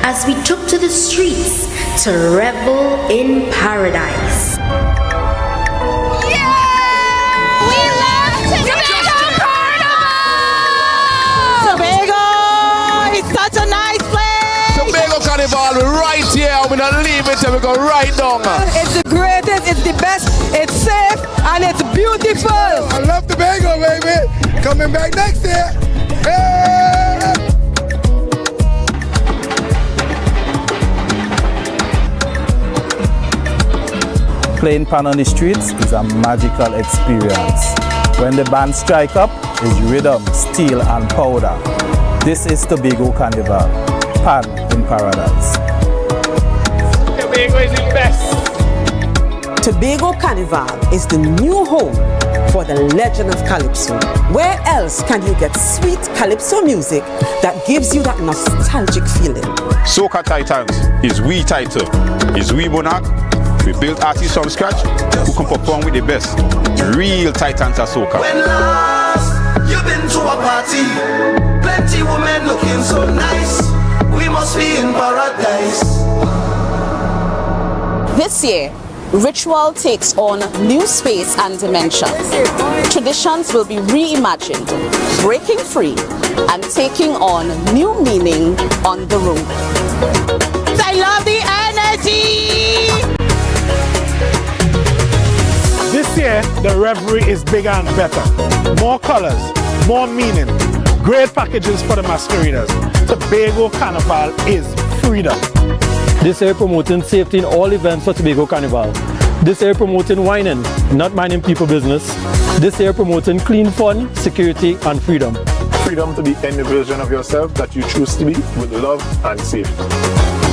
as we took to the streets to revel in paradise. Such a nice place! Tobago Carnival right here. We're not leaving till we go right down. It's the greatest, it's the best, it's safe, and it's beautiful. I love Tobago, baby. Coming back next year. Hey! Playing pan on the streets is a magical experience. When the band strike up, it's rhythm, steel and powder. This is Tobago Carnival, pan in paradise. Tobago is the best. Tobago Carnival is the new home for the legend of Calypso. Where else can you get sweet Calypso music that gives you that nostalgic feeling? Soca Titans is we title, is we monarch. We built artists from scratch who can perform with the best. Real Titans of Soca. When last you've been to a party, plenty women looking so nice. We must be in paradise. This year, ritual takes on new space and dimension. Traditions will be reimagined, breaking free and taking on new meaning on the road. I love the energy! This year, the revelry is bigger and better. More colors, more meaning, great packages for the masqueraders. Tobago Carnival is freedom. This year promoting safety in all events for Tobago Carnival. This year promoting whining, not minding people business. This year promoting clean fun, security and freedom. Freedom to be any version of yourself that you choose to be with love and safety.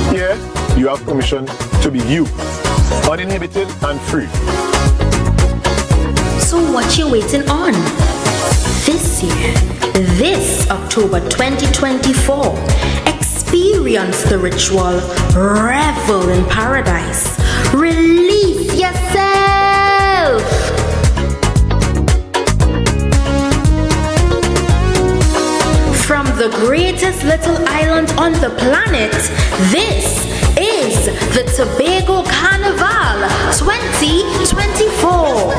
Here, you have permission to be you, uninhibited and free. So what you waiting on? This year, this October 2024, experience the ritual, revel in paradise, release yourself. From the greatest little island on the planet, this is the Tobago Carnival 2024.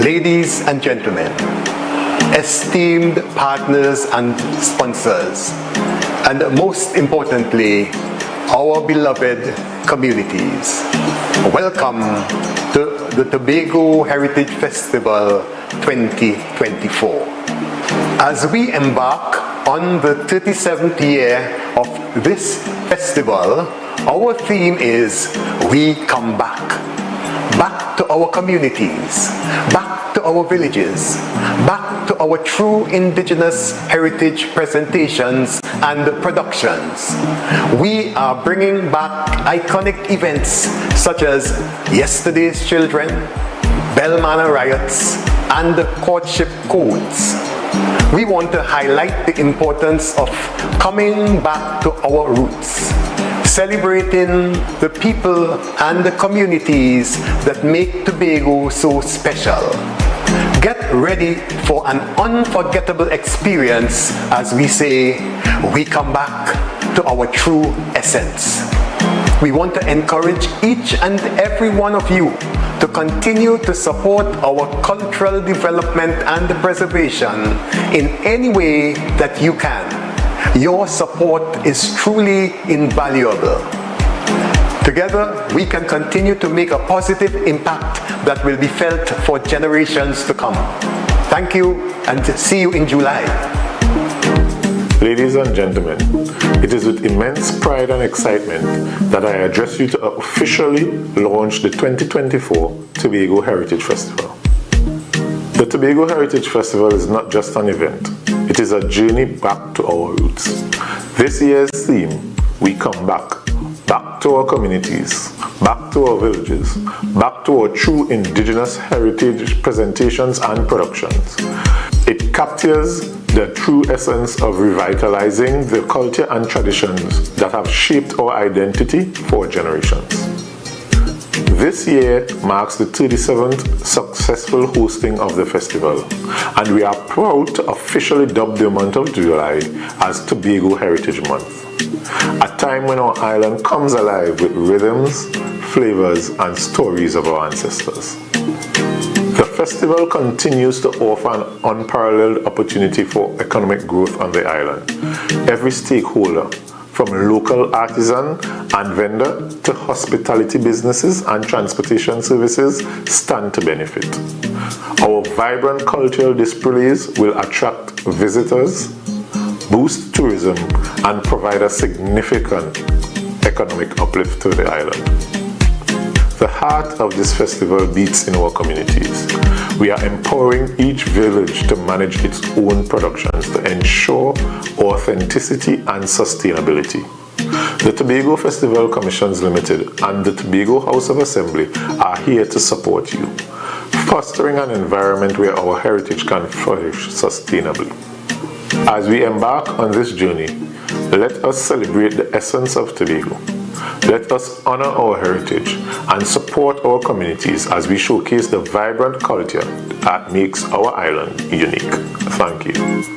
Ladies and gentlemen, esteemed partners and sponsors, and most importantly, our beloved communities, welcome to the Tobago Heritage Festival 2024. As we embark on the 37th year of this festival, our theme is We Come Back. Back to our communities, back to our villages, back to our true indigenous heritage presentations and productions. We are bringing back iconic events such as Yesterday's Children, Bell Manor Riots, and Courtship Codes. We want to highlight the importance of coming back to our roots, celebrating the people and the communities that make Tobago so special. Get ready for an unforgettable experience as we say, we come back to our true essence. We want to encourage each and every one of you to continue to support our cultural development and preservation in any way that you can. Your support is truly invaluable. Together, we can continue to make a positive impact that will be felt for generations to come. Thank you, and see you in July. Ladies and gentlemen, it is with immense pride and excitement that I address you to officially launch the 2024 Tobago Heritage Festival. The Tobago Heritage Festival is not just an event, it is a journey back to our roots. This year's theme, We Come Back. Back to our communities, back to our villages, back to our true indigenous heritage presentations and productions. It captures the true essence of revitalizing the culture and traditions that have shaped our identity for generations. This year marks the 37th successful hosting of the festival, and we are proud to officially dub the month of July as Tobago Heritage Month, a time when our island comes alive with rhythms, flavors, and stories of our ancestors. The festival continues to offer an unparalleled opportunity for economic growth on the island. Every stakeholder, from local artisan and vendor to hospitality businesses and transportation services, stand to benefit. Our vibrant cultural displays will attract visitors, boost tourism, and provide a significant economic uplift to the island. The heart of this festival beats in our communities. We are empowering each village to manage its own productions to ensure authenticity and sustainability. The Tobago Festival Commissions Limited and the Tobago House of Assembly are here to support you, fostering an environment where our heritage can flourish sustainably. As we embark on this journey, let us celebrate the essence of Tobago. Let us honor our heritage and support our communities as we showcase the vibrant culture that makes our island unique. Thank you.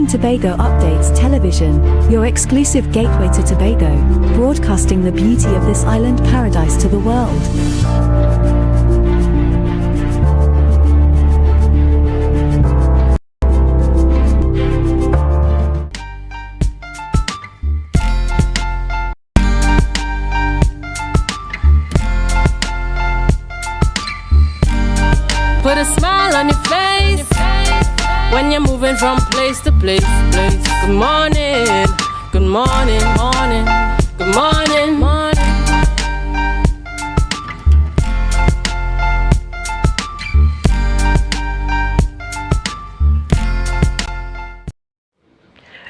Tobago Updates Television, your exclusive gateway to Tobago, broadcasting the beauty of this island paradise to the world. Put a smile on your face when you're moving from place to place. Good morning, good morning, morning, good morning, morning.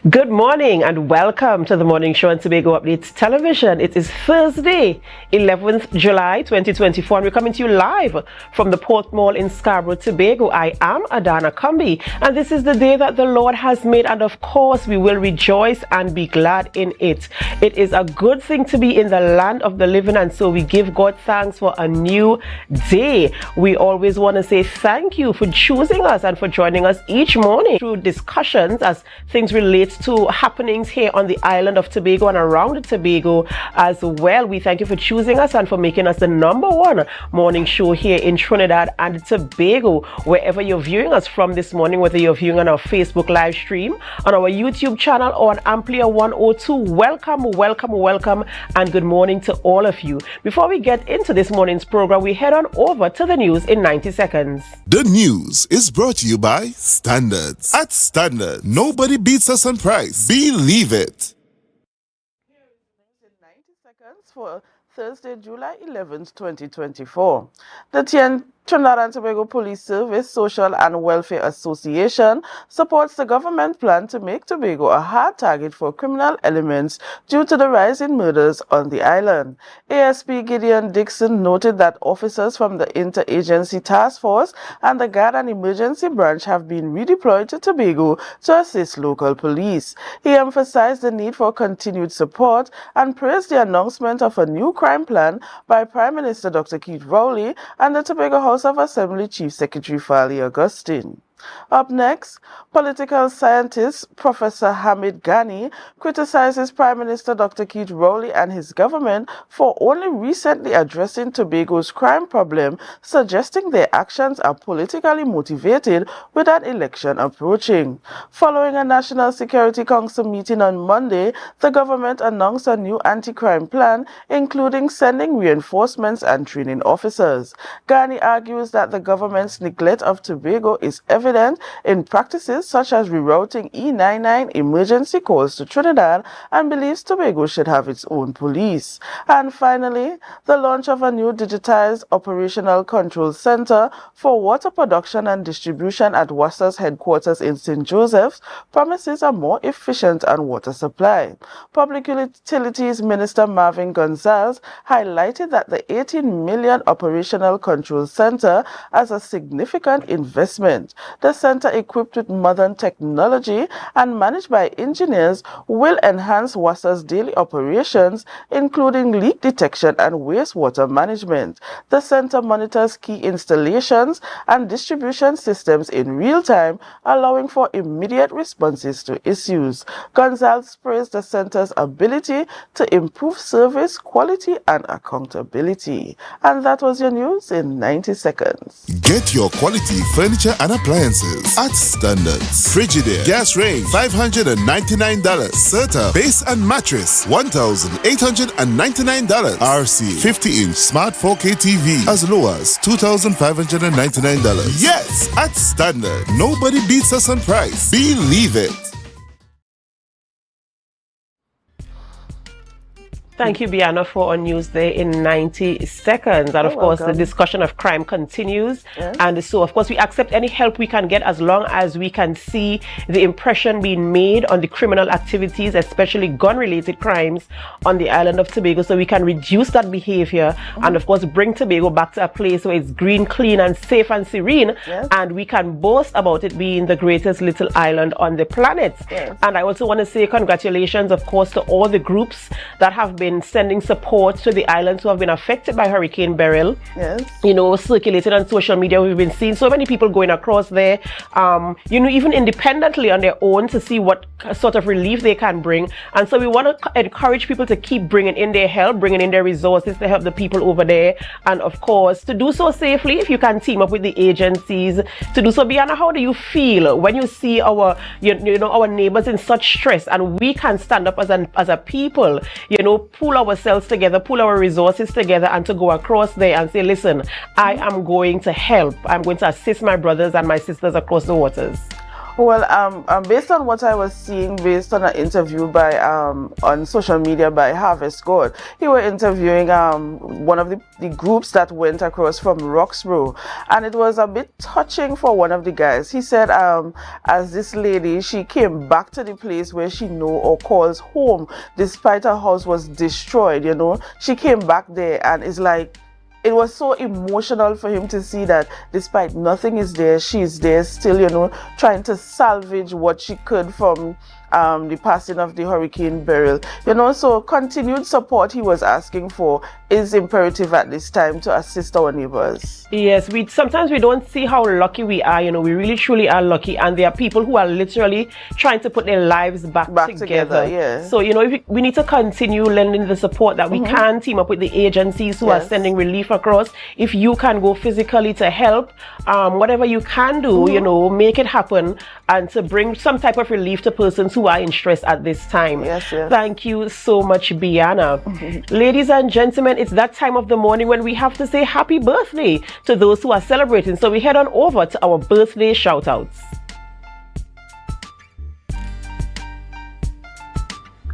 Good morning and welcome to the morning show on Tobago Updates Television. It is Thursday, 11th July 2024, and we're coming to you live from the Port Mall in Scarborough, Tobago. I am Adana Kumbi, and this is the day that the Lord has made, and of course we will rejoice and be glad in it. It is a good thing to be in the land of the living, and so we give God thanks for a new day. We always want to say thank you for choosing us and for joining us each morning through discussions as things relate relates to happenings here on the island of Tobago and around Tobago as well. We thank you for choosing us and for making us the #1 morning show here in Trinidad and Tobago. Wherever you're viewing us from this morning, whether you're viewing on our Facebook live stream, on our YouTube channel, or on Amplia 102, welcome, and good morning to all of you. Before we get into this morning's program, we head on over to the news in 90 seconds. The news is brought to you by Standards. At Standard, nobody beats us on price. Believe it. For Thursday, July 11th, 2024. The Trinidad and Tobago Police Service Social and Welfare Association supports the government plan to make Tobago a hard target for criminal elements due to the rise in murders on the island. ASP Gideon Dixon noted that officers from the Interagency Task Force and the Guard and Emergency Branch have been redeployed to Tobago to assist local police. He emphasized the need for continued support and praised the announcement of a new crime plan by Prime Minister Dr. Keith Rowley and the Tobago House of Assembly Chief Secretary Farley Augustine. Up next, political scientist Professor Hamid Ghani criticizes Prime Minister Dr. Keith Rowley and his government for only recently addressing Tobago's crime problem, suggesting their actions are politically motivated with an election approaching. Following a National Security Council meeting on Monday, the government announced a new anti-crime plan, including sending reinforcements and training officers. Ghani argues that the government's neglect of Tobago is evident in practices such as rerouting E99 emergency calls to Trinidad and believes Tobago should have its own police. And finally, the launch of a new digitized operational control center for water production and distribution at WASA's headquarters in St. Joseph's promises a more efficient and water supply. Public Utilities Minister Marvin Gonzalez highlighted that the 18 million operational control center as a significant investment. The center, equipped with modern technology and managed by engineers, will enhance WASA's daily operations, including leak detection and wastewater management. The center monitors key installations and distribution systems in real time, allowing for immediate responses to issues. Gonzalez praised the center's ability to improve service quality and accountability. And that was your news in 90 seconds. Get your quality furniture and appliances at Standards. Frigidaire gas range $599. Serta base and mattress $1,899. RC 50-inch smart 4K TV as low as $2,599. Yes, at Standard, nobody beats us on price. Believe it. Thank you, Bianna, for our news there in 90 seconds. And of course, the discussion of crime continues. Yes. And so, of course, we accept any help we can get as long as we can see the impression being made on the criminal activities, especially gun-related crimes on the island of Tobago, so we can reduce that behavior and, of course, bring Tobago back to a place where it's green, clean, and safe and serene. Yes. And we can boast about it being the greatest little island on the planet. Yes. And I also want to say congratulations, of course, to all the groups that have been sending support to the islands who have been affected by Hurricane Beryl. Yes. You know, circulated on social media. We've been seeing so many people going across there, you know, even independently on their own to see what sort of relief they can bring. And so we want to encourage people to keep bringing in their help, bringing in their resources to help the people over there. And of course, to do so safely, if you can team up with the agencies to do so. Bianna, how do you feel when you see our, you know, our neighbors in such stress, and we can stand up as a people, you know, pull ourselves together, pull our resources together, and to go across there and say, listen, I am going to help. I'm going to assist my brothers and my sisters across the waters. Well, based on what I was seeing, based on an interview by on social media by Harvest God, he was interviewing one of the groups that went across from Roxborough, and it was a bit touching for one of the guys. He said, as this lady, she came back to the place where she know or calls home, despite her house was destroyed. You know, she came back there, and it's like, it was so emotional for him to see that despite nothing is there, she's there still, you know, trying to salvage what she could from the passing of the Hurricane Beryl. You know, so continued support he was asking for is imperative at this time to assist our neighbors. Yes, sometimes we don't see how lucky we are, you know, we really truly are lucky, and there are people who are literally trying to put their lives back together. Yeah. So, you know, we need to continue lending the support that we can, team up with the agencies who are sending relief across. If you can go physically to help, whatever you can do, you know, make it happen, and to bring some type of relief to persons who are in stress at this time. Yes. Thank you so much, Biana. Ladies and gentlemen, it's that time of the morning when we have to say happy birthday to those who are celebrating. So we head on over to our birthday shout-outs.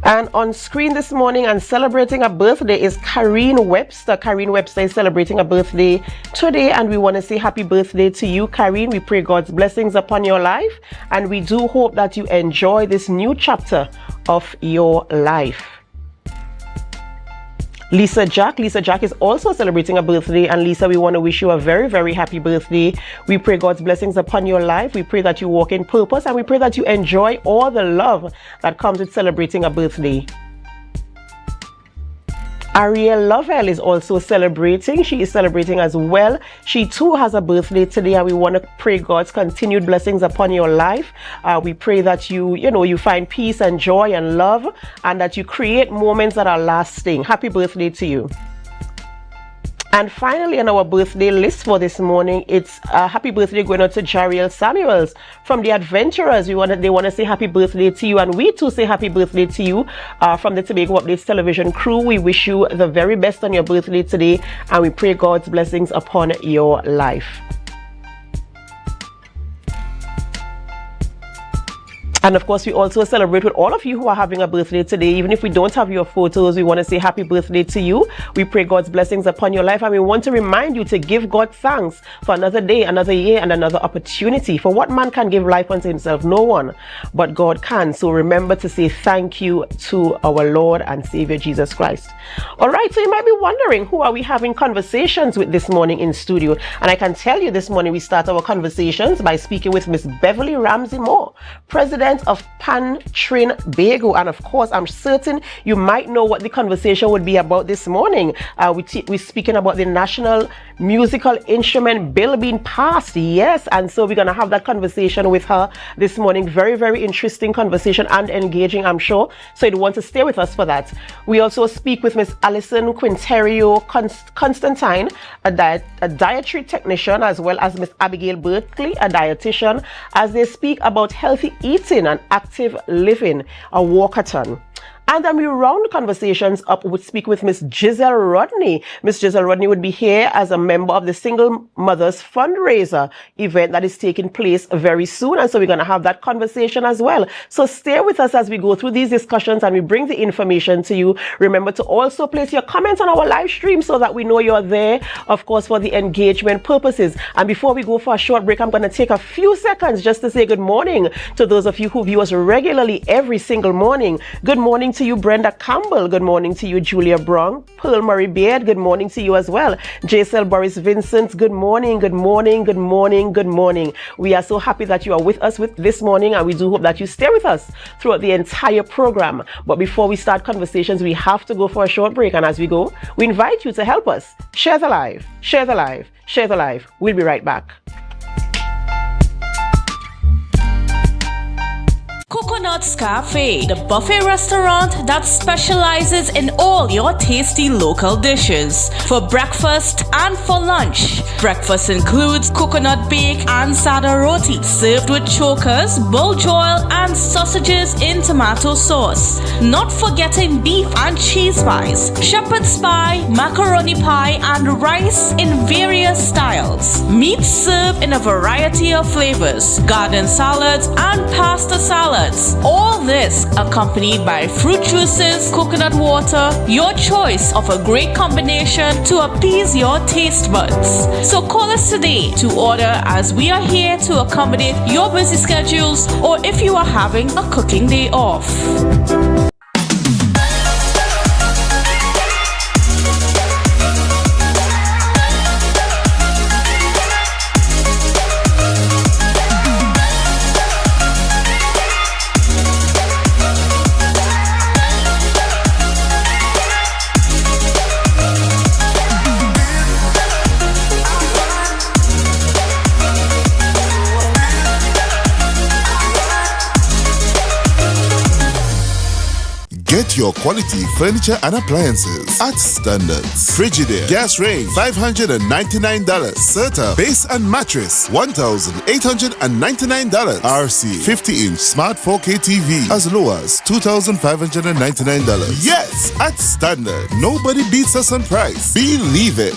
And on screen this morning and celebrating a birthday is Kareen Webster. Kareen Webster is celebrating a birthday today, and we want to say happy birthday to you, Kareen. We pray God's blessings upon your life, and we do hope that you enjoy this new chapter of your life. Lisa Jack is also celebrating a birthday, and Lisa, we want to wish you a very, very happy birthday. We pray God's blessings upon your life. We pray that you walk in purpose, and we pray that you enjoy all the love that comes with celebrating a birthday. Ariel Lovell is also celebrating. She is celebrating as well. She too has a birthday today, and we want to pray God's continued blessings upon your life. We pray that you find peace and joy and love, and that you create moments that are lasting. Happy birthday to you. And finally, on our birthday list for this morning, it's a happy birthday going out to Jariel Samuels from the Adventurers. They want to say happy birthday to you, and we too say happy birthday to you from the Tobago Updates television crew. We wish you the very best on your birthday today, and we pray God's blessings upon your life. And of course, we also celebrate with all of you who are having a birthday today. Even if we don't have your photos, we want to say happy birthday to you. We pray God's blessings upon your life, and we want to remind you to give God thanks for another day, another year, and another opportunity. For what man can give life unto himself? No one but God can. So remember to say thank you to our Lord and Savior Jesus Christ. All right, so you might be wondering, who are we having conversations with this morning in studio? And I can tell you this morning we start our conversations by speaking with Miss Beverly Ramsey Moore, President of Trinbago. And of course, I'm certain you might know what the conversation would be about this morning. We're speaking about the National Musical Instrument Bill being passed. Yes, and so we're going to have that conversation with her this morning. Very, very interesting conversation and engaging, I'm sure. So you'd want to stay with us for that. We also speak with Miss Alison Quinterio Constantine, a dietary technician, as well as Miss Abigail Berkeley, a dietitian, as they speak about healthy eating and active living, a walkathon. And then we round conversations up, would speak with Miss Giselle Rodney. Miss Giselle Rodney would be here as a member of the Single Mothers Fundraiser event that is taking place very soon. And so we're going to have that conversation as well. So stay with us as we go through these discussions and we bring the information to you. Remember to also place your comments on our live stream so that we know you're there, of course, for the engagement purposes. And before we go for a short break, I'm going to take a few seconds just to say good morning to those of you who view us regularly every single morning. Good morning to you, Brenda Campbell. Good morning to you, Julia Brown. Pearl Murray Beard, good morning to you as well. JSL Boris Vincent, good morning, good morning, good morning, good morning. We are so happy that you are with us this morning, and we do hope that you stay with us throughout the entire program. But before we start conversations, we have to go for a short break, and as we go, we invite you to help us share the live, share the live, share the live. We'll be right back. Coconut's Cafe, the buffet restaurant that specializes in all your tasty local dishes. For breakfast and for lunch. Breakfast includes coconut bake and sada roti, served with chokers, bull joil, and sausages in tomato sauce. Not forgetting beef and cheese pies, shepherd's pie, macaroni pie, and rice in various styles. Meat served in a variety of flavors, garden salads, and pasta salads. All this accompanied by fruit juices, coconut water, your choice of a great combination to appease your taste buds. So call us today to order, as we are here to accommodate your busy schedules or if you are having a cooking day off. Get your quality furniture and appliances at Standards. Frigidaire gas range $599. Serta base and mattress $1,899. RC 50-inch smart 4K TV as low as $2,599. Yes, at Standard. Nobody beats us on price. Believe it.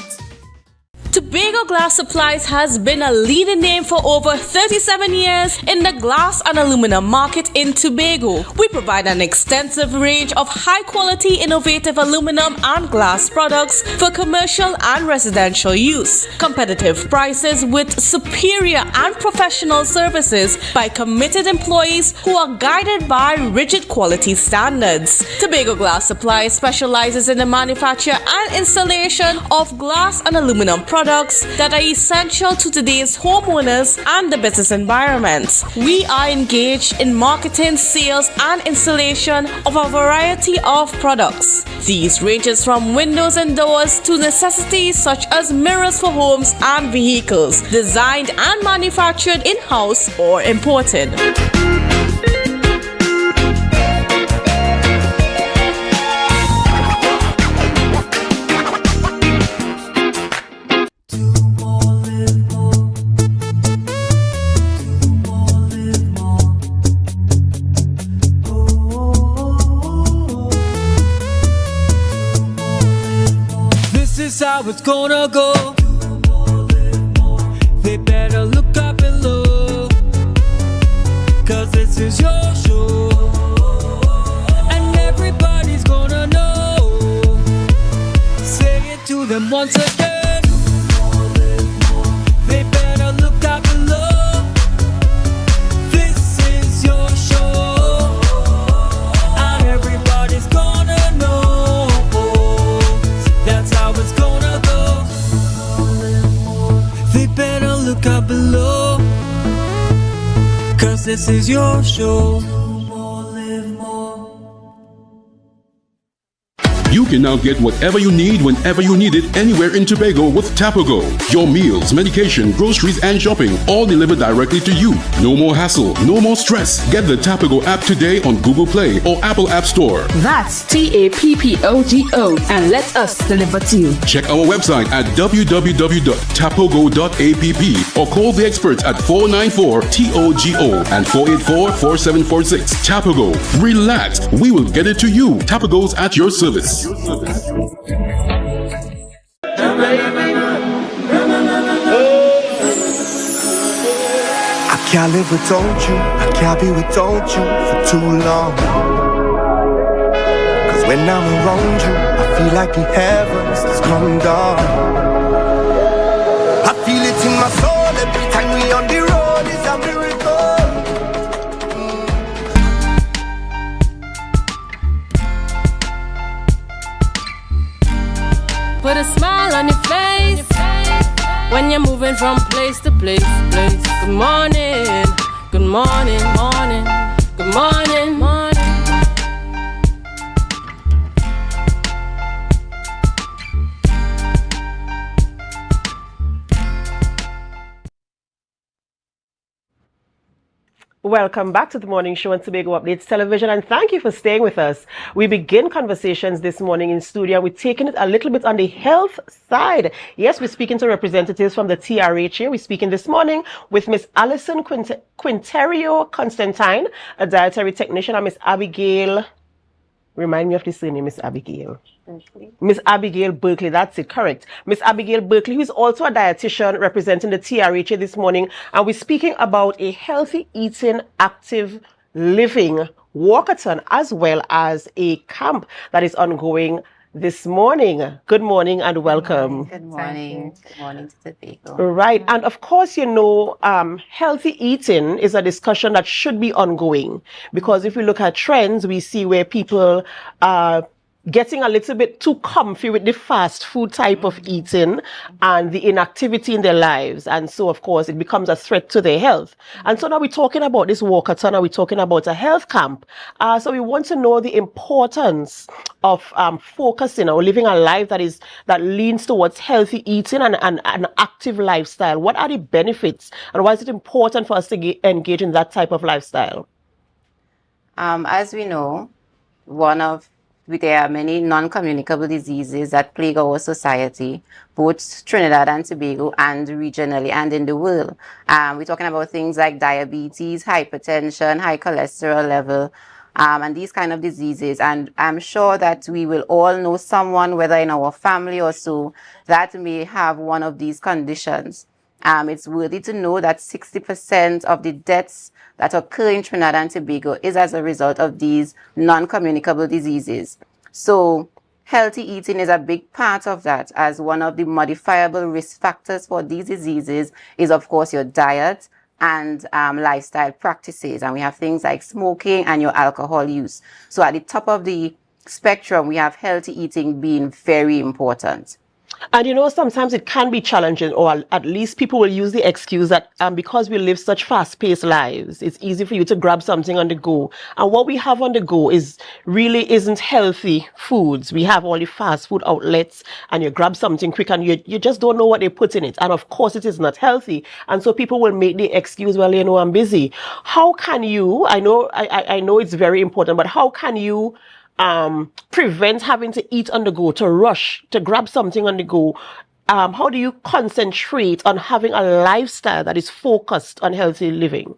Tobago Glass Supplies has been a leading name for over 37 years in the glass and aluminum market in Tobago. We provide an extensive range of high-quality, innovative aluminum and glass products for commercial and residential use. Competitive prices with superior and professional services by committed employees who are guided by rigid quality standards. Tobago Glass Supplies specializes in the manufacture and installation of glass and aluminum products that are essential to today's homeowners and the business environment. We are engaged in marketing, sales, and installation of a variety of products. These ranges from windows and doors to necessities such as mirrors for homes and vehicles, designed and manufactured in-house or imported. How it's gonna go. They better look up below, 'cause this is your show, and everybody's gonna know. Say it to them once again. They better look up below. This is your show, and everybody's gonna know. That's how it's gonna go. They better look up below, 'cause this is your show. You can now get whatever you need whenever you need it anywhere in Tobago with Tapago. Your meals, medication, groceries, and shopping all delivered directly to you. No more hassle, no more stress. Get the Tapago app today on Google Play or Apple App Store. That's TAPPOGO, and let us deliver to you. Check our website at www.tapogo.app or call the experts at 494-TOGO and 484-4746. Tapago. Relax. We will get it to you. Tapago's at your service. I can't live without you, I can't be without you for too long. 'Cause when I'm around you, I feel like the heavens just come down. I feel it in my soul every time we on the road, it's a miracle. Put a smile on your face when you're moving from place to place. Good morning, good morning, morning, good morning, morning. Welcome back to the morning show on Tobago Updates Television, and thank you for staying with us. We begin conversations this morning in studio. We're taking it a little bit on the health side. Yes, we're speaking to representatives from the TRHA. We're speaking this morning with Miss Alison Quinterio Constantine, a dietary technician, and Miss Abigail. Remind me of the surname, Miss Abigail. Miss Abigail Berkeley, that's it, correct. Miss Abigail Berkeley, who is also a dietitian representing the TRHA this morning, and we're speaking about a healthy eating, active living walkathon, as well as a camp that is ongoing this morning. Good morning and welcome. Good morning. Good morning to Tobago. Right, and of course, you know, healthy eating is a discussion that should be ongoing, because if we look at trends, we see where people are getting a little bit too comfy with the fast food type of eating and the inactivity in their lives. And so, of course, it becomes a threat to their health. And so now we're talking about this walkathon, and we're talking about a health camp. So we want to know the importance of focusing or living a life that leans towards healthy eating and an active lifestyle. What are the benefits, and why is it important for us to engage in that type of lifestyle? As we know, there are many non-communicable diseases that plague our society, both Trinidad and Tobago and regionally and in the world. We're talking about things like diabetes, hypertension, high cholesterol level, and these kind of diseases. And I'm sure that we will all know someone, whether in our family or so, that may have one of these conditions. It's worthy to know that 60% of the deaths that occur in Trinidad and Tobago is as a result of these non-communicable diseases. So healthy eating is a big part of that, as one of the modifiable risk factors for these diseases is, of course, your diet and lifestyle practices. And we have things like smoking and your alcohol use. So at the top of the spectrum, we have healthy eating being very important. And sometimes it can be challenging, or at least people will use the excuse that because we live such fast-paced lives, it's easy for you to grab something on the go. And what we have on the go really isn't healthy foods. We have all the fast food outlets, and you grab something quick, and you just don't know what they put in it. And of course, it is not healthy. And so people will make the excuse, well, I'm busy. How can you? I know it's very important, but how can you prevent having to eat on the go, to rush, to grab something on the go? How do you concentrate on having a lifestyle that is focused on healthy living?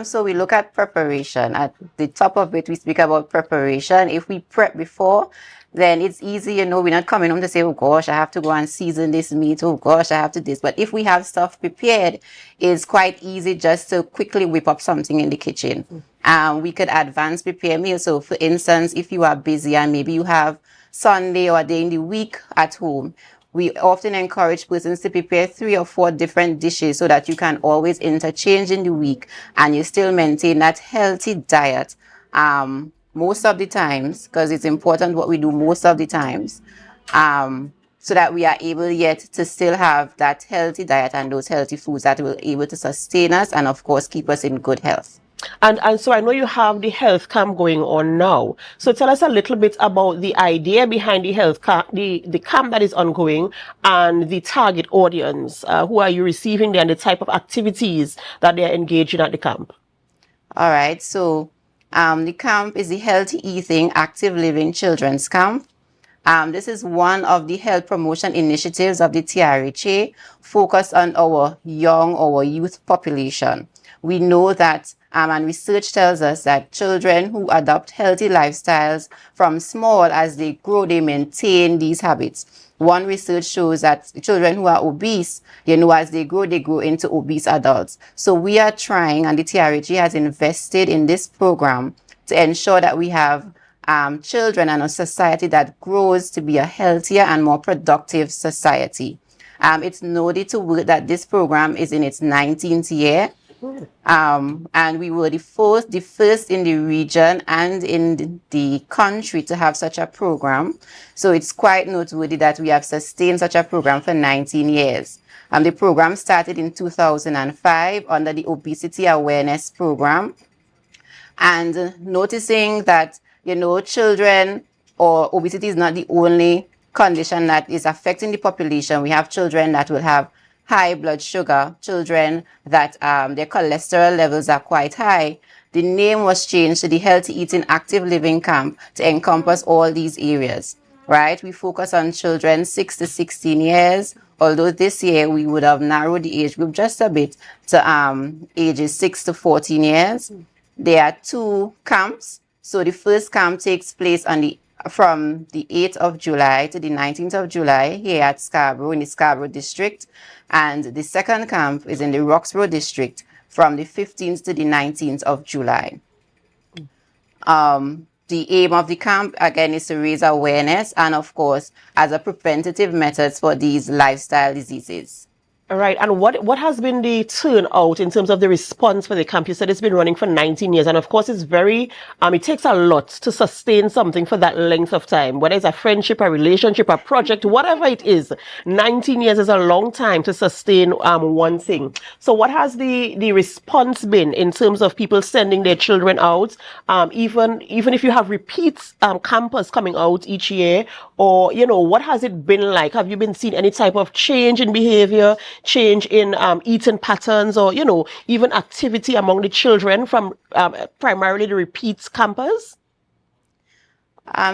So we look at preparation. At the top of it, we speak about preparation. If we prep before, then it's easy, we're not coming home to say, oh gosh, I have to go and season this meat. Oh gosh, I have to this. But if we have stuff prepared, it's quite easy just to quickly whip up something in the kitchen. We could advance prepare meals. So for instance, if you are busy and maybe you have Sunday or a day in the week at home, we often encourage persons to prepare 3 or 4 different dishes so that you can always interchange in the week and you still maintain that healthy diet. Most of the times, because it's important what we do most of the times, so that we are able yet to still have that healthy diet and those healthy foods that will be able to sustain us and of course keep us in good health. And so I know you have the health camp going on now. So tell us a little bit about the idea behind the health camp, the camp that is ongoing, and the target audience. Who are you receiving there, and the type of activities that they are engaging at the camp? All right. So the camp is the Healthy Eating Active Living Children's Camp. This is one of the health promotion initiatives of the TRHA focused on our youth population. We know that, and research tells us that children who adopt healthy lifestyles from small, as they grow, they maintain these habits. One research shows that children who are obese, as they grow into obese adults. So we are trying, and the TRHA has invested in this program to ensure that we have children and a society that grows to be a healthier and more productive society. It's noted to work that this program is in its 19th year. And we were the first in the region and in the country to have such a program. So it's quite noteworthy that we have sustained such a program for 19 years. The program started in 2005 under the Obesity Awareness Program. And noticing that, children, or obesity is not the only condition that is affecting the population. We have children that will have high blood sugar, children that their cholesterol levels are quite high. The name was changed to the Healthy Eating Active Living Camp to encompass all these areas, right? We focus on children 6 to 16 years, although this year we would have narrowed the age group just a bit to ages 6 to 14 years. There are 2 camps. So the first camp takes place from the 8th of July to the 19th of July here at Scarborough, in the Scarborough district. And the second camp is in the Roxborough district from the 15th to the 19th of July. The aim of the camp, again, is to raise awareness and, of course, as a preventative methods for these lifestyle diseases. All right. And what has been the turnout in terms of the response for the camp? You said it's been running for 19 years. And of course, it's very, it takes a lot to sustain something for that length of time, whether it's a friendship, a relationship, a project, whatever it is. 19 years is a long time to sustain one thing. So what has the response been in terms of people sending their children out? Even if you have repeat campers coming out each year, or, what has it been like? Have you been seeing any type of change in behavior, change in eating patterns, or even activity among the children from primarily the repeat campers?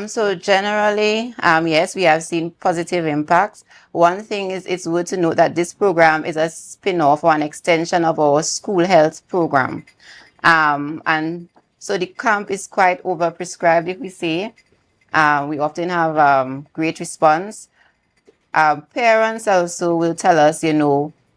So generally, yes, we have seen positive impacts. One thing is it's good to note that this program is a spin-off or an extension of our school health program. And so the camp is quite overprescribed, if we say. We often have great response. Parents also will tell us,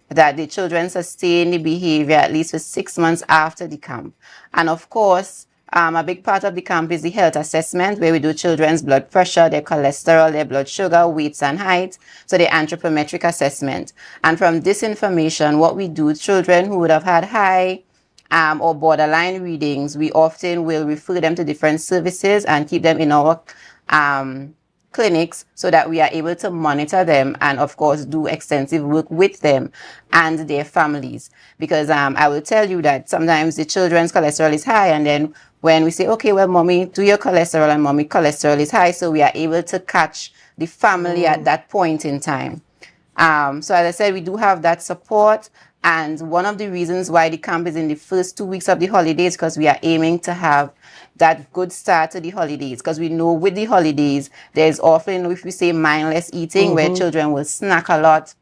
that the children sustain the behavior at least for 6 months after the camp. And of course, a big part of the camp is the health assessment, where we do children's blood pressure, their cholesterol, their blood sugar, weights and height, so the anthropometric assessment. And from this information, what we do, children who would have had high or borderline readings, we often will refer them to different services and keep them in our clinics so that we are able to monitor them and of course do extensive work with them and their families. Because I will tell you that sometimes the children's cholesterol is high, and then when we say, okay, well, mommy, do your cholesterol, and mommy cholesterol is high, so we are able to catch the family at that point in time. So as I said, we do have that support. And one of the reasons why the camp is in the first 2 weeks of the holidays, because we are aiming to have that good start to the holidays. Because we know with the holidays, there's often, if we say mindless eating, where children will snack a lot.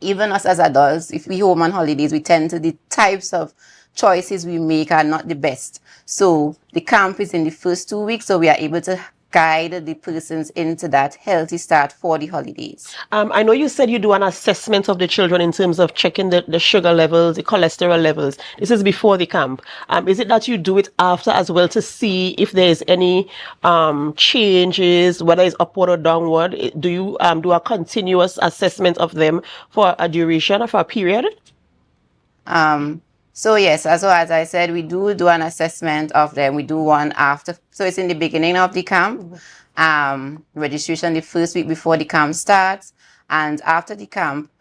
Even us as adults, if we home on holidays, we tend to, the types of choices we make are not the best. So the camp is in the first 2 weeks, so we are able to guide the persons into that healthy start for the holidays. I know you said you do an assessment of the children in terms of checking the sugar levels, the cholesterol levels. This is before the camp. Is it that you do it after as well to see if there's any changes, whether it's upward or downward? Do you do a continuous assessment of them for a duration of a period? So yes, so as I said, we do an assessment of them. We do one after, so it's in the beginning of the camp. Registration the first week before the camp starts, and after the camp,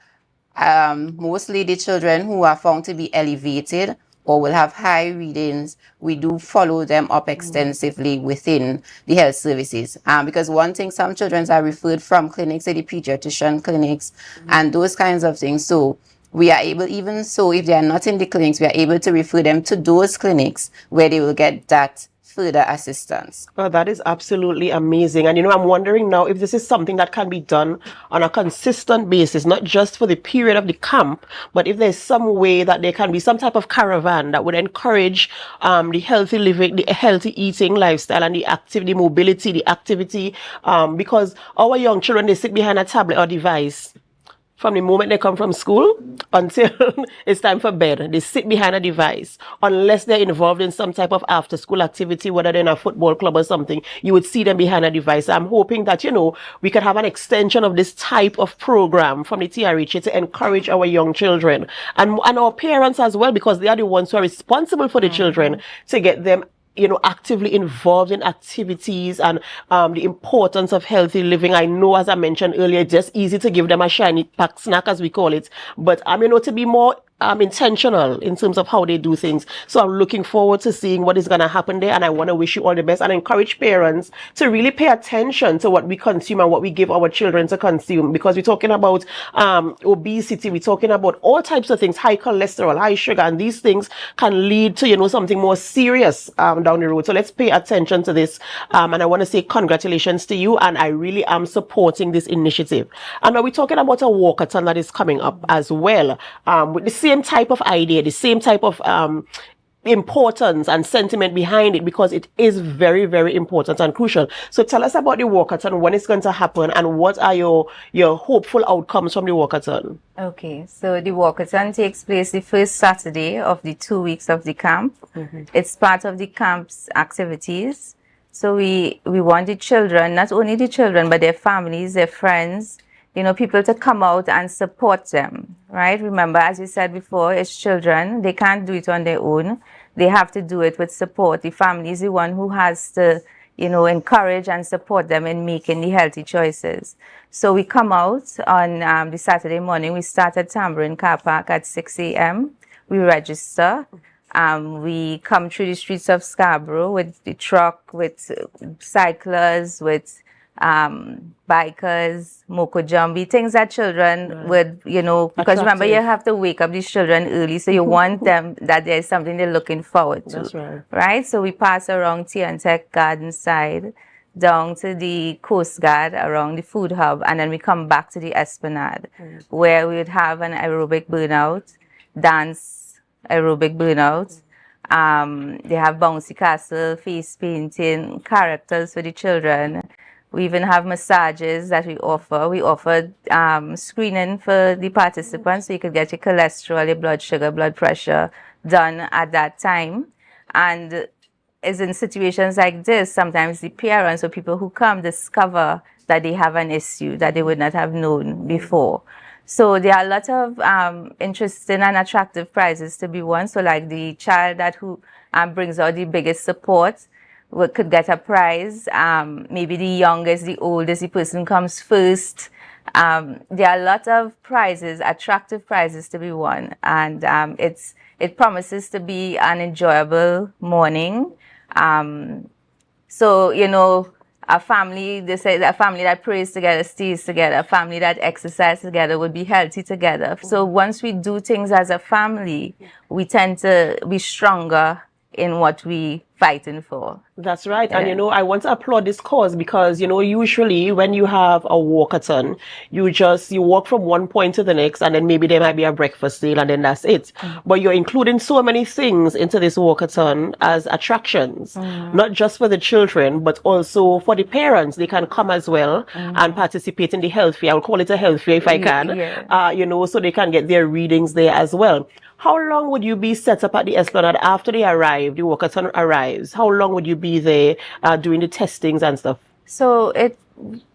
mostly the children who are found to be elevated or will have high readings, we do follow them up extensively within the health services. Because one thing, some children are referred from clinics, say the pediatrician clinics, and those kinds of things. So we are able, even so, if they are not in the clinics, we are able to refer them to those clinics where they will get that further assistance. Oh, that is absolutely amazing. And I'm wondering now if this is something that can be done on a consistent basis, not just for the period of the camp, but if there's some way that there can be some type of caravan that would encourage the healthy living, the healthy eating lifestyle, and the activity, mobility, the activity, because our young children, they sit behind a tablet or device from the moment they come from school until it's time for bed. They sit behind a device. Unless they're involved in some type of after-school activity, whether they're in a football club or something, you would see them behind a device. I'm hoping that, we could have an extension of this type of program from the TRHA to encourage our young children and our parents as well, because they are the ones who are responsible for the children, to get them actively involved in activities and the importance of healthy living. I know, as I mentioned earlier, it's just easy to give them a shiny pack snack, as we call it, but to be more intentional in terms of how they do things. So I'm looking forward to seeing what is going to happen there, and I want to wish you all the best and encourage parents to really pay attention to what we consume and what we give our children to consume, because we're talking about obesity, we're talking about all types of things, high cholesterol, high sugar, and these things can lead to something more serious down the road. So let's pay attention to this, and I want to say congratulations to you, and I really am supporting this initiative. And now we're talking about a walkathon that is coming up as well, with the same type of idea, the same type of importance and sentiment behind it, because it is very, very important and crucial. So tell us about the walkathon, when it's going to happen, and what are your hopeful outcomes from the walkathon? Okay, so the walkathon takes place the first Saturday of the 2 weeks of the camp. It's part of the camp's activities. So we want the children, not only the children, but their families, their friends, people to come out and support them, right? Remember, as you said before, it's children. They can't do it on their own. They have to do it with support. The family is the one who has to, encourage and support them in making the healthy choices. So we come out on the Saturday morning. We start at Tambourine Car Park at 6 a.m. We register. We come through the streets of Scarborough with the truck, with cyclists, with bikers, moko jumbi, things that children would, because remember, you have to wake up these children early, so you want them that there's something they're looking forward to. That's right. Right? So we pass around Tea and Tech Garden side down to the Coast Guard around the food hub, and then we come back to the Esplanade, where we would have an aerobic burnout, dance aerobic burnout. They have bouncy castle, face painting, characters for the children. We even have massages that we offer. We offer screening for the participants, so you could get your cholesterol, your blood sugar, blood pressure done at that time. And is in situations like this, sometimes the parents or people who come discover that they have an issue that they would not have known before. So there are a lot of interesting and attractive prizes to be won. So like the child who brings out the biggest support could get a prize. Maybe the youngest, the oldest, the person who comes first. There are a lot of prizes, attractive prizes to be won. And it promises to be an enjoyable morning. So, you know, a family, they say that a family that prays together stays together. A family that exercises together would be healthy together. So once we do things as a family, we tend to be stronger in what we fighting for. That's right. And you know, I want to applaud this cause because, you know, usually when you have a walkathon, you walk from one point to the next, and then maybe there might be a breakfast sale, and then that's it. But you're including so many things into this walkathon as attractions, not just for the children, but also for the parents. They can come as well and participate in the health fair. I'll call it a health fair if I can, you know, so they can get their readings there as well. How long would you be set up at the Esplanade after they arrive, the walkathon arrives? How long would you be there doing the testings and stuff? So it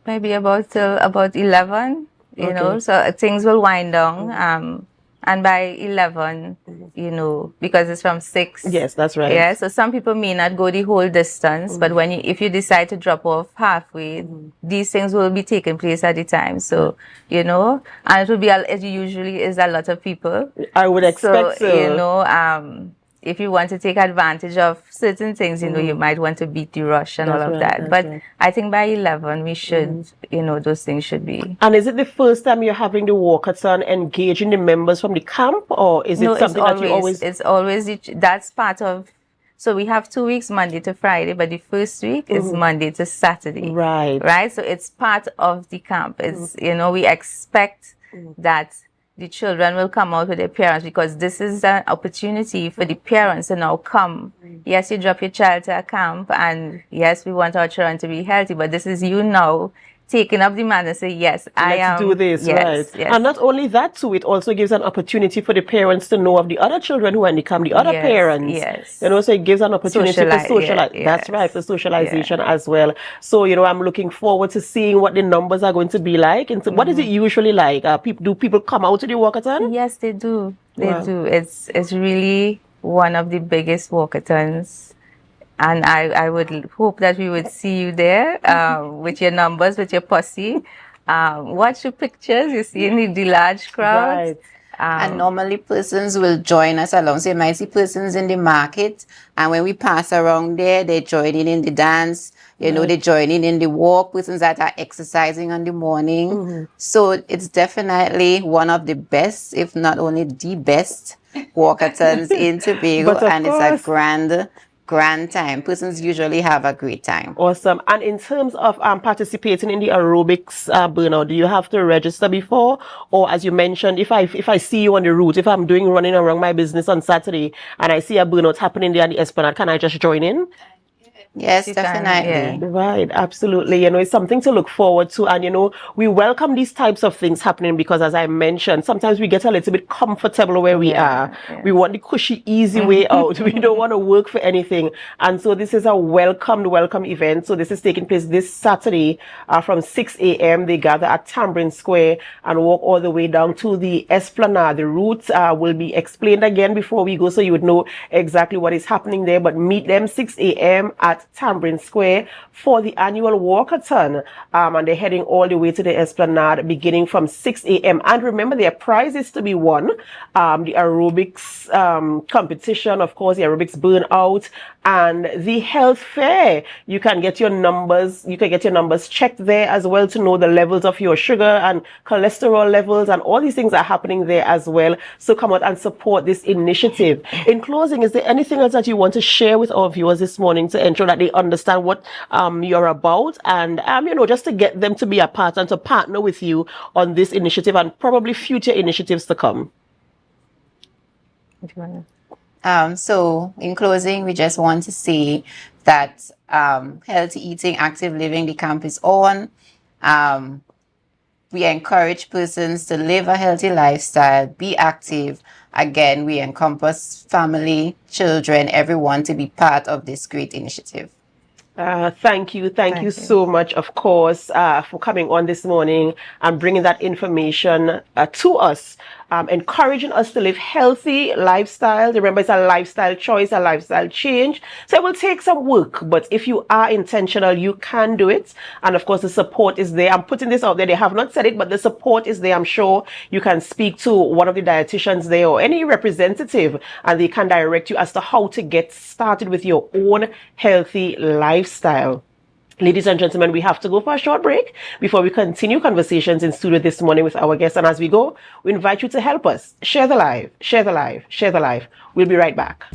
may be about 11, you know, so things will wind down. And by 11, you know, because it's from 6. Yes, that's right. Yeah, so some people may not go the whole distance, but if you decide to drop off halfway, these things will be taking place at the time. So, you know, and it will be, it usually is a lot of people. I would expect so. You know, if you want to take advantage of certain things, you know, you might want to beat the rush and all of that. But I think by 11, we should, you know, those things should be. And is it the first time you're having the walkathon engaging the members from the camp, or is it something that you always... It's always, that's part of, so we have 2 weeks, Monday to Friday, but the first week is Monday to Saturday. Right. Right? So it's part of the camp. It's, you know, we expect that the children will come out with their parents, because this is an opportunity for the parents to now come. Yes, you drop your child to a camp, and yes, we want our children to be healthy, but this is you now taking up the man and say, yes, let's do this, yes, right? Yes. And not only that too, it also gives an opportunity for the parents to know of the other children who are in the camp, the other parents. Yes. You know, so it gives an opportunity to socialize. That's right, for socialization as well. So, you know, I'm looking forward to seeing what the numbers are going to be like. And so what is it usually like? Do people come out to the walkathon? Yes, they do. They do. It's really one of the biggest walkathons. And I would hope that we would see you there with your numbers, with your posse. Watch your pictures. You see the large crowds. Right. And normally persons will join us along. So you might see persons in the market, and when we pass around there, they join in the dance. You know, they join in the walk, persons that are exercising in the morning. So it's definitely one of the best, if not only the best, walkathons in Tobago, and it's a grand time. Persons usually have a great time. Awesome. And in terms of participating in the aerobics burnout, do you have to register before? Or as you mentioned, if I see you on the route, if I'm running around my business on Saturday and I see a burnout happening there at the Esplanade, can I just join in? Yes, definitely. Right, absolutely. You know, it's something to look forward to. And, you know, we welcome these types of things happening because, as I mentioned, sometimes we get a little bit comfortable where we are. We want the cushy, easy way out. We don't want to work for anything. And so this is a welcome event. So this is taking place this Saturday from 6 a.m. They gather at Tambourine Square and walk all the way down to the Esplanade. The route will be explained again before we go, so you would know exactly what is happening there. But meet them 6 a.m. at Tambourine Square for the annual walkathon, and they're heading all the way to the Esplanade beginning from 6 a.m. And remember, there are prizes to be won. The aerobics competition, of course, the aerobics burnout, and the health fair. You can get your numbers. You can get your numbers checked there as well to know the levels of your sugar and cholesterol levels, and all these things are happening there as well. So come out and support this initiative. In closing, is there anything else that you want to share with our viewers this morning to ensure that they understand what you're about, and just to get them to be a part and to partner with you on this initiative and probably future initiatives to come. So in closing, we just want to say that healthy eating, active living, the camp is on. We encourage persons to live a healthy lifestyle, be active. Again, we encompass family, children, everyone to be part of this great initiative. Thank you so much, of course, for coming on this morning and bringing that information to us, encouraging us to live healthy lifestyles. Remember, it's a lifestyle choice, a lifestyle change. So it will take some work, but if you are intentional, you can do it. And of course, the support is there. I'm putting this out there. They have not said it, but the support is there. I'm sure you can speak to one of the dietitians there or any representative, and they can direct you as to how to get started with your own healthy lifestyle. Ladies and gentlemen, we have to go for a short break before we continue conversations in studio this morning with our guests. And as we go, we invite you to help us. Share the live, share the live, share the live. We'll be right back.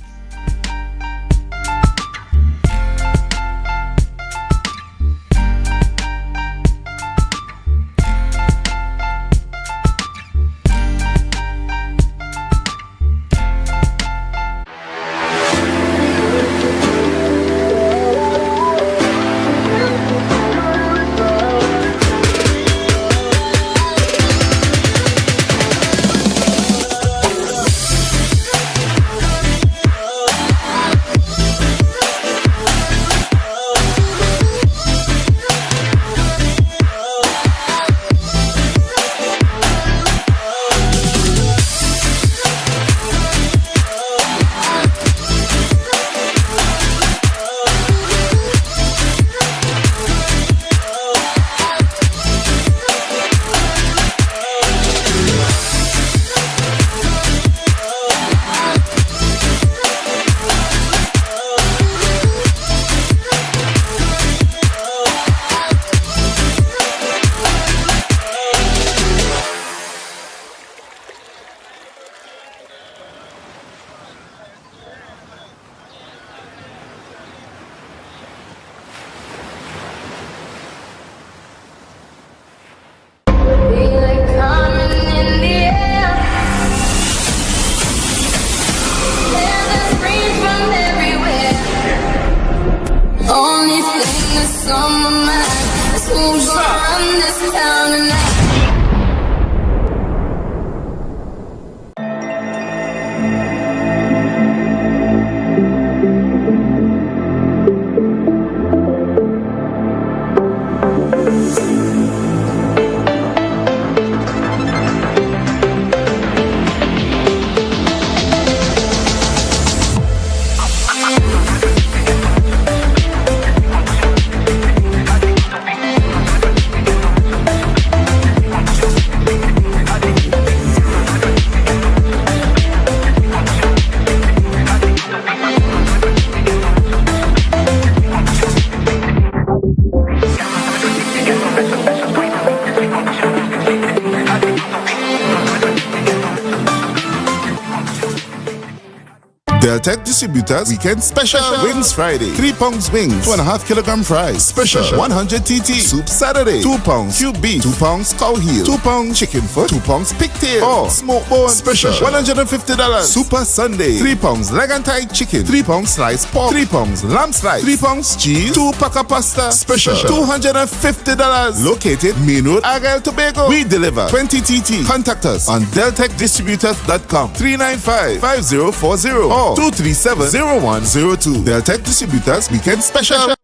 Deltec Distributors Weekend Special Wings Friday. 3 pounds wings, 2.5 kilogram fries. Special 100 TT Soup Saturday. 2 pounds cube beef, 2 pounds cow heel, 2 pounds chicken foot, 2 pounds pigtail, or smoked bone. Special $150. Super Sunday. 3 pounds leg and thigh chicken, 3 pounds sliced pork, 3 pounds lamb slice, 3 pounds cheese, 2 pack of pasta. Special $250. Located Main Road, Argyle, Tobago. We deliver 20 TT. Contact us on deltecdistributors.com 395-5040 or 237-0102. Deltec Distributors Weekend Special.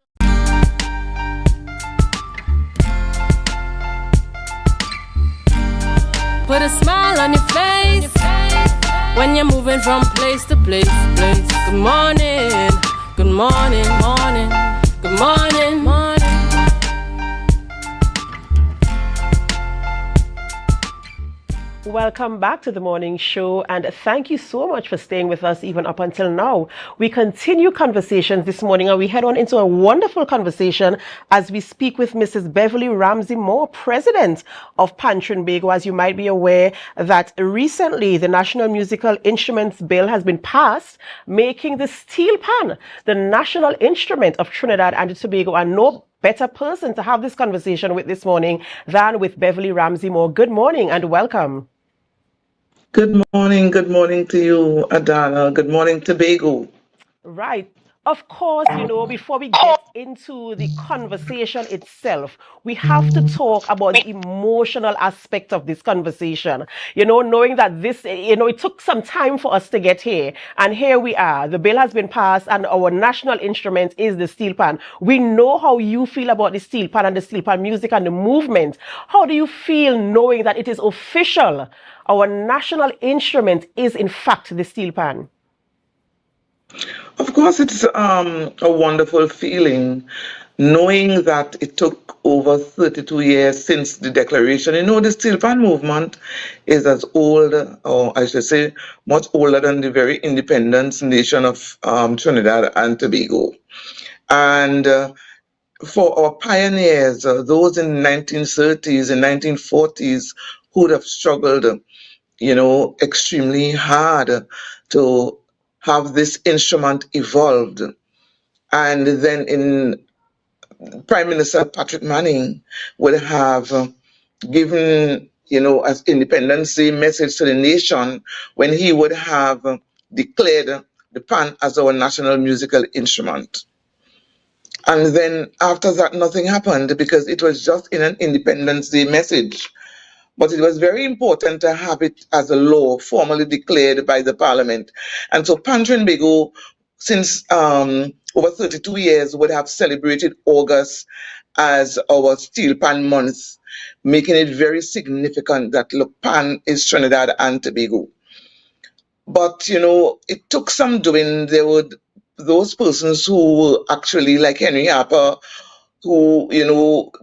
Put a smile on your face when you're moving from place to place. Good morning, good morning, morning, good morning, morning. Welcome back to the morning show, and thank you so much for staying with us even up until now. We continue conversations this morning, and we head on into a wonderful conversation as we speak with Mrs. Beverly Ramsey Moore, President of Pan Trinbago. As you might be aware that recently the National Musical Instruments Bill has been passed, making the steel pan the national instrument of Trinidad and Tobago, and no better person to have this conversation with this morning than with Beverly Ramsey Moore. Good morning and welcome. Good morning to you, Adana. Good morning, Tobago. Right. Of course, before we get into the conversation itself, we have to talk about the emotional aspect of this conversation. Knowing that this, it took some time for us to get here. And here we are. The bill has been passed and our national instrument is the steel pan. We know how you feel about the steel pan and the steel pan music and the movement. How do you feel knowing that it is official? Our national instrument is in fact the steel pan. Of course, it's a wonderful feeling knowing that it took over 32 years since the declaration. The steel pan movement is as old, or I should say, much older than the very independence nation of Trinidad and Tobago. And for our pioneers, those in the 1930s and 1940s who would have struggled extremely hard to have this instrument evolved. And then in Prime Minister Patrick Manning would have given, as Independence Day message to the nation when he would have declared the pan as our national musical instrument. And then after that, nothing happened because it was just in an Independence Day message. But it was very important to have it as a law formally declared by the Parliament. And so Pan Trinbago, since over 32 years, would have celebrated August as our Steel Pan Month, making it very significant that, look, Pan is Trinidad and Tobago. But, it took some doing. There were those persons who were actually, like Henry Harper, who,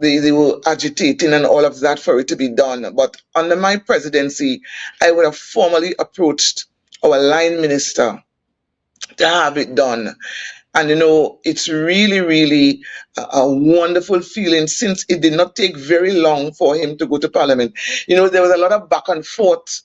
they were agitating and all of that for it to be done. But under my presidency, I would have formally approached our line minister to have it done. And, it's really, really a wonderful feeling since it did not take very long for him to go to Parliament. There was a lot of back and forth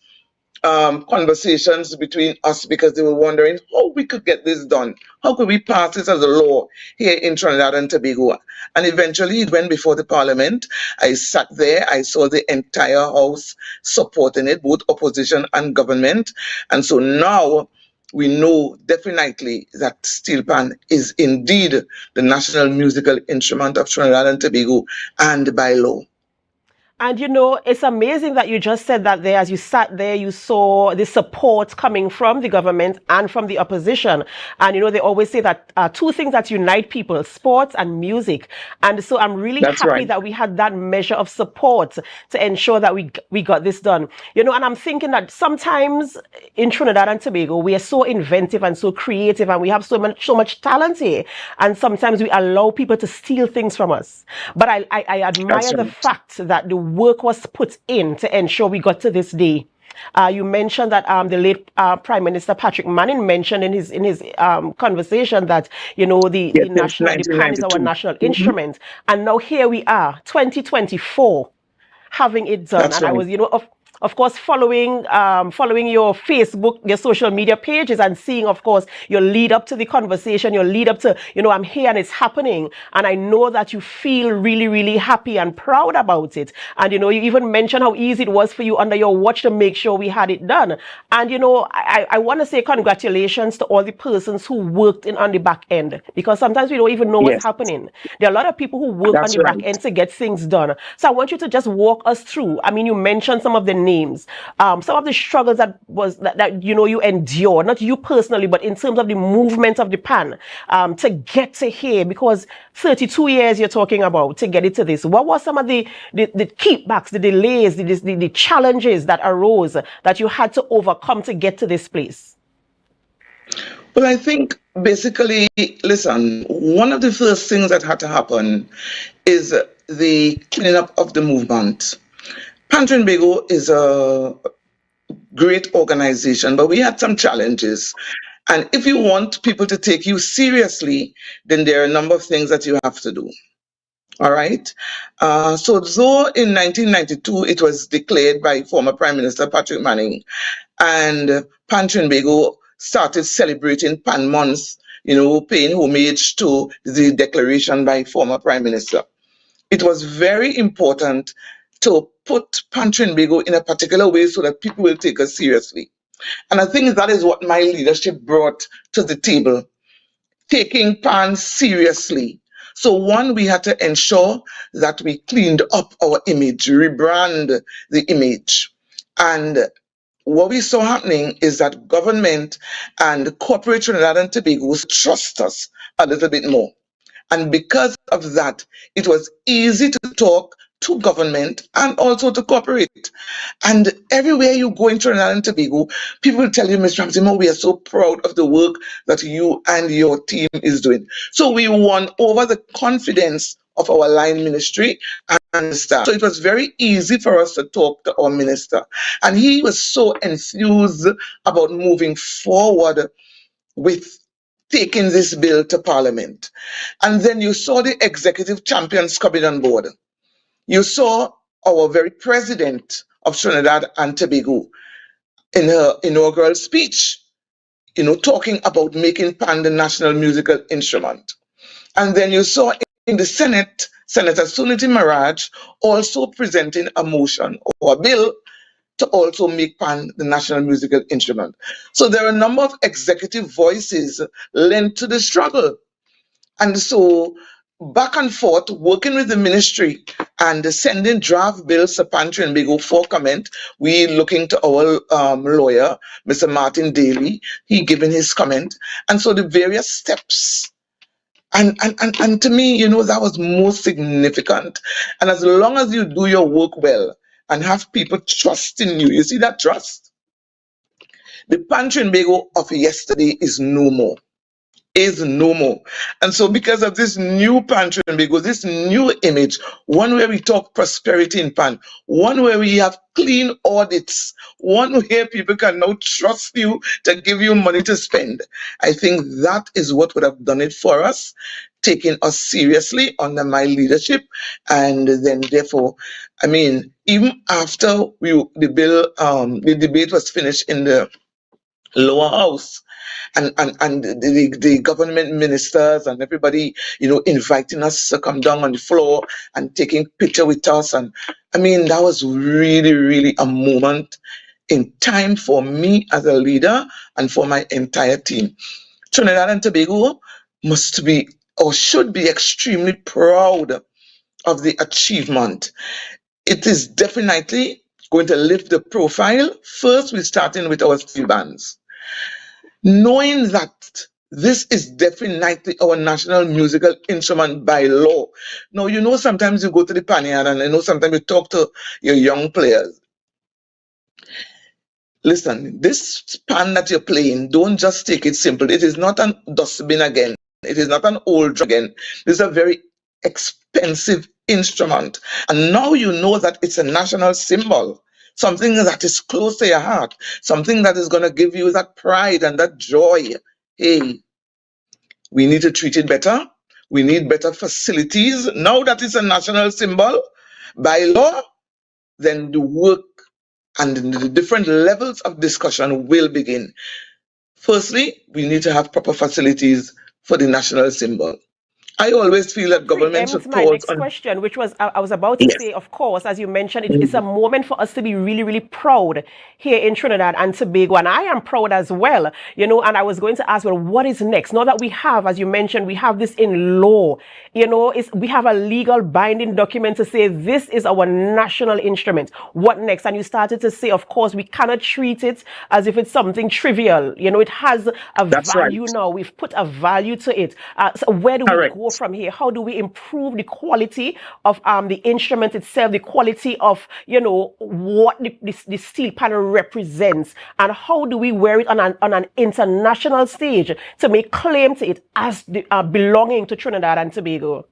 conversations between us because they were wondering how we could get this done. How could we pass this as a law here in Trinidad and Tobago? And eventually it went before the Parliament. I sat there. I saw the entire House supporting it, both opposition and government. And so now we know definitely that steel pan is indeed the national musical instrument of Trinidad and Tobago and by law. And it's amazing that you just said that there. As you sat there, you saw the support coming from the government and from the opposition. And they always say that two things that unite people, sports and music. And so I'm really happy that we had that measure of support to ensure that we got this done. And I'm thinking that sometimes in Trinidad and Tobago, we are so inventive and so creative and we have so much talent here. And sometimes we allow people to steal things from us. But I admire the fact that the work was put in to ensure we got to this day. You mentioned that the late Prime Minister Patrick Manning mentioned in his conversation that the pan is our national instrument, and now here we are, 2024, having it done. And I was of course, following your Facebook, your social media pages and seeing, of course, your lead up to the conversation, your lead up to, I'm here and it's happening. And I know that you feel really, really happy and proud about it. And, you even mentioned how easy it was for you under your watch to make sure we had it done. And, I want to say congratulations to all the persons who worked on the back end, because sometimes we don't even know what's happening. There are a lot of people who work on the back end to get things done. So I want you to just walk us through. I mean, you mentioned some of the names, some of the struggles that you endure, not you personally, but in terms of the movement of the pan to get to here, because 32 years you're talking about to get it to this. What were some of the keepbacks, the delays, the challenges that arose that you had to overcome to get to this place? Well, I think basically, listen, one of the first things that had to happen is the cleaning up of the movement. Pan Trinbago is a great organization, but we had some challenges. And if you want people to take you seriously, then there are a number of things that you have to do. All right. So though in 1992 it was declared by former Prime Minister Patrick Manning, and Pan Trinbago started celebrating Pan Month, paying homage to the declaration by former Prime Minister. It was very important to put Pan Trinbago in a particular way so that people will take us seriously. And I think that is what my leadership brought to the table, taking Pan seriously. So one, we had to ensure that we cleaned up our image, rebrand the image. And what we saw happening is that government and corporate Trinidad and Tobago trust us a little bit more. And because of that, it was easy to talk to government and also to corporate. And everywhere you go in Trinidad and Tobago, people will tell you, Mr. Ramsey, we are so proud of the work that you and your team is doing. So we won over the confidence of our line ministry and staff. So it was very easy for us to talk to our minister. And he was so enthused about moving forward with taking this bill to Parliament. And then you saw the executive champions coming on board. You saw our very president of Trinidad and Tobago in her inaugural speech, talking about making Pan the national musical instrument. And then you saw in the Senate, Senator Suniti Maraj also presenting a motion or a bill to also make Pan the national musical instrument. So there are a number of executive voices lent to the struggle. And so back and forth, working with the ministry and sending draft bills to Pan Trinbago for comment, we looking to our lawyer, Mr. Martin Daly, he giving his comment. And so the various steps. And to me, that was most significant. And as long as you do your work well and have people trust in you, you see that trust? The Pan Trinbago of yesterday is no more. And so because of this new Pan Trinbago, this new image, one where we talk prosperity in Pan, one where we have clean audits, one where people can now trust you to give you money to spend, I think that is what would have done it for us, taking us seriously under my leadership. And then therefore, even after the debate was finished in the lower house, and the government ministers and everybody, inviting us to come down on the floor and taking picture with us. And that was really, really a moment in time for me as a leader and for my entire team. Trinidad and Tobago must be or should be extremely proud of the achievement. It is definitely going to lift the profile. First, we're starting with our steel bands. Knowing that this is definitely our national musical instrument by law. Now, sometimes you go to the panyard and sometimes you talk to your young players. Listen, this pan that you're playing, don't just take it simple. It is not an dustbin again. It is not an old drum again. This is a very expensive instrument. And now you know that it's a national symbol. Something that is close to your heart, something that is going to give you that pride and that joy. Hey, we need to treat it better. We need better facilities. Now that it's a national symbol, by law, then the work and the different levels of discussion will begin. Firstly, we need to have proper facilities for the national symbol. I always feel that government should my next question, which was I was about to say, of course, as you mentioned, it's a moment for us to be really, really proud here in Trinidad and Tobago, and I am proud as well, and I was going to ask, well, what is next? Now that we have, as you mentioned, we have this in law, we have a legal binding document to say this is our national instrument. What next? And you started to say, of course, we cannot treat it as if it's something trivial. It has a value now. We've put a value to it. So where do we go from here? How do we improve the quality of the instrument itself, the quality of what the steel panel represents, and how do we wear it on an international stage to make claim to it as belonging to Trinidad and Tobago?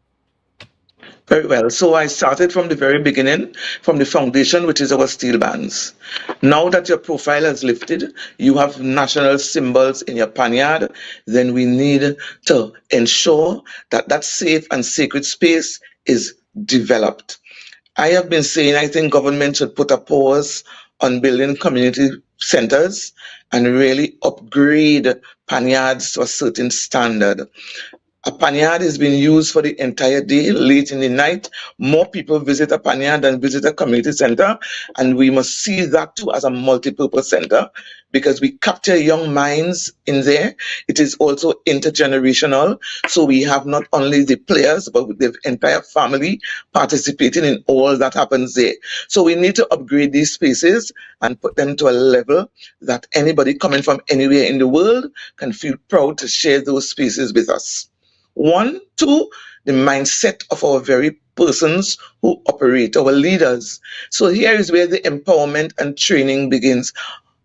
Very well. So I started from the very beginning, from the foundation, which is our steel bands. Now that your profile has lifted, you have national symbols in your paniard, then we need to ensure that that safe and sacred space is developed. I have been saying I think government should put a pause on building community centers and really upgrade paniards to a certain standard. A paniard is being used for the entire day. Late in the night, more people visit a paniard than visit a community center, and we must see that too as a multi-purpose center because we capture young minds in there. It is also intergenerational, so we have not only the players but the entire family participating in all that happens there. So we need to upgrade these spaces and put them to a level that anybody coming from anywhere in the world can feel proud to share those spaces with us. One, two, the mindset of our very persons who operate, our leaders. So here is where the empowerment and training begins.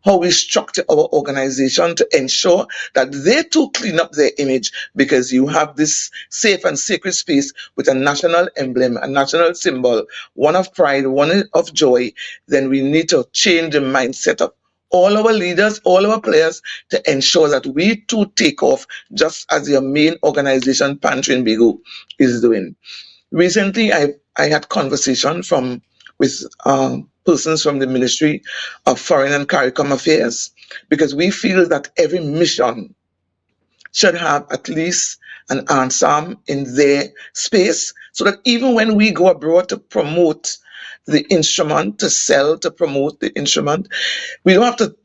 How we structure our organization to ensure that they too clean up their image because you have this safe and sacred space with a national emblem, a national symbol, one of pride, one of joy. Then we need to change the mindset of all our leaders, all our players to ensure that we too take off just as your main organization, Pantry and Bigo, is doing. Recently, I had conversation with persons from the Ministry of Foreign and CARICOM Affairs because we feel that every mission should have at least an ANSAM in their space so that even when we go abroad to promote the instrument, to sell, to promote the instrument, we don't have to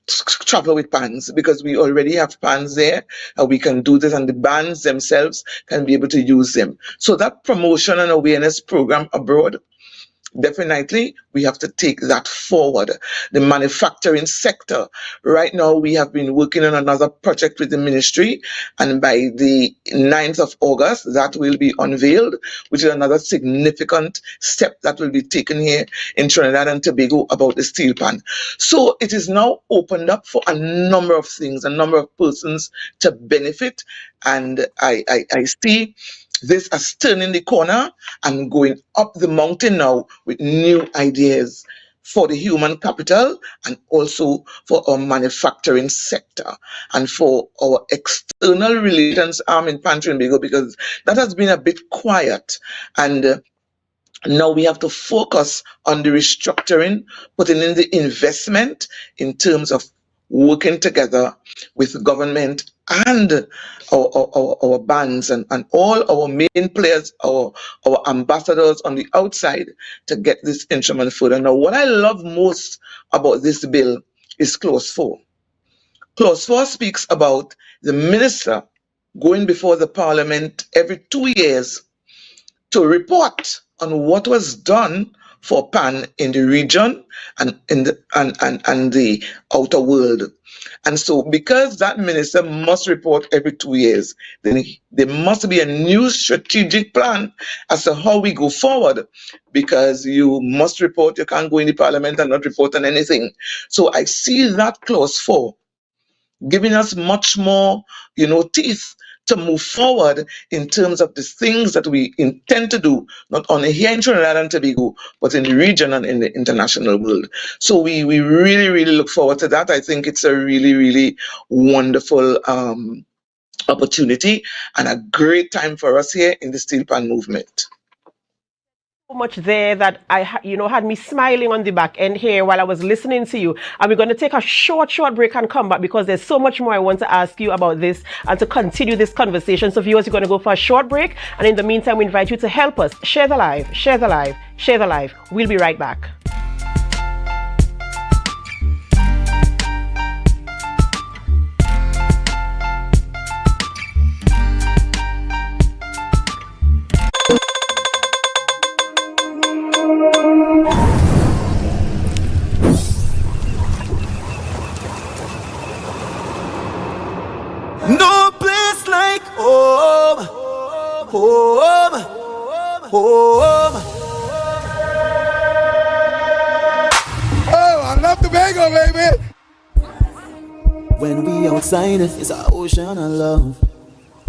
travel with bands because we already have bands there and we can do this and the bands themselves can be able to use them. So that promotion and awareness program abroad, definitely we have to take that forward. The manufacturing sector, right now we have been working on another project with the ministry, and by the 9th of August that will be unveiled, which is another significant step that will be taken here in Trinidad and Tobago about the steel pan. So it is now opened up for a number of things, a number of persons to benefit, and I see this as turning the corner and going up the mountain now with new ideas for the human capital and also for our manufacturing sector and for our external relations arm in Pantry and Bigo because that has been a bit quiet, and now we have to focus on the restructuring, putting in the investment in terms of working together with government and our bands and all our main players, our ambassadors on the outside to get this instrument further. Now, what I love most about this bill is Clause 4. Clause 4 speaks about the minister going before the parliament every 2 years to report on what was done for PAN in the region and in the outer world. And so because that minister must report every 2 years, then there must be a new strategic plan as to how we go forward, because you must report, you can't go in the parliament and not report on anything. So I see that clause 4 giving us much more, teeth to move forward in terms of the things that we intend to do, not only here in Trinidad and Tobago, but in the region and in the international world. So we really, really look forward to that. I think it's a really, really wonderful opportunity and a great time for us here in the steel pan movement. So much there that had me smiling on the back end here while I was listening to you. And we're going to take a short break and come back because there's so much more I want to ask you about this and to continue this conversation. So viewers, you're going to go for a short break. And in the meantime, we invite you to help us share the live, share the live, share the live. We'll be right back. No place like home, home, home. Oh, I love Tobago, baby. When we outside, it's an ocean of love.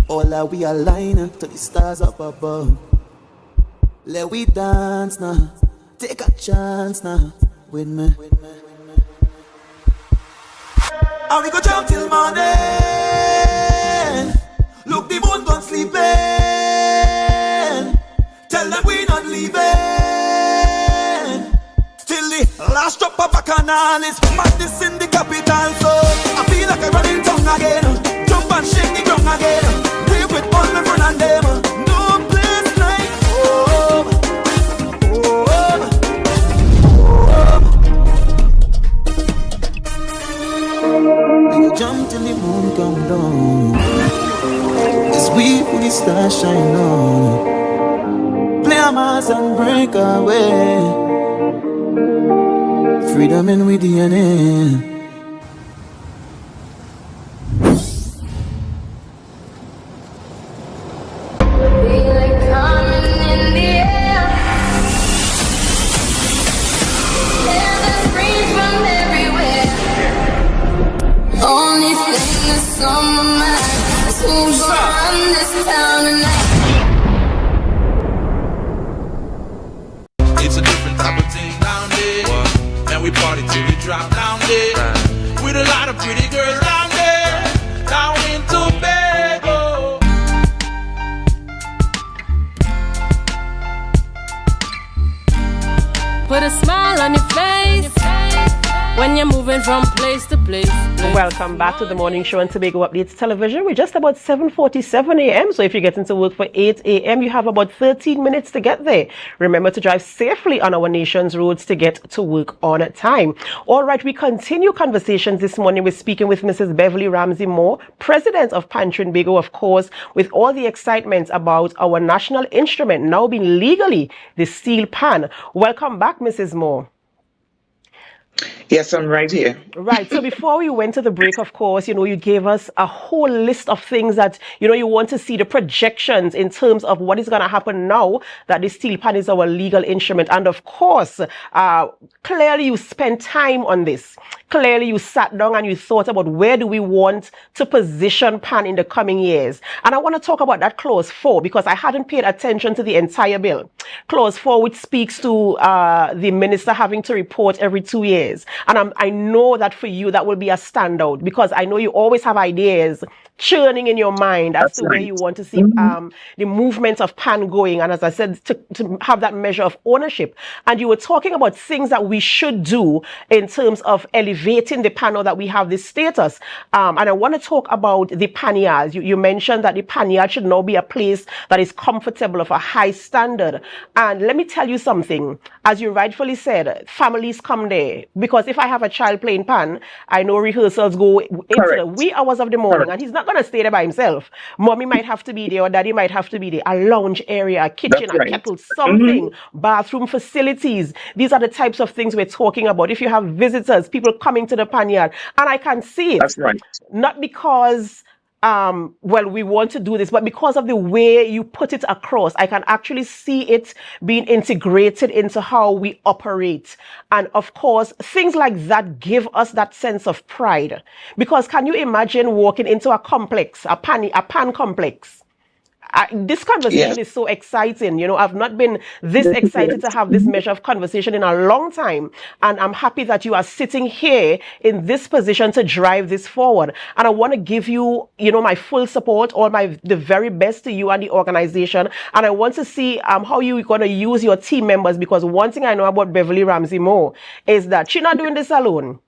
All that we align to the stars up above. Let we dance now. Take a chance now with me. And we go jump till morning. Look, the moon gone sleeping. Tell them we not leaving. Till the last drop of a canal is madness in the capital. So I feel like I'm running tongue again. Jump and shake the ground again. Wave with all my friends and them. No place like home. We jump till the moon come down. It's we who the stars shine on. Play a mass and break away. Freedom in with DNA. Only thing that's on my mind is who's gonna run this town tonight. It's a different type of thing down there. Man, we party till we drop down there. With a lot of pretty girls down there. Down in Tobago. Put a smile on your face when you're moving from place to place. Welcome back to the morning show on Tobago Updates Television. We're just about 7:47 a.m. So if you're getting to work for 8 a.m., you have about 13 minutes to get there. Remember to drive safely on our nation's roads to get to work on time. All right, we continue conversations this morning. We're speaking with Mrs. Beverly Ramsey Moore, President of Pan Trinbago, of course, with all the excitement about our national instrument now being legally the steel pan. Welcome back, Mrs. Moore. Yes, I'm right here. Right. So before we went to the break, of course, you gave us a whole list of things that, you want to see the projections in terms of what is going to happen now that the steel pan is our legal instrument. And of course, clearly you spent time on this. Clearly you sat down and you thought about where do we want to position pan in the coming years. And I want to talk about that clause 4 because I hadn't paid attention to the entire bill. Clause 4, which speaks to the minister having to report every 2 years. And I know that for you, that will be a standout because I know you always have ideas churning in your mind as to where you want to see the movement of pan going. And as I said, to have that measure of ownership. And you were talking about things that we should do in terms of elevating the pan now that we have this status. And I want to talk about the panyards. You mentioned that the panyard should now be a place that is comfortable of a high standard. And let me tell you something. As you rightfully said, families come there. Because if I have a child playing pan, I know rehearsals go into the wee hours of the morning. And he's not going to stay there by himself. Mommy might have to be there or daddy might have to be there. A lounge area, a kitchen, a kettle, something, bathroom facilities. These are the types of things we're talking about. If you have visitors, people coming to the panyard, and I can see it. That's right. Not because we want to do this, but because of the way you put it across, I can actually see it being integrated into how we operate. And of course, things like that give us that sense of pride. Because can you imagine walking into a complex, a pan complex? This conversation is so exciting. I've not been this excited to have this measure of conversation in a long time. And I'm happy that you are sitting here in this position to drive this forward. And I want to give you, my full support, the very best to you and the organization. And I want to see how you're going to use your team members, because one thing I know about Beverly Ramsey Moore is that she's not doing this alone.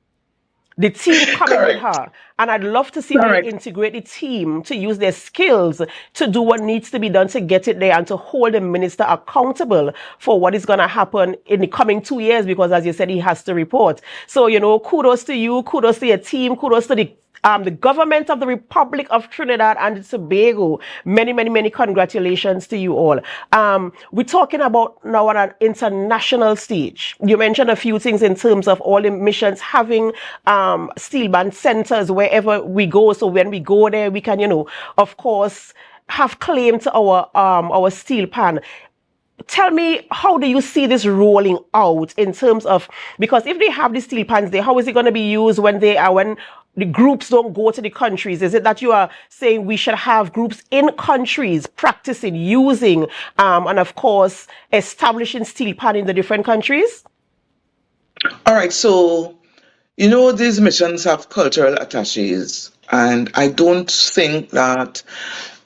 The team coming with her. And I'd love to see how they integrate the team to use their skills to do what needs to be done to get it there and to hold the minister accountable for what is going to happen in the coming 2 years, because as you said, he has to report. So, kudos to you, kudos to your team, kudos to the government of the Republic of Trinidad and Tobago. Many, many, many congratulations to you all. We're talking about now on an international stage. You mentioned a few things in terms of all the missions having steel band centers wherever we go. So when we go there, we can, of course, have claim to our steel pan. Tell me, how do you see this rolling out in terms of, because if they have the steel pans there, how is it going to be used when the groups don't go to the countries? Is it that you are saying we should have groups in countries practicing, using, and of course, establishing steel pan in the different countries? All right, so these missions have cultural attaches, and I don't think that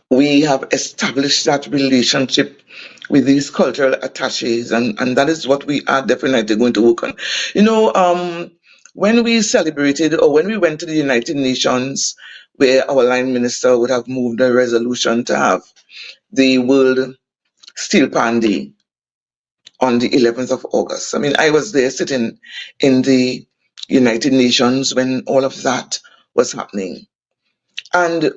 we have established that relationship with these cultural attaches, and that is what we are definitely going to work on. When we celebrated or when we went to the United Nations, where our line minister would have moved a resolution to have the World Steel Pan Day on the 11th of August. I mean, I was there sitting in the United Nations when all of that was happening. And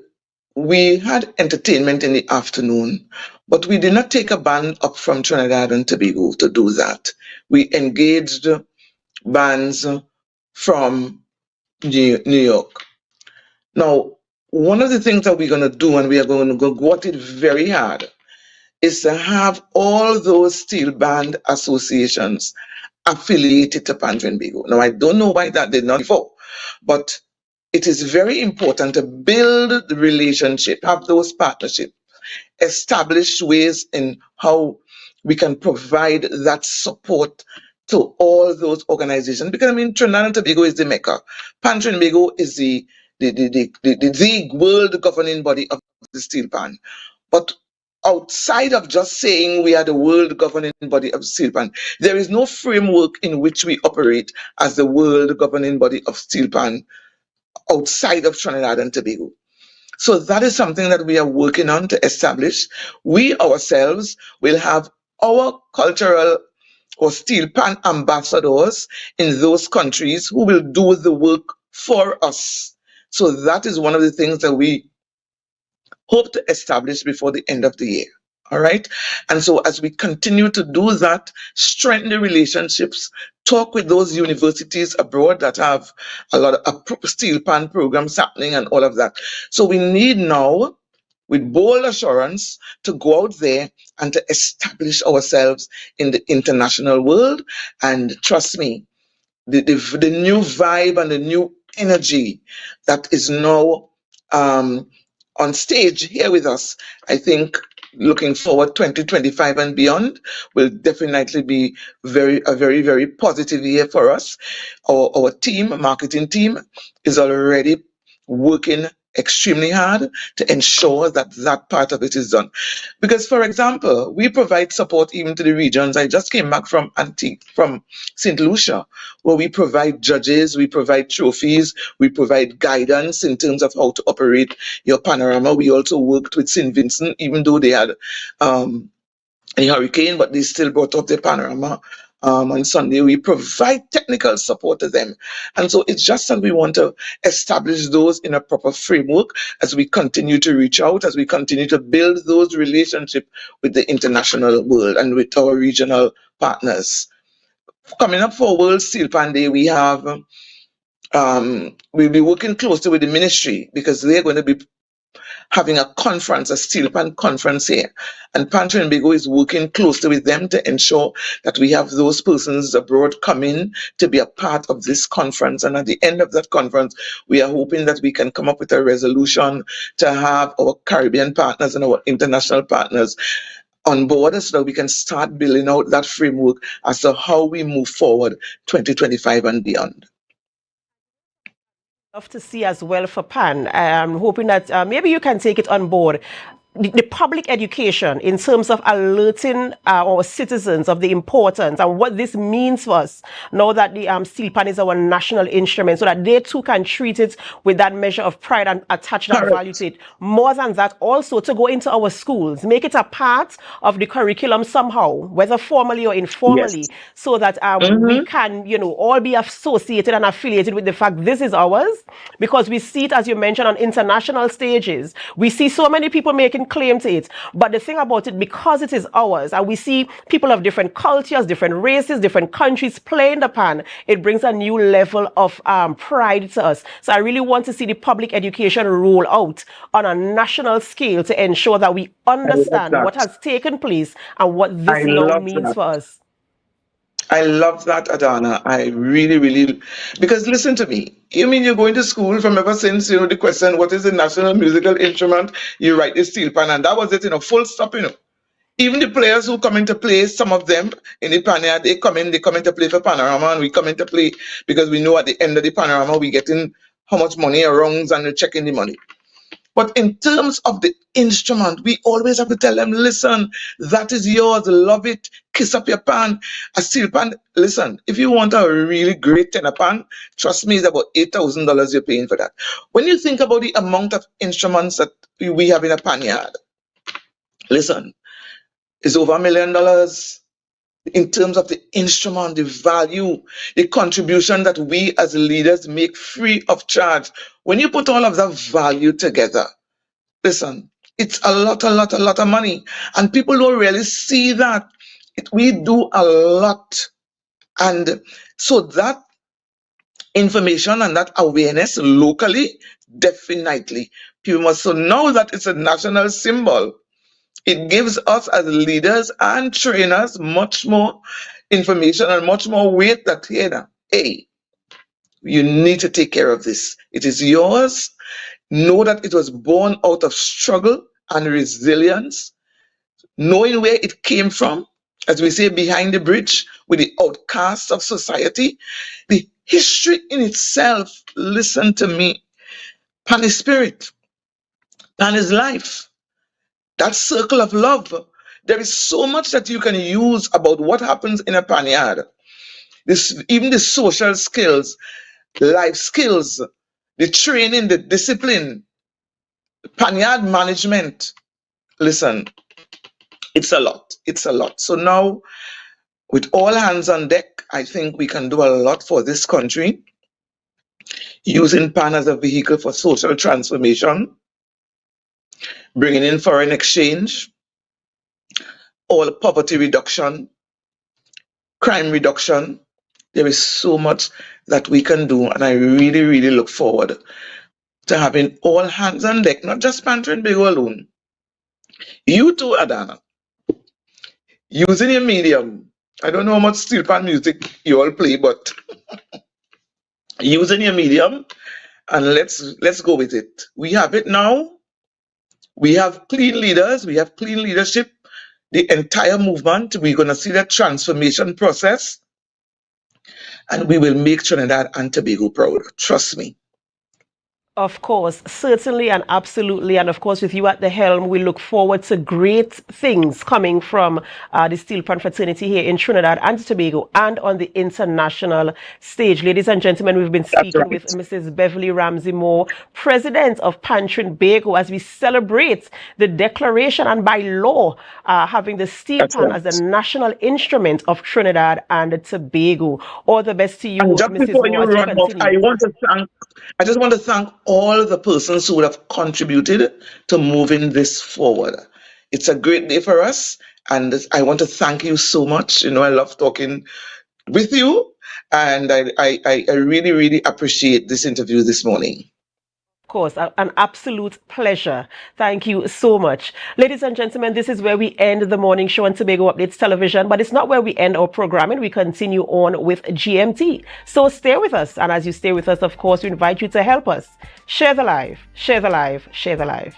we had entertainment in the afternoon, but we did not take a band up from Trinidad and Tobago to do that. We engaged bands from New York. Now, one of the things that we're going to do, and we are going to go at it very hard, is to have all those steel band associations affiliated to Pan Trinbago. Now, I don't know why that did not before, but it is very important to build the relationship, have those partnerships, establish ways in how we can provide that support to all those organizations. Because I mean, Trinidad and Tobago is the Mecca. Pan Trinbago is the world governing body of the steel pan. But outside of just saying we are the world governing body of steel pan, there is no framework in which we operate as the world governing body of steel pan outside of Trinidad and Tobago. So that is something that we are working on to establish. We ourselves will have our cultural or steel pan ambassadors in those countries who will do the work for us. So that is one of the things that we hope to establish before the end of the year. All right. And so as we continue to do that, strengthen the relationships, talk with those universities abroad that have a lot of steel pan programs happening and all of that. So we need now, with bold assurance, to go out there and to establish ourselves in the international world. And trust me, the new vibe and the new energy that is now on stage here with us, I think looking forward 2025 and beyond will definitely be a very, very positive year for us. Our team, marketing team, is already working extremely hard to ensure that that part of it is done. Because, for example, we provide support even to the regions. I just came back from St. Lucia, where we provide judges, we provide trophies, we provide guidance in terms of how to operate your panorama. We also worked with St. Vincent, even though they had a hurricane, but they still brought up their panorama. On Sunday, we provide technical support to them. And so it's just that we want to establish those in a proper framework as we continue to reach out, as we continue to build those relationships with the international world and with our regional partners. Coming up for World Steel Pan Day, we have, we'll be working closely with the ministry because they're going to be having a conference, a steel pan conference here. And Pan Trinbago is working closely with them to ensure that we have those persons abroad come in to be a part of this conference. And at the end of that conference, we are hoping that we can come up with a resolution to have our Caribbean partners and our international partners on board so that we can start building out that framework as to how we move forward 2025 and beyond. Love to see as well for Pan. I'm hoping that maybe you can take it on board. The public education in terms of alerting our citizens of the importance and what this means for us now that the steel pan is our national instrument, so that they too can treat it with that measure of pride and attach that value to it. More than that, also to go into our schools, make it a part of the curriculum somehow, whether formally or informally, so that we can, all be associated and affiliated with the fact this is ours, because we see it, as you mentioned, on international stages. We see so many people making claim to it, but the thing about it, because it is ours, and we see people of different cultures, different races, different countries playing the pan, it brings a new level of pride to us. So I really want to see the public education roll out on a national scale to ensure that we understand what has taken place and what this now means for us. I love that, Adana. I really, really, because listen to me. You mean you're going to school from ever since, the question, what is the national musical instrument? You write the steel pan, and that was it, full stop, Even the players who come into play, some of them in the Pania, they come in to play for Panorama, and we come in to play because we know at the end of the Panorama, we getting how much money or rungs and we're checking the money. But in terms of the instrument, we always have to tell them, listen, that is yours, love it, kiss up your pan. A steel pan, listen, if you want a really great tenor pan, trust me, it's about $8,000 you're paying for that. When you think about the amount of instruments that we have in a pan yard, listen, it's over $1 million in terms of the instrument, the value, the contribution that we as leaders make free of charge. When you put all of that value together, listen, it's a lot of money. And people don't really see that. We do a lot. And so that information and that awareness locally, definitely, people must. So now that it's a national symbol, it gives us as leaders and trainers much more information and much more weight that, hey, you need to take care of this. It is yours. Know that it was born out of struggle and resilience, knowing where it came from, as we say, behind the bridge with the outcasts of society. The history in itself, listen to me, Pan is spirit, Pan is life. That circle of love. There is so much that you can use about what happens in a panyard. Even the social skills, life skills, the training, the discipline, panyard management. Listen, it's a lot. It's a lot. So now, with all hands on deck, I think we can do a lot for this country, using PAN as a vehicle for social transformation, bringing in foreign exchange, all poverty reduction, crime reduction. There is so much that we can do, and I really, really look forward to having all hands on deck, not just Pantry and Bigo alone. You too, Adana, using your medium. I don't know how much steel pan music you all play, but using your medium, and let's go with it. We have it now. We have clean leaders. We have clean leadership. The entire movement. We're going to see that transformation process, and we will make Trinidad and Tobago proud. Trust me. Of course, certainly and absolutely. And of course, with you at the helm, we look forward to great things coming from the Steel Pan fraternity here in Trinidad and Tobago and on the international stage. Ladies and gentlemen, we've been speaking with Mrs. Beverly Ramsey Moore, President of Pantry and Bigo, as we celebrate the declaration and by law having the Steel Pan as the national instrument of Trinidad and Tobago. All the best to you, And just Mrs. before you Moore. run off, I just want to thank all the persons who would have contributed to moving this forward. It's a great day for us, and I want to thank you so much. I love talking with you, and I really, really appreciate this interview this morning. Of course, an absolute pleasure. Thank you so much. Ladies and gentlemen, this is where we end the morning show on Tobago Updates Television, but it's not where we end our programming. We continue on with GMT. So stay with us. And as you stay with us, of course, we invite you to help us. Share the live, share the live, share the live.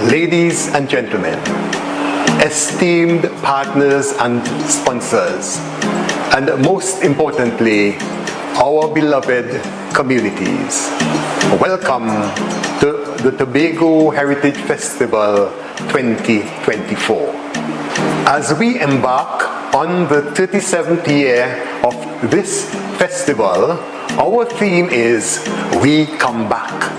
Ladies and gentlemen, esteemed partners and sponsors, and most importantly, our beloved communities, welcome to the Tobago Heritage Festival 2024. As we embark on the 37th year of this festival, our theme is We Come Back.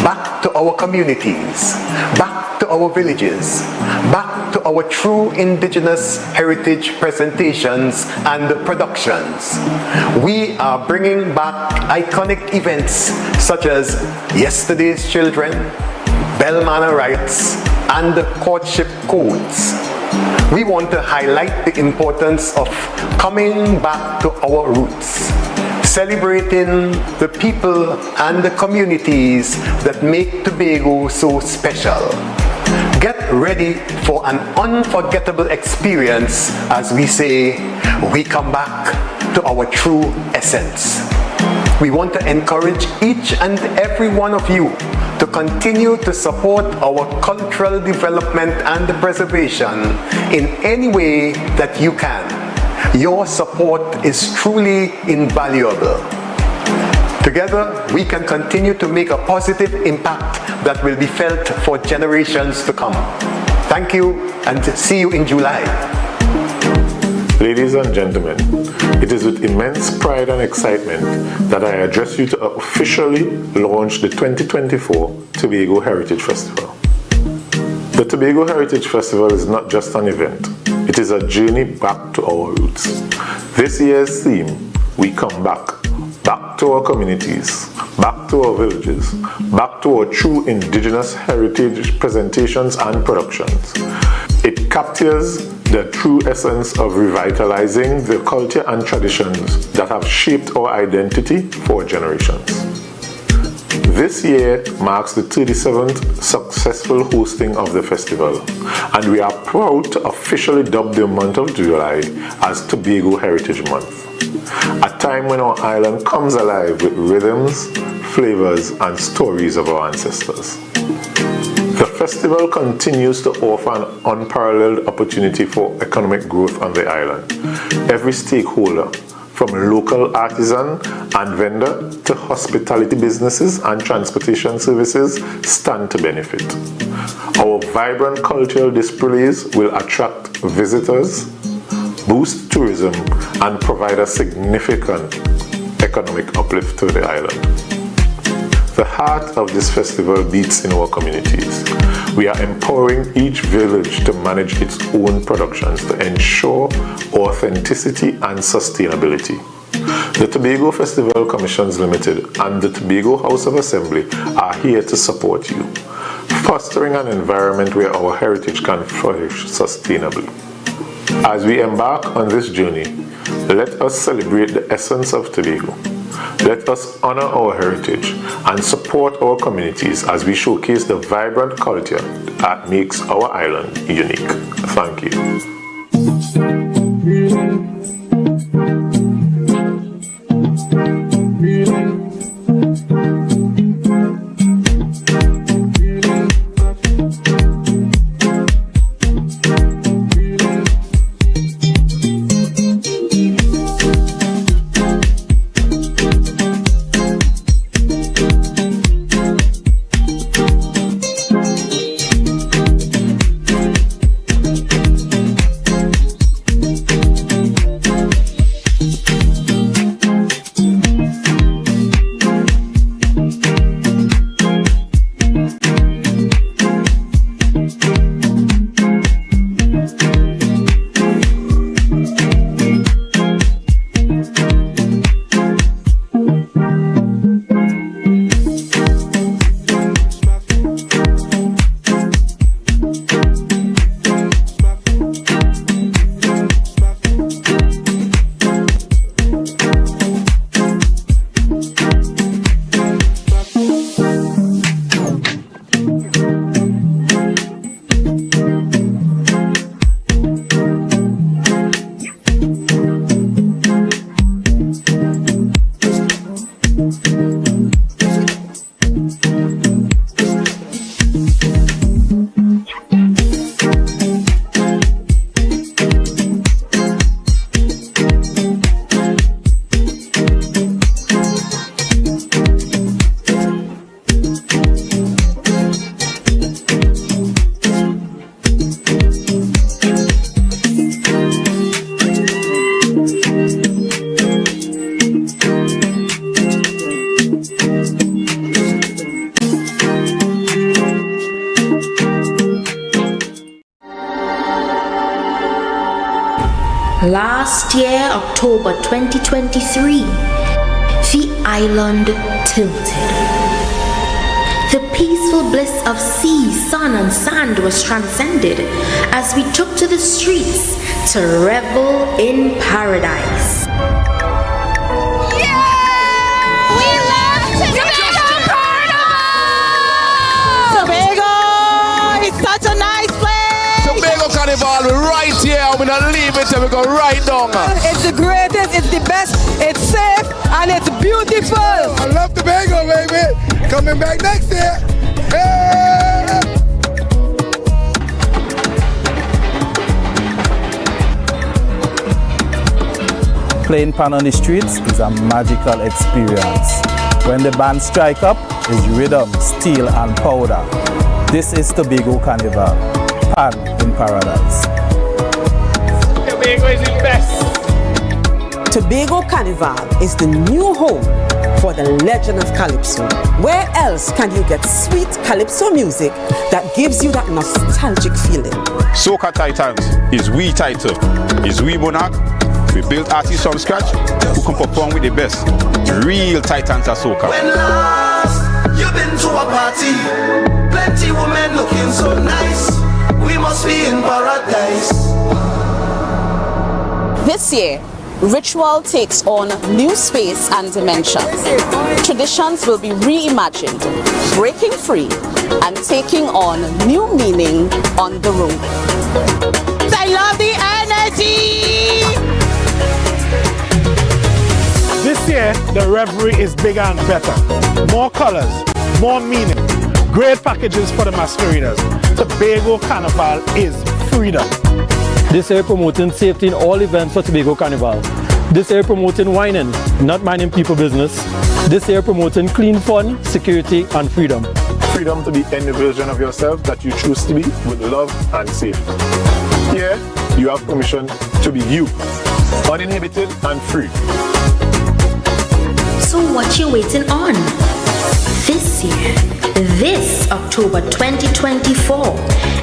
back to our communities, back to our villages, back to our true indigenous heritage presentations and productions. We are bringing back iconic events such as Yesterday's Children, Bell Manor Rites, and courtship codes. We want to highlight the importance of coming back to our roots, celebrating the people and the communities that make Tobago so special. Get ready for an unforgettable experience as we say, we come back to our true essence. We want to encourage each and every one of you to continue to support our cultural development and preservation in any way that you can. Your support is truly invaluable. Together, we can continue to make a positive impact that will be felt for generations to come. Thank you, and see you in July. Ladies and gentlemen, it is with immense pride and excitement that I address you to officially launch the 2024 Tobago Heritage Festival. The Tobago Heritage Festival is not just an event, it is a journey back to our roots. This year's theme, we come back to our communities, back to our villages, back to our true indigenous heritage presentations and productions. It captures the true essence of revitalizing the culture and traditions that have shaped our identity for generations. This year marks the 37th successful hosting of the festival, and we are proud to officially dub the month of July as Tobago Heritage Month, a time when our island comes alive with rhythms, flavors, and stories of our ancestors. The festival continues to offer an unparalleled opportunity for economic growth on the island. Every stakeholder, from local artisan and vendor to hospitality businesses and transportation services, stand to benefit. Our vibrant cultural displays will attract visitors, boost tourism, and provide a significant economic uplift to the island. The heart of this festival beats in our communities. We are empowering each village to manage its own productions to ensure authenticity and sustainability. The Tobago Festival Commissions Limited and the Tobago House of Assembly are here to support you, fostering an environment where our heritage can flourish sustainably. As we embark on this journey, let us celebrate the essence of Tobago. Let us honor our heritage and support our communities as we showcase the vibrant culture that makes our island unique. Thank you. last year, October 2023, the island tilted. The peaceful bliss of sea, sun, and sand was transcended as we took to the streets to revel in paradise. Such a nice place! Tobago Carnival, we're right here. We're not leave it and we go right down. It's the greatest, it's the best, it's safe, and it's beautiful. I love Tobago, baby. Coming back next year. Hey! Playing pan on the streets is a magical experience. When the band strike up, is rhythm, steel, and powder. This is Tobago Carnival, Pan in Paradise. Tobago is the best. Tobago Carnival is the new home for the legend of Calypso. Where else can you get sweet Calypso music that gives you that nostalgic feeling? Soca Titans is we title, is we monarch. We built artists from scratch who can perform with the best. Real Titans of Soca. When last you've been to a party, plenty women looking so nice. We must be in paradise. This year, ritual takes on new space and dimension. Traditions will be reimagined, breaking free, and taking on new meaning on the road. I love the energy! This year, the revelry is bigger and better. More colors, more meaning. Great packages for the masqueraders. Tobago Carnival is freedom. This year promoting safety in all events for Tobago Carnival. This year promoting whining, not minding people business. This year promoting clean fun, security, and freedom. Freedom to be any version of yourself that you choose to be with love and safety. Here, you have permission to be you, uninhibited and free. So what you waiting on? This year, this October 2024,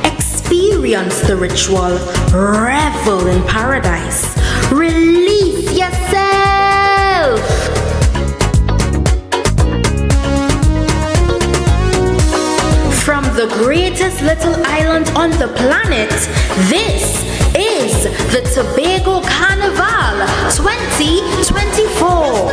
experience the ritual, revel in paradise, release yourself. From the greatest little island on the planet, this is the Tobago Carnival 2024.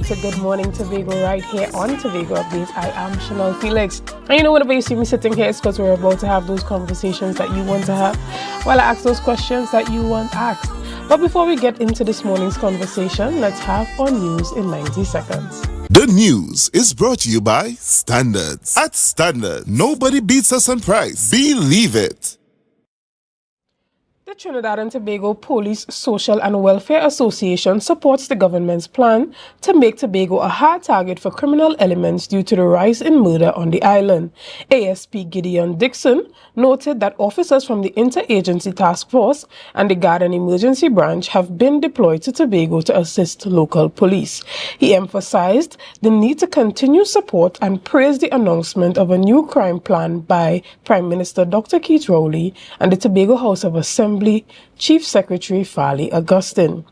To Good Morning Tobago right here on Tobago Updates. I am Chanel Felix. And you know, whenever you see me sitting here, it's because we're about to have those conversations that you want to have. While I ask those questions that you want asked. But before we get into this morning's conversation, let's have our news in 90 seconds. The news is brought to you by Standards. At Standards, nobody beats us on price. Believe it. The Trinidad and Tobago Police Social and Welfare Association supports the government's plan to make Tobago a hard target for criminal elements due to the rise in murder on the island. ASP Gideon Dixon noted that officers from the Interagency Task Force and the Guard and Emergency Branch have been deployed to Tobago to assist local police. He emphasized the need to continue support and praised the announcement of a new crime plan by Prime Minister Dr. Keith Rowley and the Tobago House of Assembly Assembly Chief Secretary Fali Augustine.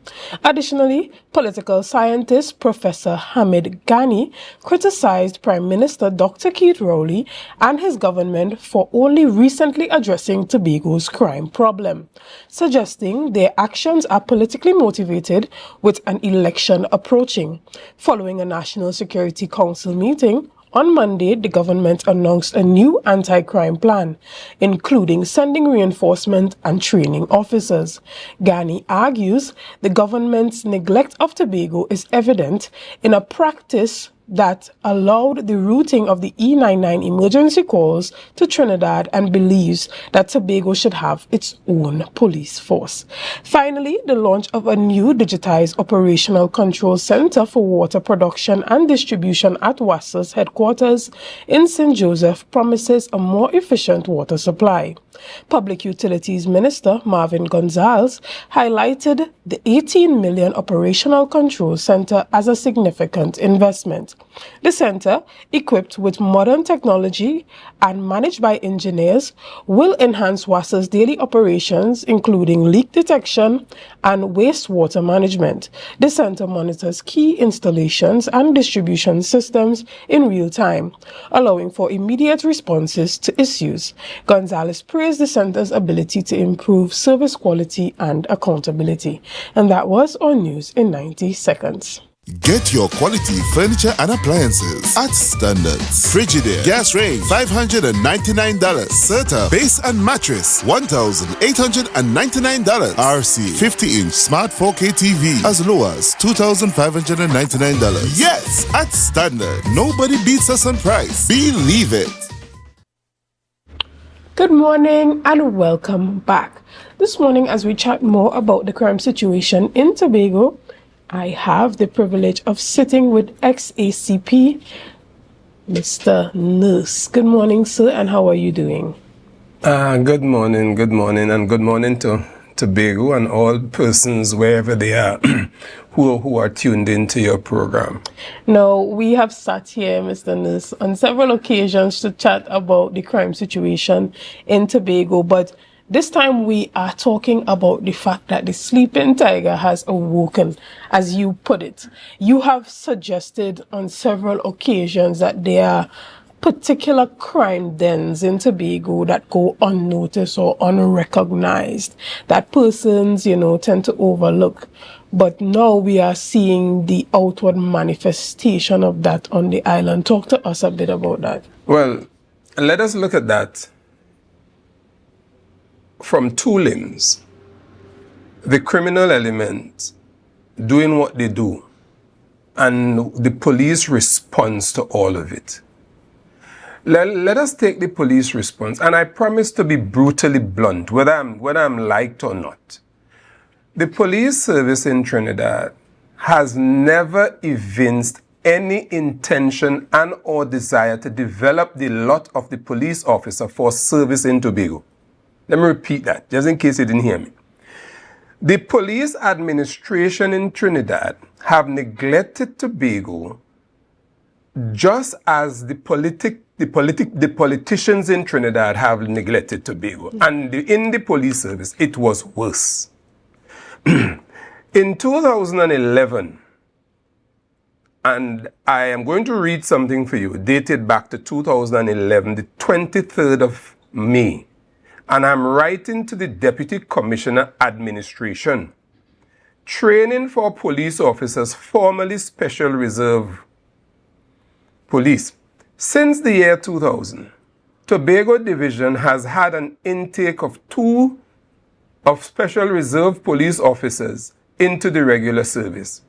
Additionally, political scientist Professor Hamid Ghani criticized Prime Minister Dr. Keith Rowley and his government for only recently addressing Tobago's crime problem, suggesting their actions are politically motivated with an election approaching. Following a National Security Council meeting, on Monday, the government announced a new anti-crime plan, including sending reinforcement and training officers. Ghani argues the government's neglect of Tobago is evident in a practice that allowed the routing of the E99 emergency calls to Trinidad and believes that Tobago should have its own police force. Finally, the launch of a new digitized operational control center for water production and distribution at WASA's headquarters in St. Joseph promises a more efficient water supply. Public Utilities Minister Marvin Gonzalez highlighted the $18 million operational control center as a significant investment. The center, equipped with modern technology and managed by engineers, will enhance WASA's daily operations, including leak detection and wastewater management. The center monitors key installations and distribution systems in real time, allowing for immediate responses to issues. Gonzalez praised the center's ability to improve service quality and accountability. And that was our news in 90 seconds. Get your quality furniture and appliances at Standards. Frigidaire gas range $599. Serta base and mattress $1,899. RC 50-inch smart 4K TV as low as $2,599. Yes, at Standard. Nobody beats us on price. Believe it. Good morning and welcome back. This morning, as we chat more about the crime situation in Tobago, I have the privilege of sitting with ex-ACP, Mr. Nurse. Good morning, sir, and how are you doing? Good morning, and good morning to Tobago and all persons wherever they are who are tuned into your program. Now, we have sat here, Mr. Nurse, on several occasions to chat about the crime situation in Tobago, but this time we are talking about the fact that the sleeping tiger has awoken, as you put it. You have suggested on several occasions that there are particular crime dens in Tobago that go unnoticed or unrecognized, that persons, tend to overlook. But now we are seeing the outward manifestation of that on the island. Talk to us a bit about that. Well, let us look at that from two limbs. The criminal element doing what they do and the police response to all of it. Let us take the police response, and I promise to be brutally blunt, whether I'm liked or not. The police service in Trinidad has never evinced any intention and or desire to develop the lot of the police officer for service in Tobago. Let me repeat that, just in case you didn't hear me. The police administration in Trinidad have neglected Tobago just as the politicians in Trinidad have neglected Tobago. And in the police service, it was worse. In 2011, and I am going to read something for you, dated back to 2011, the 23rd of May. And I'm writing to the Deputy Commissioner Administration. Training for police officers, formerly Special Reserve Police. Since the year 2000, Tobago Division has had an intake of 2 Special Reserve Police officers into the regular service.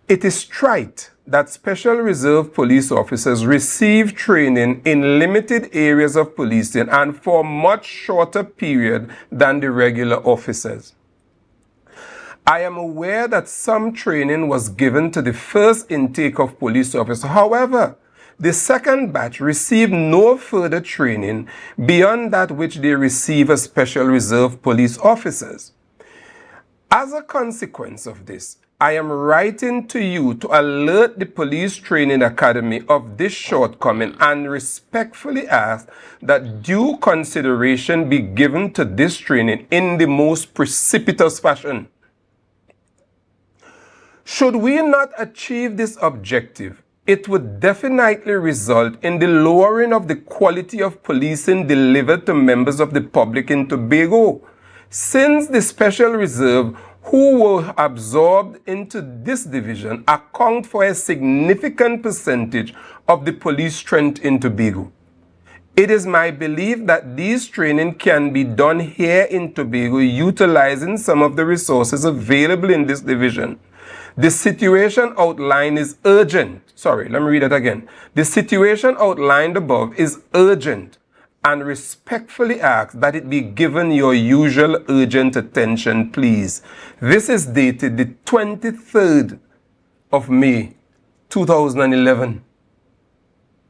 It is trite that Special Reserve Police officers receive training in limited areas of policing and for a much shorter period than the regular officers. I am aware that some training was given to the first intake of police officers. However, the second batch received no further training beyond that which they receive as Special Reserve Police officers. As a consequence of this, I am writing to you to alert the Police Training Academy of this shortcoming and respectfully ask that due consideration be given to this training in the most precipitous fashion. Should we not achieve this objective, it would definitely result in the lowering of the quality of policing delivered to members of the public in Tobago, since the Special Reserve who were absorbed into this division account for a significant percentage of the police strength in Tobago. It is my belief that these training can be done here in Tobago utilizing some of the resources available in this division. The situation outlined is urgent. Sorry, let me read it again. The situation outlined above is urgent and respectfully ask that it be given your usual urgent attention, please. This is dated the 23rd of May, 2011.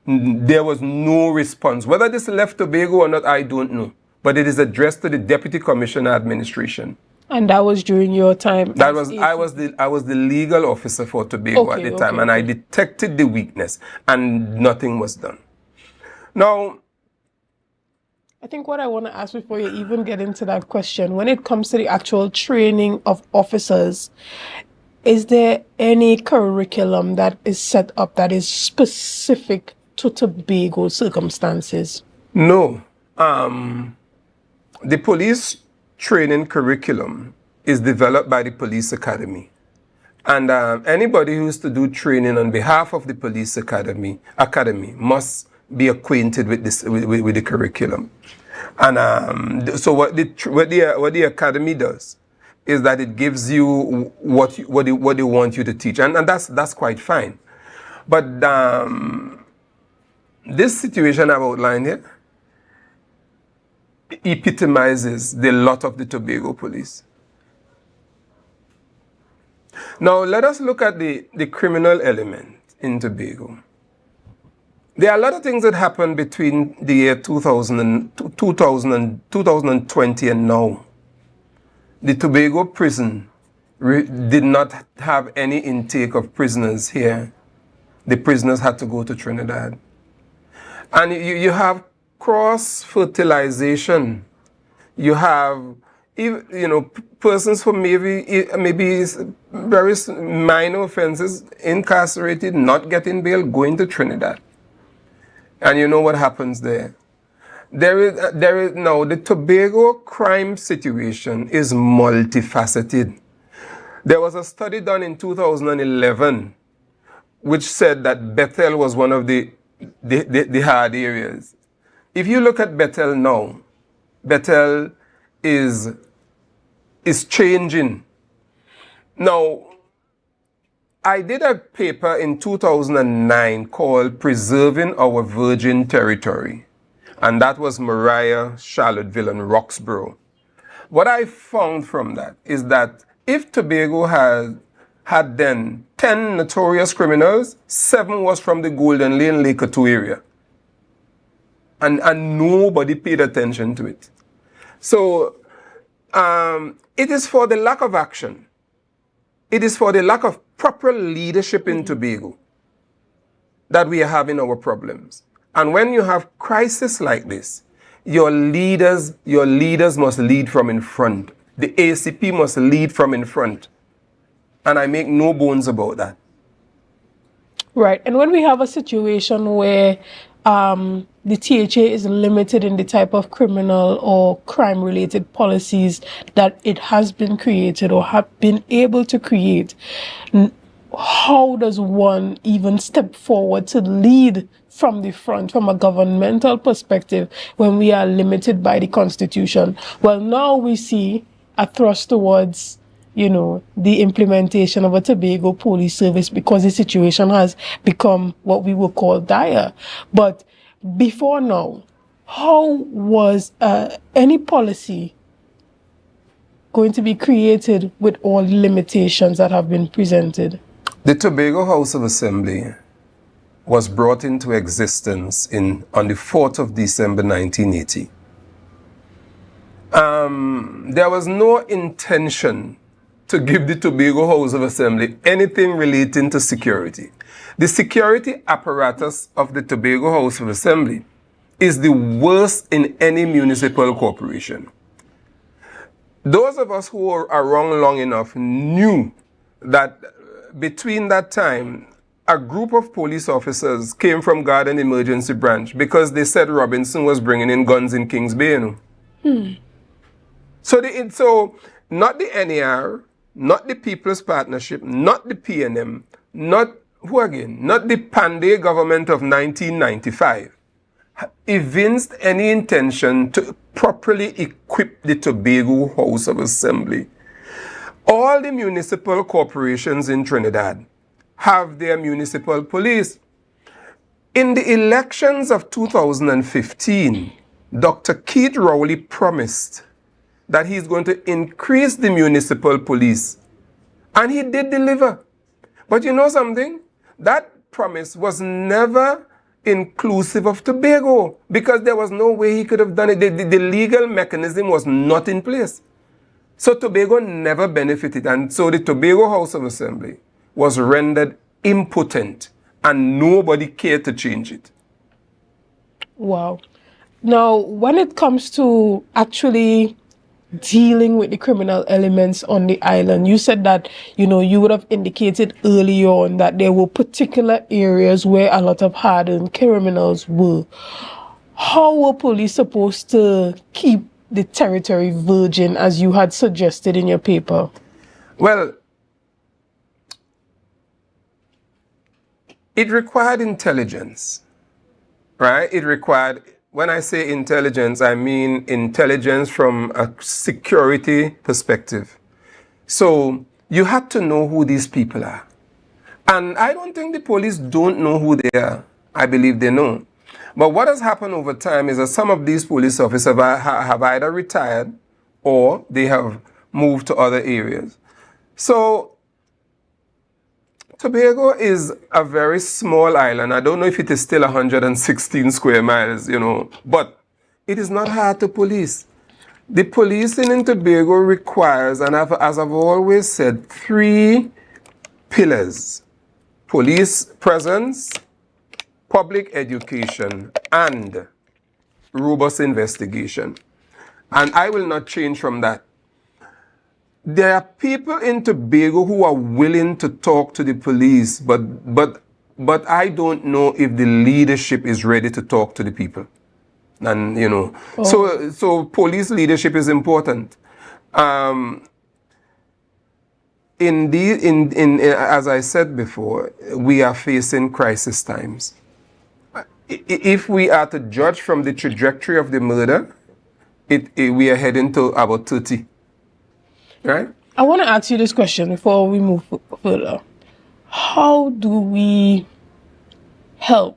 There was no response. Whether this left Tobago or not, I don't know. But it is addressed to the Deputy Commissioner Administration. And that was during your time? That was I was the legal officer for Tobago at the time, and I detected the weakness, and nothing was done. Now, I think what I want to ask before you even get into that question, when it comes to the actual training of officers, is there any curriculum that is set up that is specific to Tobago circumstances? No. The police training curriculum is developed by the Police Academy. And anybody who is to do training on behalf of the Police Academy must be acquainted with this with the curriculum. And so what the academy does is that it gives you what they want you to teach, and that's quite fine. But this situation I've outlined here epitomizes the lot of the Tobago police. Now let us look at the criminal element in Tobago. There are a lot of things that happened between the year 2020 and now. The Tobago prison did not have any intake of prisoners here. The prisoners had to go to Trinidad. And you have cross-fertilization. You have, persons for maybe very minor offenses, incarcerated, not getting bail, going to Trinidad. And you know what happens there. There is now the Tobago crime situation is multifaceted. There was a study done in 2011 which said that Bethel was one of the hard areas. If you look at Bethel now, Bethel is changing. Now, I did a paper in 2009 called Preserving Our Virgin Territory. And that was Mariah, Charlottesville, and Roxborough. What I found from that is that if Tobago had then 10 notorious criminals, 7 was from the Golden Lane, Lake Atu area. And nobody paid attention to it. So it is for the lack of action. It is for the lack of proper leadership in Tobago that we are having our problems. And when you have crisis like this, your leaders must lead from in front. The ACP must lead from in front. And I make no bones about that. Right. And when we have a situation where the THA is limited in the type of criminal or crime-related policies that it has been created or have been able to create, how does one even step forward to lead from the front, from a governmental perspective, when we are limited by the Constitution? Well, now we see a thrust towards, the implementation of a Tobago police service because the situation has become what we would call dire. But before now, how was any policy going to be created with all the limitations that have been presented? The Tobago House of Assembly was brought into existence on the 4th of December 1980. There was no intention to give the Tobago House of Assembly anything relating to security. The security apparatus of the Tobago House of Assembly is the worst in any municipal corporation. Those of us who were around long enough knew that between that time, a group of police officers came from Garden Emergency Branch because they said Robinson was bringing in guns in Kings Bay. You know? So not the NAR, not the People's Partnership, not the PNM, not the Pandey government of 1995 evinced any intention to properly equip the Tobago House of Assembly. All the municipal corporations in Trinidad have their municipal police. In the elections of 2015, Dr. Keith Rowley promised that he's going to increase the municipal police. And he did deliver. But you know something? That promise was never inclusive of Tobago because there was no way he could have done it. The legal mechanism was not in place. So Tobago never benefited. And so the Tobago House of Assembly was rendered impotent and nobody cared to change it. Wow. Now, when it comes to actually dealing with the criminal elements on the island, you said that, you know, you would have indicated early on that there were particular areas where a lot of hardened criminals were. How were police supposed to keep the territory virgin as you had suggested in your paper? Well, it required intelligence, right? It required, when I say intelligence, I mean intelligence from a security perspective. So you had to know who these people are. And I don't think the police don't know who they are. I believe they know. But what has happened over time is that some of these police officers have either retired or they have moved to other areas. So Tobago is a very small island. I don't know if it is still 116 square miles, you know, but it is not hard to police. The policing in Tobago requires, and as I've always said, 3 pillars: police presence, public education, and robust investigation. And I will not change from that. There are people in Tobago who are willing to talk to the police, but I don't know if the leadership is ready to talk to the people. And, you know, so police leadership is important. As I said before, we are facing crisis times. If we are to judge from the trajectory of the murder, we are heading to about 30. Right? I want to ask you this question before we move further. How do we help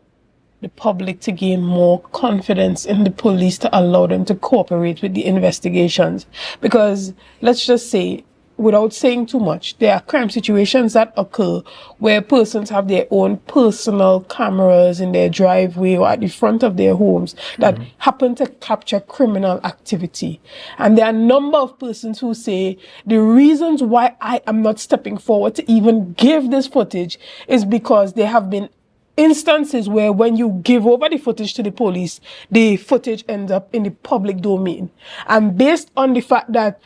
the public to gain more confidence in the police to allow them to cooperate with the investigations? Because let's just say, without saying too much, there are crime situations that occur where persons have their own personal cameras in their driveway or at the front of their homes that happen to capture criminal activity. And there are a number of persons who say the reasons why I am not stepping forward to even give this footage is because there have been instances where when you give over the footage to the police, the footage ends up in the public domain. And based on the fact that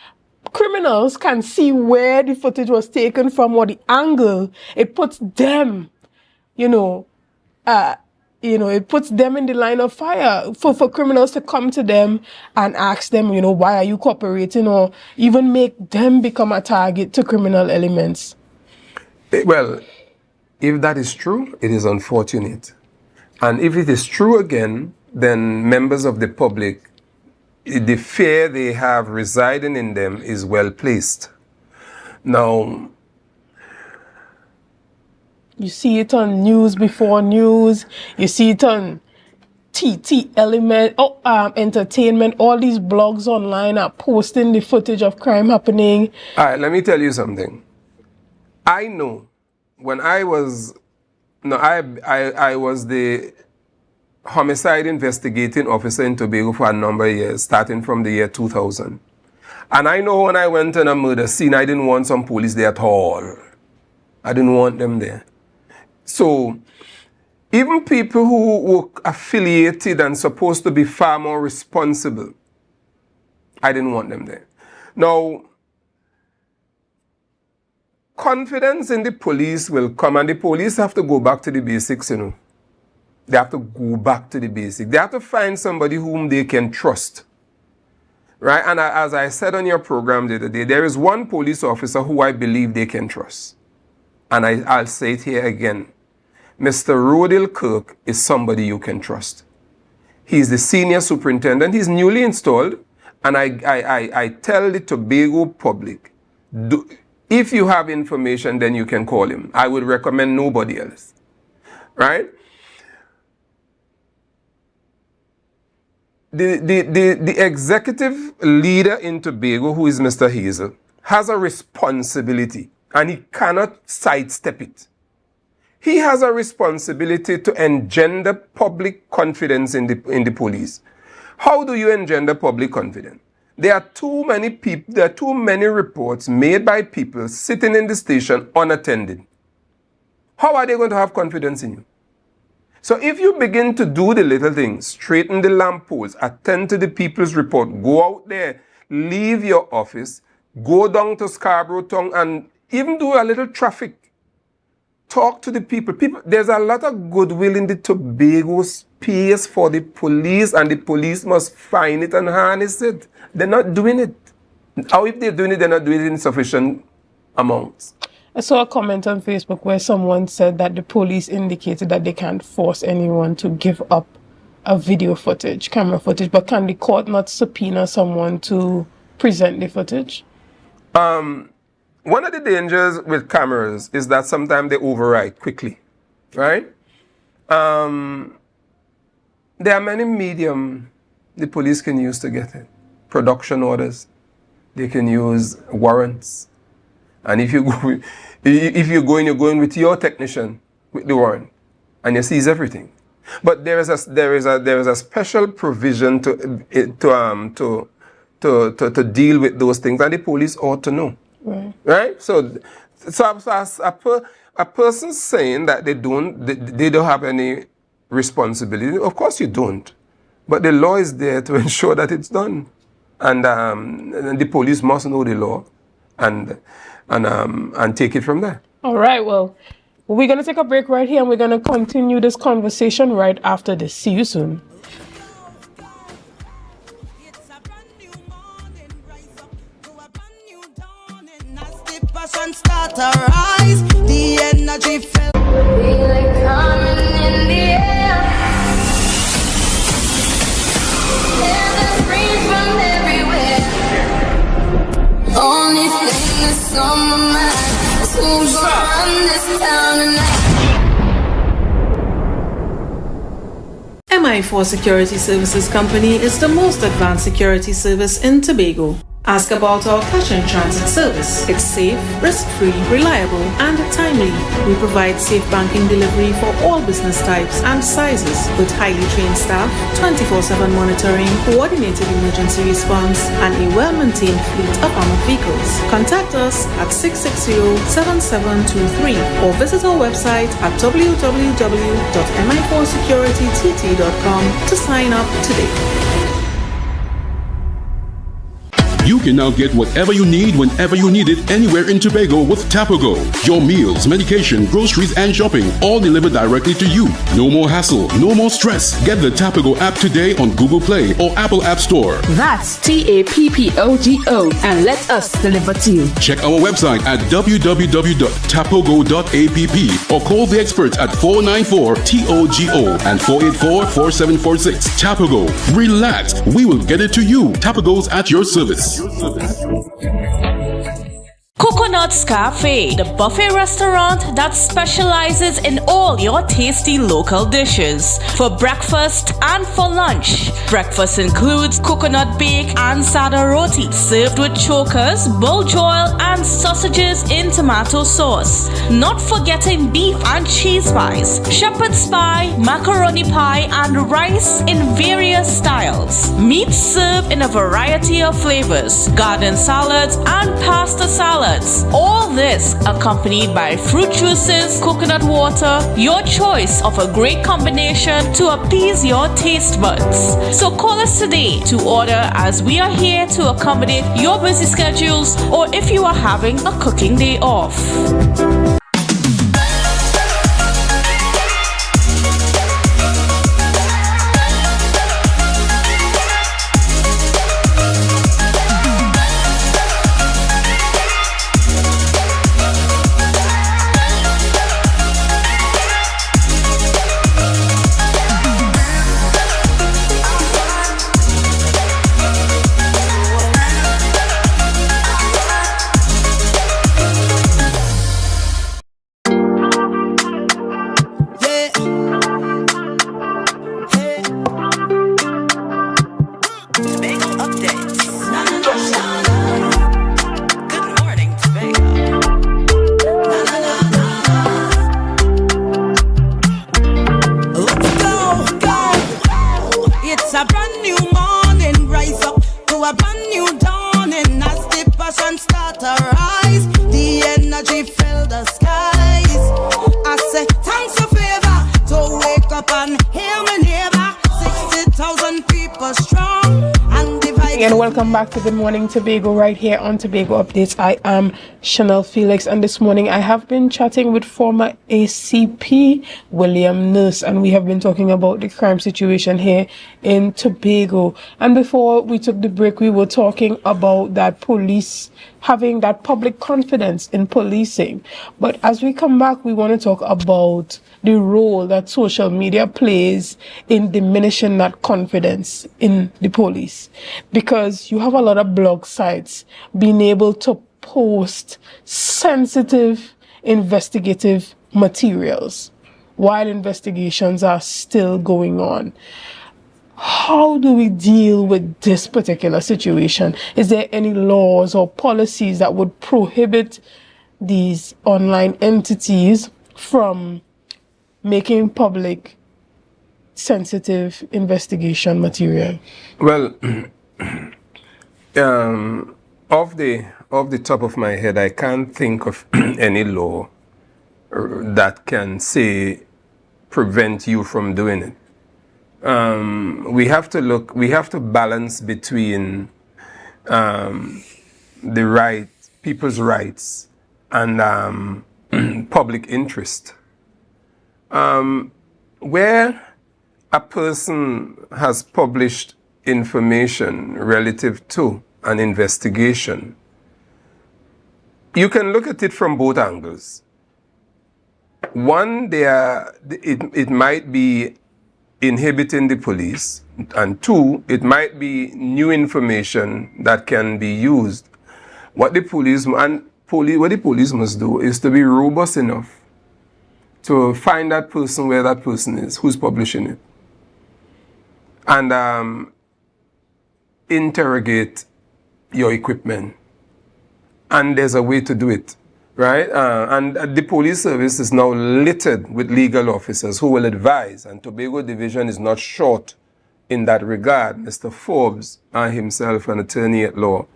criminals can see where the footage was taken from or the angle, it puts them, it puts them in the line of fire for criminals to come to them and ask them, why are you cooperating, or even make them become a target to criminal elements. Well, if that is true, it is unfortunate. And if it is true again, then members of the public, the fear they have residing in them is well placed. Now, you see it on news before news, you see it on TT Element, Entertainment, all these blogs online are posting the footage of crime happening. All right, let me tell you something. I know when I was the homicide investigating officer in Tobago for a number of years, starting from the year 2000. And I know when I went on a murder scene, I didn't want some police there at all. I didn't want them there. So even people who were affiliated and supposed to be far more responsible, I didn't want them there. Now, confidence in the police will come, and the police have to go back to the basics, you know. They have to go back to the basics. They have to find somebody whom they can trust. Right? And as I said on your program the other day, there is one police officer who I believe they can trust. And I'll say it here again. Mr. Rodil Kirk is somebody you can trust. He's the senior superintendent. He's newly installed. And I tell the Tobago public, if you have information, then you can call him. I would recommend nobody else. Right? The executive leader in Tobago, who is Mr. Hazel, has a responsibility, and he cannot sidestep it. He has a responsibility to engender public confidence in the police. How do you engender public confidence? There are too many people. There are too many reports made by people sitting in the station unattended. How are they going to have confidence in you? So if you begin to do the little things, straighten the lampposts, attend to the people's report, go out there, leave your office, go down to Scarborough Town and even do a little traffic. Talk to the people. There's a lot of goodwill in the Tobago space for the police, and the police must find it and harness it. They're not doing it. Or if they're doing it, they're not doing it in sufficient amounts. I saw a comment on Facebook where someone said that the police indicated that they can't force anyone to give up a video footage, camera footage, but can the court not subpoena someone to present the footage? One of the dangers with cameras is that sometimes they override quickly, right? There are many mediums the police can use to get it. Production orders. They can use warrants. And if you're going with your technician with the warrant, and you seize everything. But there is a special provision to deal with those things, and the police ought to know. Right? So a person saying that they don't have any responsibility. Of course you don't, but the law is there to ensure that it's done, and the police must know the law, and take it from there. All right, well, we're going to take a break right here, and we're going to continue this conversation right after this. See you soon. Start to rise, the energy feel like coming in the air. There's breeze from everywhere. Only thing that's on my mind is who's gonna run this town tonight. MI4 Security Services Company is the most advanced security service in Tobago. Ask about our cash and transit service. It's safe, risk-free, reliable, and timely. We provide safe banking delivery for all business types and sizes with highly trained staff, 24/7 monitoring, coordinated emergency response, and a well-maintained fleet of armored vehicles. Contact us at 660-7723 or visit our website at www.mi4securitytt.com to sign up today. You can now get whatever you need whenever you need it anywhere in Tobago with Tapago. Your meals, medication, groceries, and shopping all delivered directly to you. No more hassle, no more stress. Get the Tapago app today on Google Play or Apple App Store. That's TAPPOGO, and let us deliver to you. Check our website at www.tapogo.app or call the experts at 494-TOGO and 484-4746. Tapago. Relax. We will get it to you. Tapago's at your service. Coconut Coconut's Cafe, the buffet restaurant that specializes in all your tasty local dishes. For breakfast and for lunch. Breakfast includes coconut bake and sada roti, served with chokers, bull joil, and sausages in tomato sauce. Not forgetting beef and cheese pies, shepherd's pie, macaroni pie, and rice in various styles. Meat served in a variety of flavors, garden salads, and pasta salads. All this accompanied by fruit juices, coconut water, your choice of a great combination to appease your taste buds. So call us today to order, as we are here to accommodate your busy schedules or if you are having a cooking day off. Welcome back to Good Morning Tobago right here on Tobago Updates. I am Chanel Felix, and this morning I have been chatting with former ACP William Nurse, and we have been talking about the crime situation here in Tobago. And before we took the break, we were talking about that police having that public confidence in policing. But as we come back, we want to talk about the role that social media plays in diminishing that confidence in the police. Because you have a lot of blog sites being able to post sensitive investigative materials while investigations are still going on. How do we deal with this particular situation? Is there any laws or policies that would prohibit these online entities from making public sensitive investigation material? Well, off the top of my head, I can't think of any law that can say prevent you from doing it. We have to balance between people's rights and public interest. Where a person has published information relative to an investigation, you can look at it from both angles. One, it might be inhibiting the police, and two, it might be new information that can be used. What the police must do is to be robust enough to find that person where that person is, who's publishing it, and interrogate your equipment. And there's a way to do it, right? And the police service is now littered with legal officers who will advise, and Tobago Division is not short in that regard. Mr. Forbes, himself an attorney at law,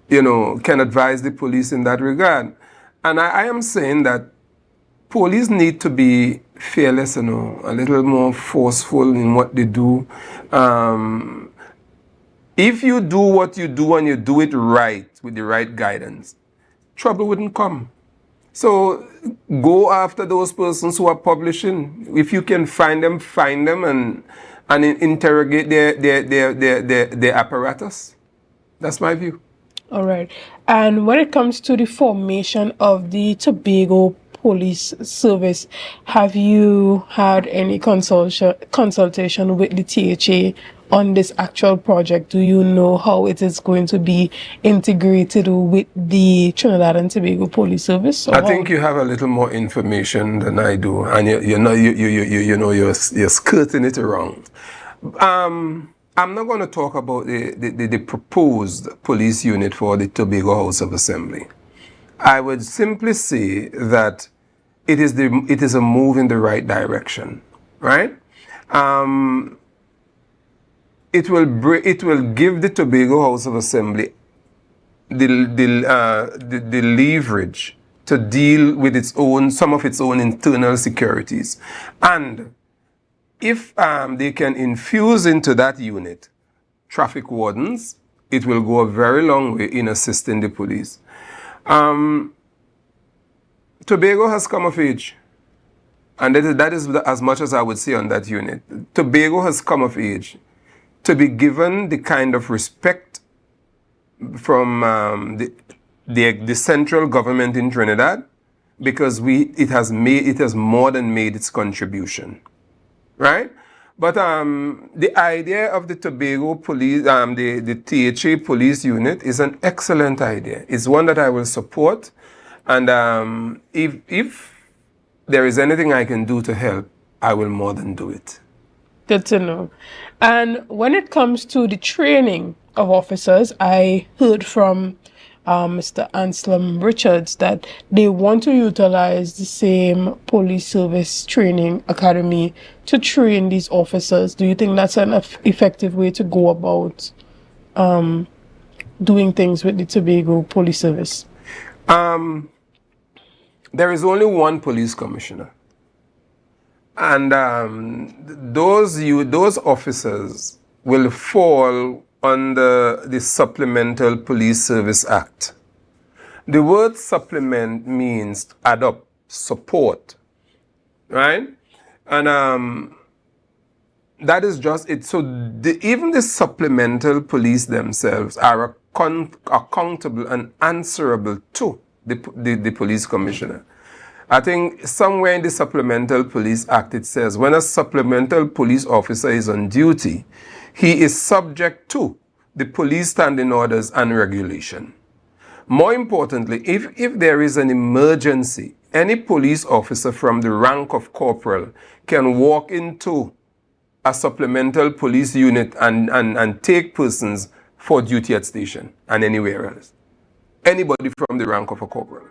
can advise the police in that regard. And I am saying that police need to be fearless, a little more forceful in what they do. If you do what you do and you do it right with the right guidance, trouble wouldn't come. So go after those persons who are publishing. If you can find them and interrogate their apparatus. That's my view. All right. And when it comes to the formation of the Tobago Police Service. Have you had any consultation with the THA on this actual project? Do you know how it is going to be integrated with the Trinidad and Tobago Police Service? I think you have a little more information than I do, and you're skirting it around. I'm not going to talk about the proposed police unit for the Tobago House of Assembly. I would simply say that it is a move in the right direction, right? It will give the Tobago House of Assembly the leverage to deal with some of its own internal securities, and if they can infuse into that unit traffic wardens, it will go a very long way in assisting the police. Tobago has come of age, and that is as much as I would say on that unit. Tobago has come of age to be given the kind of respect from the central government in Trinidad, because it has more than made its contribution, right? But the idea of the Tobago police, the THA police unit, is an excellent idea. It's one that I will support, and if there is anything I can do to help, I will more than do it. Good to know. And when it comes to the training of officers, I heard from Mr. Anselm Richards that they want to utilize the same police service training academy to train these officers. Do you think that's an effective way to go about doing things with the Tobago Police Service? There is only one police commissioner. And those officers will fall under the Supplemental Police Service Act. The word supplement means add up, support, right? And that is just it. So even the supplemental police themselves are accountable and answerable to the police commissioner. I think somewhere in the Supplemental Police Act it says when a supplemental police officer is on duty, he is subject to the police standing orders and regulation. More importantly, if there is an emergency, any police officer from the rank of corporal can walk into a supplemental police unit and take persons for duty at station and anywhere else. Anybody from the rank of a corporal.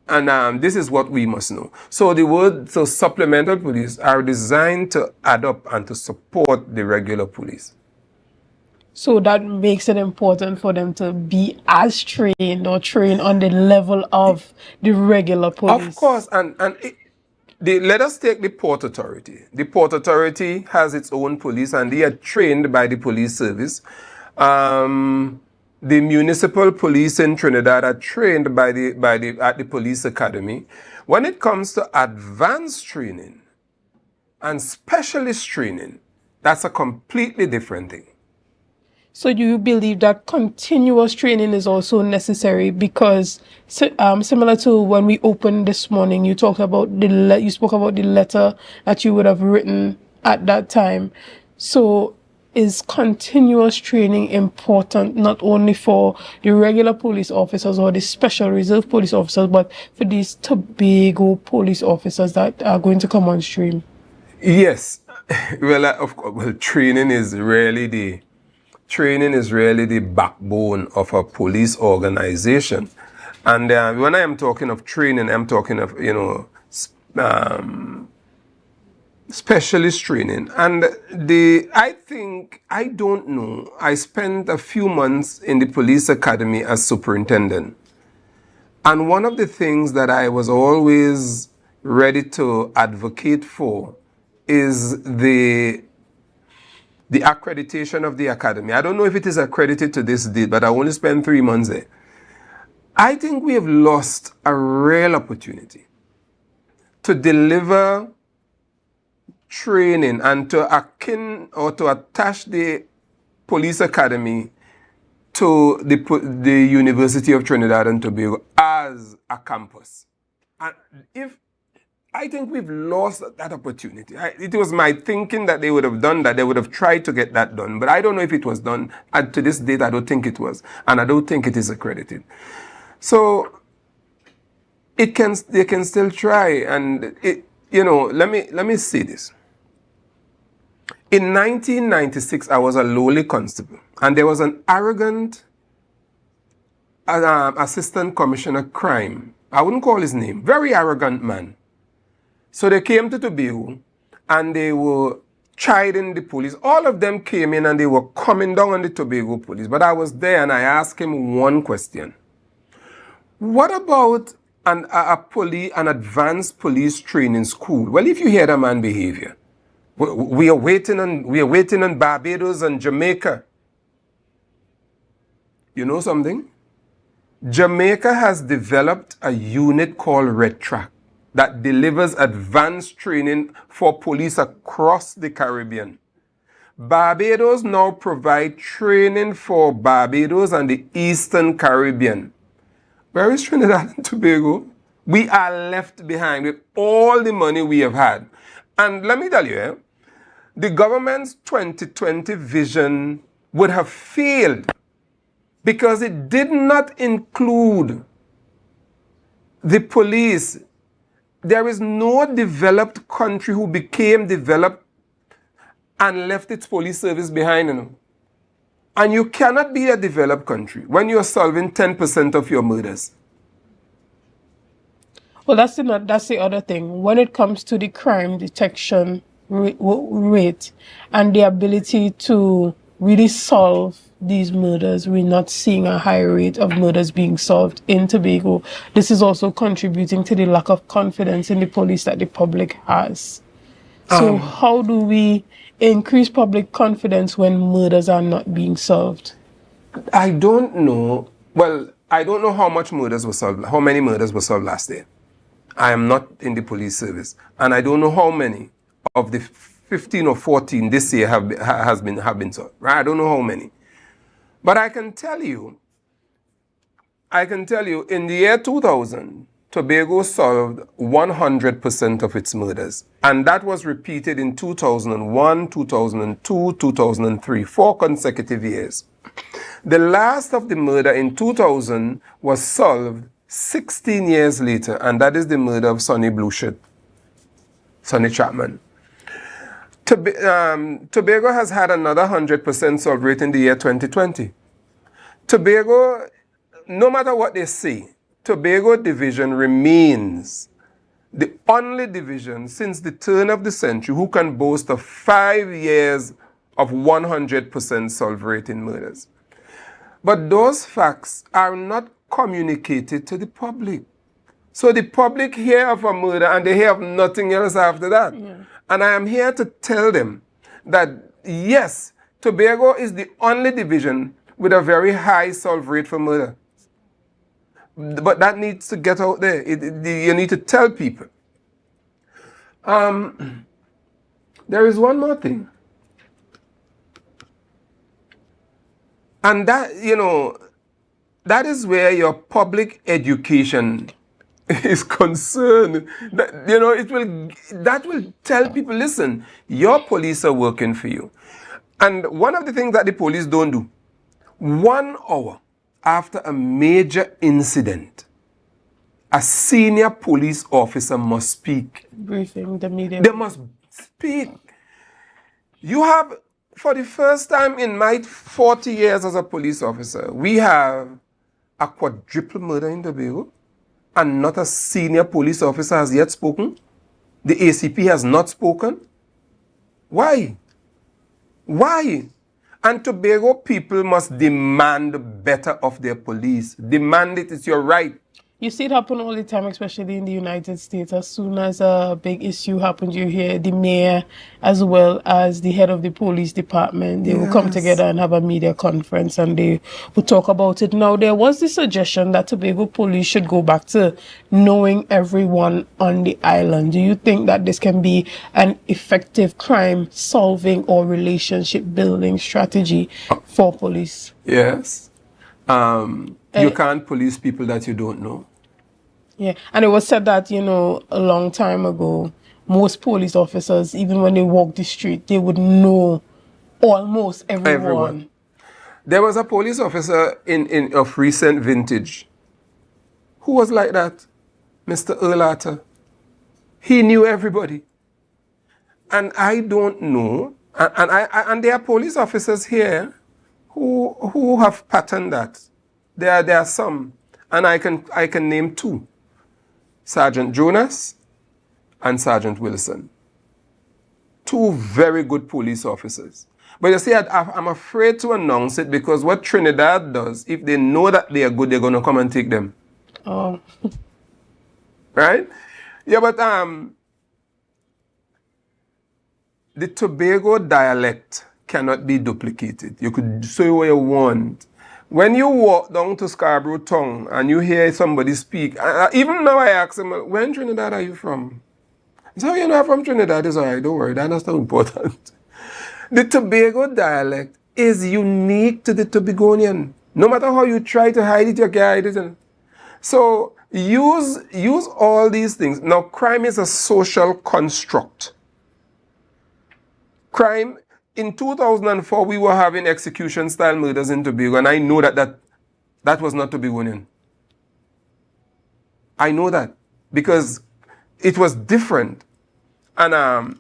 And this is what we must know. So supplemental police are designed to add up and to support the regular police. So that makes it important for them to be as trained or trained on the level of the regular police. Of course, let us take the Port Authority. The Port Authority has its own police, and they are trained by the police service. The municipal police in Trinidad are trained at the police academy. When it comes to advanced training and specialist training, that's a completely different thing. So do you believe that continuous training is also necessary? Because similar to when we opened this morning, you spoke about the letter that you would have written at that time. So is continuous training important not only for the regular police officers or the special reserve police officers, but for these Tobago police officers that are going to come on stream? Yes. Well, of course, training is really the backbone of a police organization. And when I am talking of training, I'm talking of, specialist training. And I don't know, I spent a few months in the police academy as superintendent. And one of the things that I was always ready to advocate for is the accreditation of the academy. I don't know if it is accredited to this date, but I only spent 3 months there. I think we have lost a real opportunity to deliver training and to attach the police academy to the University of Trinidad and Tobago as a campus. And I think we've lost that opportunity. It was my thinking that they would have done that. They would have tried to get that done. But I don't know if it was done. And to this date, I don't think it was. And I don't think it is accredited. So they can still try. And, let me say this. In 1996, I was a lowly constable. And there was an arrogant assistant commissioner crime. I wouldn't call his name. Very arrogant man. So they came to Tobago and they were chiding the police. All of them came in and they were coming down on the Tobago police. But I was there and I asked him one question. What about an advanced police training school? Well, if you hear the man behavior, we are waiting on Barbados and Jamaica. You know something? Jamaica has developed a unit called Red Track that delivers advanced training for police across the Caribbean. Barbados now provide training for Barbados and the Eastern Caribbean. Where is Trinidad and Tobago? We are left behind with all the money we have had. And let me tell you, the government's 2020 vision would have failed because it did not include the police. There is no developed country who became developed and left its police service behind. And you cannot be a developed country when you're solving 10% of your murders. Well, that's the other thing. When it comes to the crime detection rate and the ability to really solve these murders, we're not seeing a high rate of murders being solved in Tobago. This is also contributing to the lack of confidence in the police that the public has. So how do we increase public confidence when murders are not being solved? I don't know. Well, I don't know how many murders were solved last year. I am not in the police service. And I don't know how many of the 15 or 14 this year have been solved. Right? I don't know how many. But I can tell you, in the year 2000, Tobago solved 100% of its murders. And that was repeated in 2001, 2002, 2003, 4 consecutive years. The last of the murder in 2000 was solved 16 years later, and that is the murder of Sonny Blueshirt, Sonny Chapman. Tobago has had another 100% solve rate in the year 2020. Tobago, no matter what they say, Tobago division remains the only division since the turn of the century who can boast of 5 years of 100% solve rate in murders. But those facts are not communicated to the public. So the public hear of a murder and they hear of nothing else after that. Yeah. And I am here to tell them that yes, Tobago is the only division with a very high solve rate for murder. But that needs to get out there. You need to tell people. There is one more thing. And that, that is where your public education is concerned. That will tell people, listen, your police are working for you. And one of the things that the police don't do, 1 hour after a major incident, a senior police officer must speak. Briefing the media. They must speak. You have, for the first time in my 40 years as a police officer, we have a quadruple murder in Tobago, and not a senior police officer has yet spoken. The ACP has not spoken. Why? Why? And Tobago people must demand better of their police. Demand it, it's your right. You see it happen all the time, especially in the United States. As soon as a big issue happens, you hear the mayor as well as the head of the police department. They will come together and have a media conference and they will talk about it. Now, there was the suggestion that Tobago police should go back to knowing everyone on the island. Do you think that this can be an effective crime solving or relationship building strategy for police? Yes. You can't police people that you don't know. Yeah, and it was said that, a long time ago, most police officers, even when they walk the street, they would know almost everyone. There was a police officer in of recent vintage who was like that, Mr. Erlater. He knew everybody. And I don't know, and there are police officers here who have patterned that. There are some, and I can name two. Sergeant Jonas and Sergeant Wilson. Two very good police officers. But you see, I'm afraid to announce it because what Trinidad does, if they know that they are good, they're going to come and take them. Oh. Right? Yeah, but the Tobago dialect cannot be duplicated. You could say what you want. When you walk down to Scarborough Town and you hear somebody speak, even now I ask them, where in Trinidad are you from? So you know I'm from Trinidad, it's all right, don't worry, that's not important. The Tobago dialect is unique to the Tobagonian. No matter how you try to hide it, you can't hide it. So use all these things. Now, crime is a social construct. Crime, in 2004, we were having execution-style murders in Tobago, and I know that was not Tobagonian. I know that because it was different, and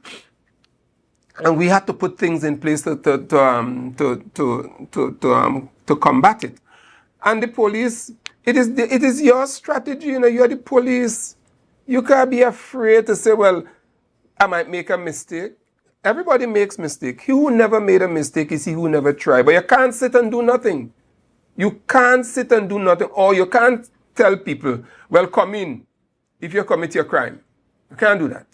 we had to put things in place to combat it. And the police, it is your strategy. You're the police. You can't be afraid to say, well, I might make a mistake. Everybody makes mistakes. He who never made a mistake is he who never tried. But you can't sit and do nothing. You can't sit and do nothing. Or you can't tell people, well, come in if you commit your crime. You can't do that.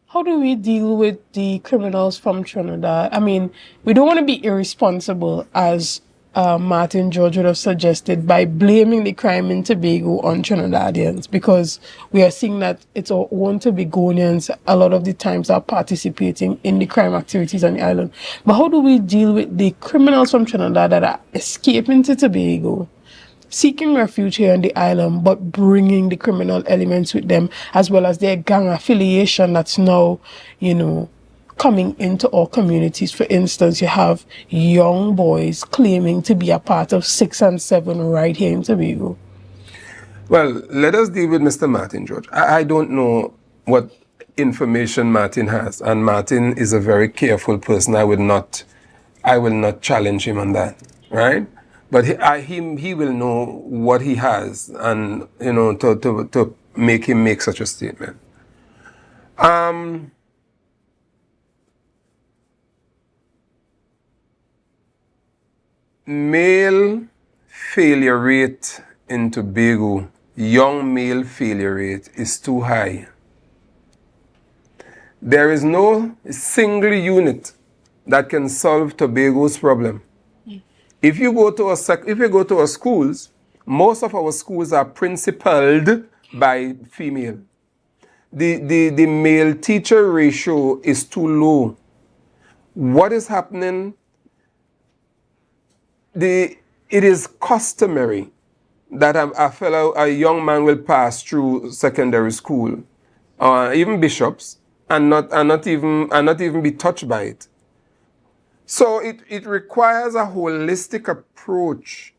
How do we deal with the criminals from Trinidad? I mean, we don't want to be irresponsible, as Martin George would have suggested, by blaming the crime in Tobago on Trinidadians, because we are seeing that it's our own Tobagonians a lot of the times are participating in the crime activities on the island. But how do we deal with the criminals from Trinidad that are escaping to Tobago, seeking refuge here on the island, but bringing the criminal elements with them, as well as their gang affiliation that's now, coming into our communities? For instance, you have young boys claiming to be a part of 6 and 7 right here in Tobago. Well, let us deal with Mr. Martin George. I don't know what information Martin has, and Martin is a very careful person. I will not challenge him on that, right? But he will know what he has, and to make him make such a statement. Male failure rate in Tobago, young male failure rate is too high. There is no single unit that can solve Tobago's problem. If you go to our schools, most of our schools are principaled by female. The male teacher ratio is too low. What is happening? It is customary that a young man will pass through secondary school, even bishops, and not even be touched by it. So it requires a holistic approach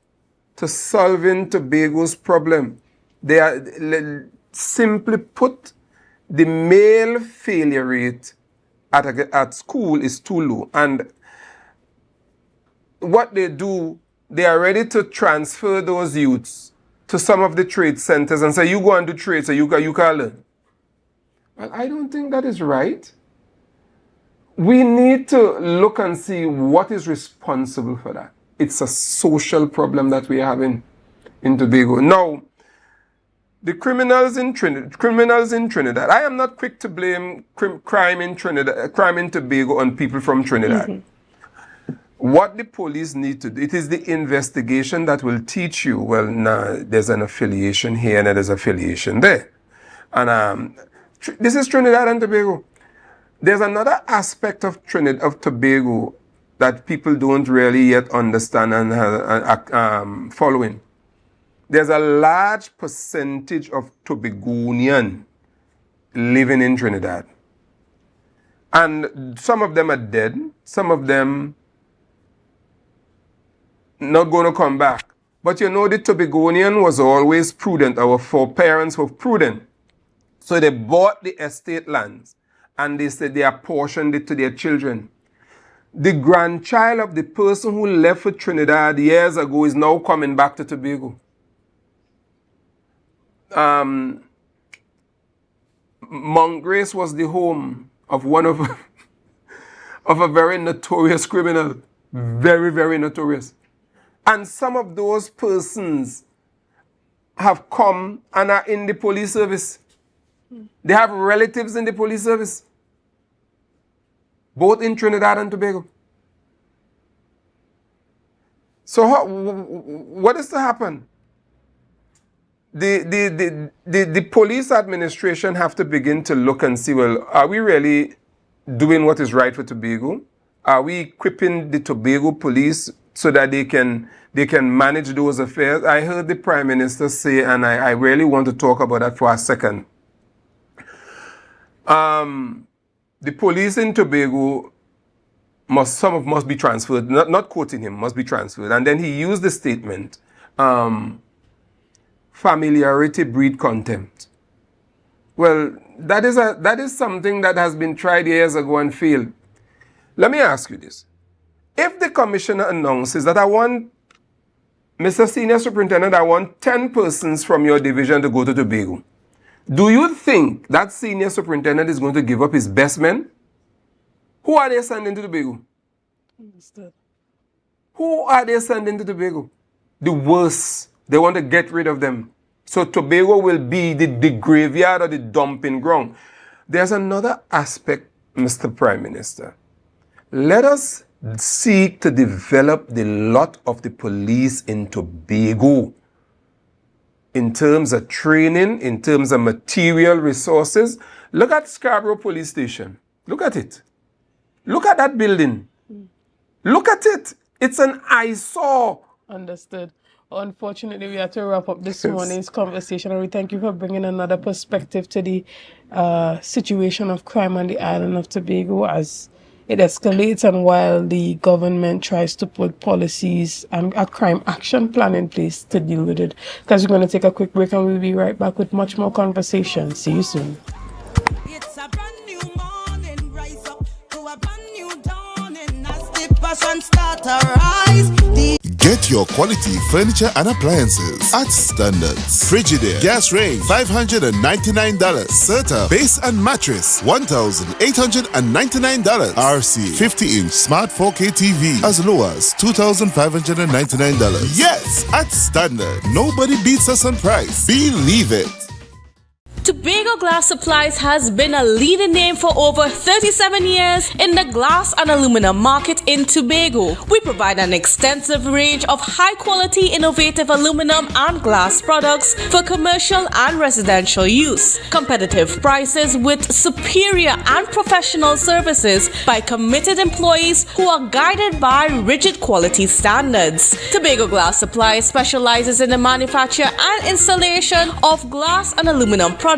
to solving Tobago's problem. They are, simply put, the male failure rate at school is too low. And what they do, they are ready to transfer those youths to some of the trade centers and say, you go and do trade so you can learn. Well, I don't think that is right. We need to look and see what is responsible for that. It's a social problem that we are having in Tobago. Now, the criminals in Trinidad, I am not quick to blame crime in Tobago on people from Trinidad. Mm-hmm. What the police need to do, it is the investigation that will teach you, well, nah, there's an affiliation here and there's an affiliation there. And this is Trinidad and Tobago. There's another aspect of Tobago that people don't really yet understand and following. there's a large percentage of Tobagonian living in Trinidad. And some of them are dead, some of them not going to come back. But you know, the Tobagonian was always prudent. Our foreparents were prudent. So they bought the estate lands and they said they apportioned it to their children. The grandchild of the person who left for Trinidad years ago is now coming back to Tobago. Mount Grace was the home of one of a very notorious criminal. Very, very notorious. And some of those persons have come and are in the police service. They have relatives in the police service, both in Trinidad and Tobago. So what is to happen? The police administration have to begin to look and see, well, are we really doing what is right for Tobago? Are we equipping the Tobago police so that they can manage those affairs? I heard the Prime Minister say, and I really want to talk about that for a second. The police in Tobago must be transferred, not quoting him, must be transferred. And then he used the statement, familiarity breed contempt. Well, that is something that has been tried years ago and failed. Let me ask you this. If the commissioner announces that I want, Mr. Senior Superintendent, I want 10 persons from your division to go to Tobago, do you think that senior superintendent is going to give up his best men? Who are they sending to Tobago? Understood. Who are they sending to Tobago? The worst. They want to get rid of them. So Tobago will be the graveyard or the dumping ground. There's another aspect, Mr. Prime Minister. Let us seek to develop the lot of the police in Tobago. In terms of training, in terms of material resources. Look at Scarborough Police Station. Look at it. Look at that building. Look at it. It's an eyesore. Understood. Unfortunately, we have to wrap up this morning's conversation, and we thank you for bringing another perspective to the situation of crime on the island of Tobago as it escalates, and while the government tries to put policies and a crime action plan in place to deal with it. Because we're going to take a quick break and we'll be right back with much more conversation. See you soon. It's a brand new morning, rise up to a brand new dawning as the passion start to rise. Get your quality furniture and appliances at Standards. Frigidaire gas range $599. Serta base and mattress $1,899. RC 50-inch smart 4K TV as low as $2,599. Yes, at Standard. Nobody beats us on price. Believe it. Tobago Glass Supplies has been a leading name for over 37 years in the glass and aluminum market in Tobago. We provide an extensive range of high-quality, innovative aluminum and glass products for commercial and residential use. Competitive prices with superior and professional services by committed employees who are guided by rigid quality standards. Tobago Glass Supplies specializes in the manufacture and installation of glass and aluminum products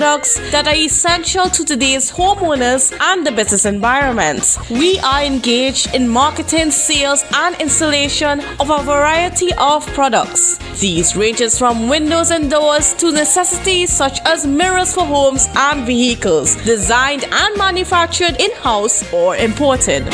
that are essential to today's homeowners and the business environment. We are engaged in marketing, sales, and installation of a variety of products. These ranges from windows and doors to necessities such as mirrors for homes and vehicles, designed and manufactured in-house or imported.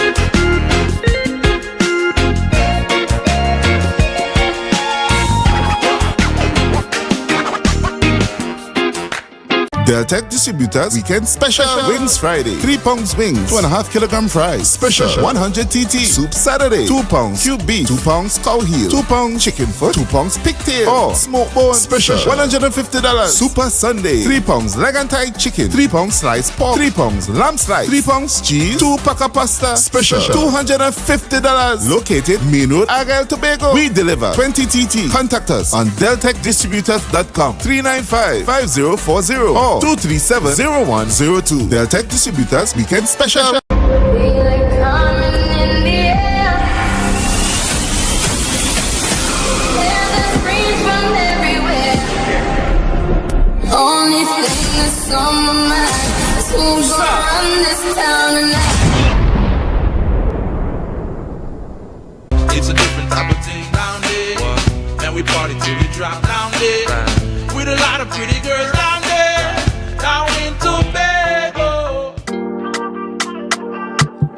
Deltec Distributors Weekend Special Wings Friday. 3 pounds wings, 2.5 kilogram fries. Special 100 TT Soup Saturday. 2 pounds cube beef, 2 pounds cow heel, 2 pounds chicken foot, 2 pounds pigtail, or smoke bone. Special $150. Super Sunday. 3 pounds leg and thigh chicken, 3 pounds sliced pork, 3 pounds lamb slice, 3 pounds cheese, 2 pack of pasta. Special $250. Located Main Road, Argyle, Tobago. We deliver 20 TT. Contact us on deltecdistributors.com 395-5040 or 237-0102. Deltec Distributors Weekend Special. Everywhere. what's on my mind. It's who's gonna run this town tonight. It's a different type of thing down there. And we party till we drop down there. With a lot of pretty girls down there. Down in Tobago.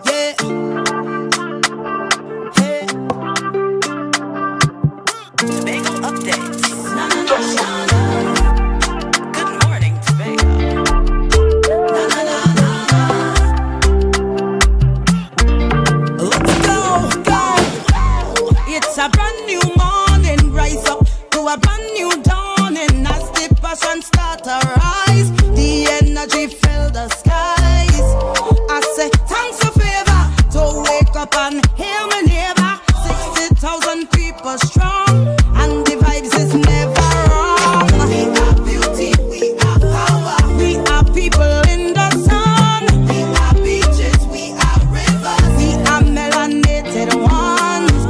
Yeah. Hey. Tobago updates. Good morning, Tobago. Let's go. It's a brand new morning. Rise up to a brand new dawning. As the passion start to rise, the energy fill the skies. I say thanks for favor to wake up and hear me neighbor. 60,000 people strong, and the vibes is never wrong. We are beauty, we are power. We are people in the sun. We are beaches, we are rivers. We are melanated ones.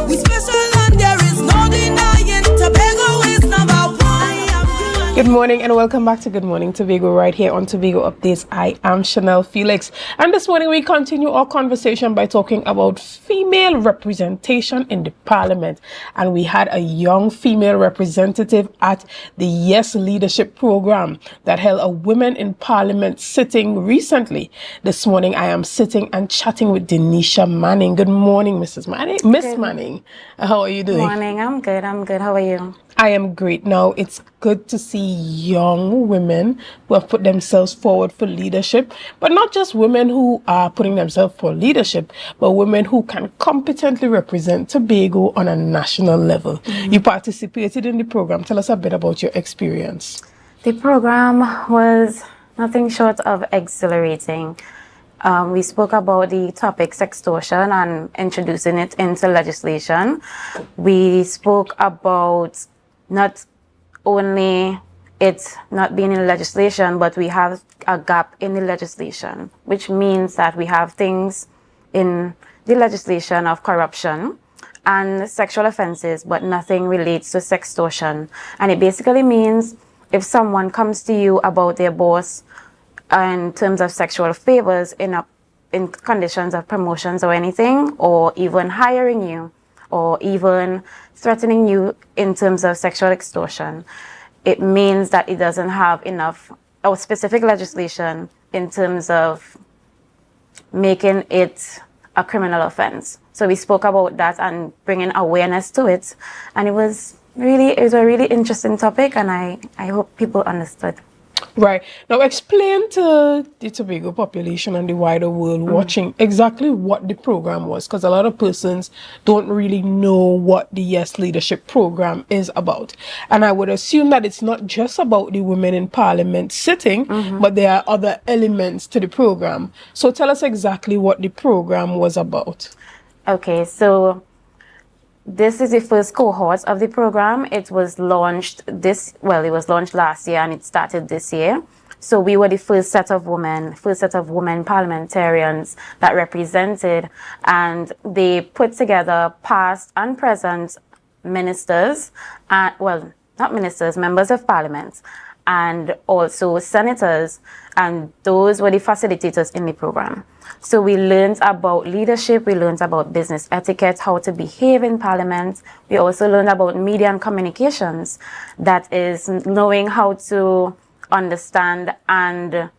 We special and there is no denying. Tobago is number one. Good morning and welcome back to Good Morning Tobago right here on Tobago Updates. I am Chanel Felix, and this morning we continue our conversation by talking about female representation in the parliament. And we had a young female representative at the Yes Leadership program that held a Women in Parliament sitting recently. This morning I am sitting and chatting with Denisha Manning. Good morning, Mrs. Manning. Miss Manning, how are you doing? Morning, I'm good. How are you? I am great. Now, it's good to see young women who have put themselves forward for leadership, but not just women who are putting themselves for leadership, but women who can competently represent Tobago on a national level. You participated in the program. Tell us a bit about your experience. The program was nothing short of exhilarating. We spoke about the topic sextortion and introducing it into legislation. We spoke about not only it not being in legislation, but we have a gap in the legislation, which means that we have things in the legislation of corruption and sexual offenses, but nothing relates to sextortion. And it basically means if someone comes to you about their boss in terms of sexual favors in conditions of promotions or anything, or even hiring you, or even threatening you in terms of sexual extortion, it means that it doesn't have enough or specific legislation in terms of making it a criminal offense. So we spoke about that and bringing awareness to it, and it was a really interesting topic, and I hope people understood. Right. Now explain to the Tobago population and the wider world watching exactly what the program was, because a lot of persons don't really know what the Yes Leadership program is about. And I would assume that it's not just about the Women in Parliament sitting, but there are other elements to the program. So tell us exactly what the program was about. Okay, so this is the first cohort of the program. It was launched last year and it started this year. So we were the first set of women parliamentarians that represented, and they put together past and present ministers, members of parliament, and also senators, and those were the facilitators in the program. So we learned about leadership, we learned about business etiquette, how to behave in parliament. We also learned about media and communications, that is knowing how to understand and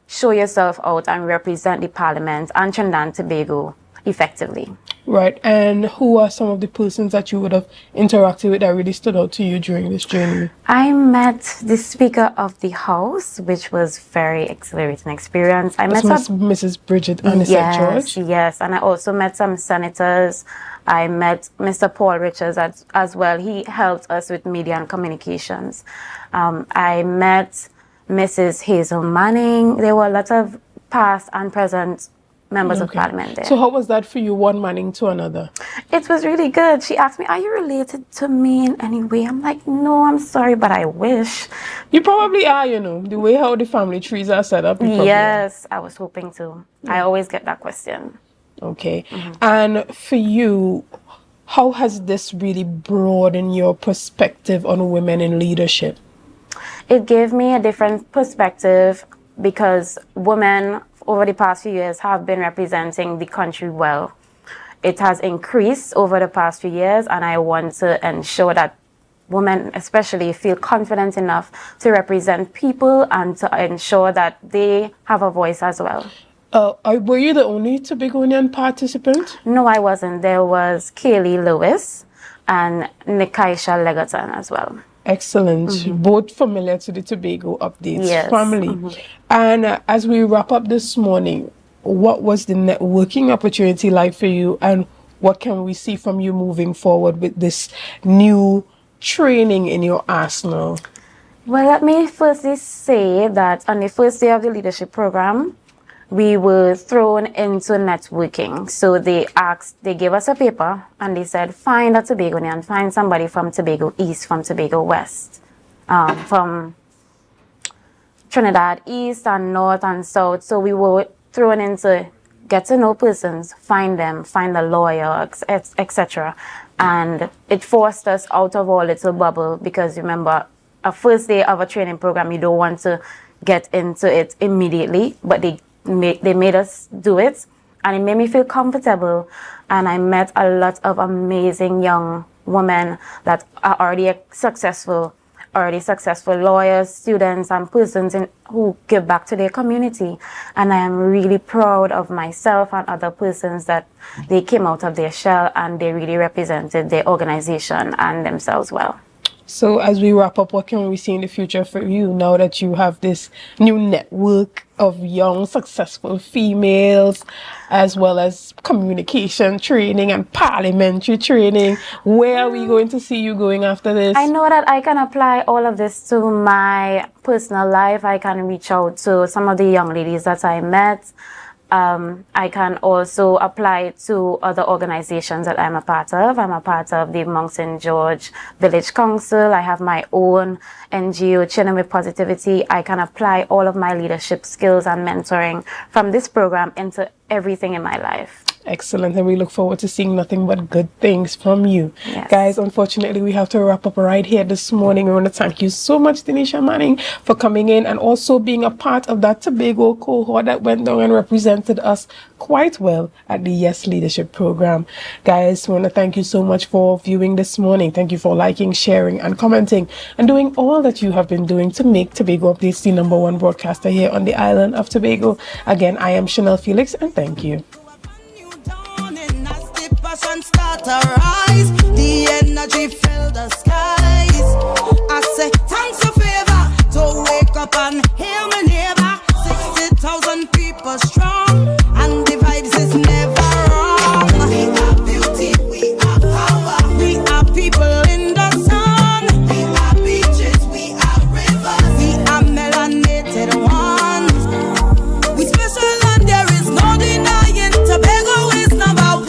show yourself out and represent the parliament and Trinidad and Tobago effectively. Right. And who are some of the persons that you would have interacted with that really stood out to you during this journey? I met the Speaker of the House, which was very exhilarating experience. I met Mrs. Bridget George. Yes, and I also met some senators. I met Mr. Paul Richards as well. He helped us with media and communications. I met Mrs. Hazel Manning. There were a lot of past and present members of parliament there. So how was that for you, one Manning to another? It was really good. She asked me, are you related to me in any way? I'm like, no, I'm sorry, but I wish. You probably are, the way how the family trees are set up. Yes, I was hoping to. I always get that question. Okay. And for you, how has this really broadened your perspective on women in leadership? It gave me a different perspective because women over the past few years have been representing the country well. It has increased over the past few years, and I want to ensure that women especially feel confident enough to represent people and to ensure that they have a voice as well. Were you the only Tobagonian participant? No, I wasn't. There was Kaylee Lewis and Nikaisha Legaton as well. Excellent. Both familiar to the Tobago Updates family. Mhm. And as we wrap up this morning, what was the networking opportunity like for you, and what can we see from you moving forward with this new training in your arsenal? Well, let me firstly say that on the first day of the leadership program, we were thrown into networking. So they gave us a paper and they said, find a Tobagonian, find somebody from Tobago East, from Tobago West, from Trinidad East and North and South. So we were thrown into get to know persons, find them, find a lawyer, etc. And it forced us out of our little bubble, because remember, a first day of a training program, you don't want to get into it immediately, but they made us do it, and it made me feel comfortable. And I met a lot of amazing young women that are already successful lawyers, students, and persons who give back to their community. And I am really proud of myself and other persons that they came out of their shell and they really represented their organization and themselves well. So as we wrap up, what can we see in the future for you now that you have this new network of young, successful females, as well as communication training and parliamentary training? Where are we going to see you going after this? I know that I can apply all of this to my personal life. I can reach out to some of the young ladies that I met. I can also apply to other organizations that I'm a part of. I'm a part of the Mount St. George Village Council. I have my own NGO, Chilling with Positivity. I can apply all of my leadership skills and mentoring from this program into everything in my life. Excellent, and we look forward to seeing nothing but good things from you. Yes. Guys, unfortunately, we have to wrap up right here this morning. We want to thank you so much, Denisha Manning, for coming in and also being a part of that Tobago cohort that went down and represented us quite well at the Yes Leadership Program. Guys, we want to thank you so much for viewing this morning. Thank you for liking, sharing, and commenting, and doing all that you have been doing to make Tobago Updates the #1 broadcaster here on the island of Tobago. Again, I am Chanel Felix, and thank you. Passion start to rise, the energy fill the skies. I say thanks for favor to wake up and hear my neighbor. 60,000 people strong, and the vibes is never wrong. We are beauty, we are power, we are people in the sun. We are beaches, we are rivers, we are melanated ones. We special and there is no denying Tobago is #1.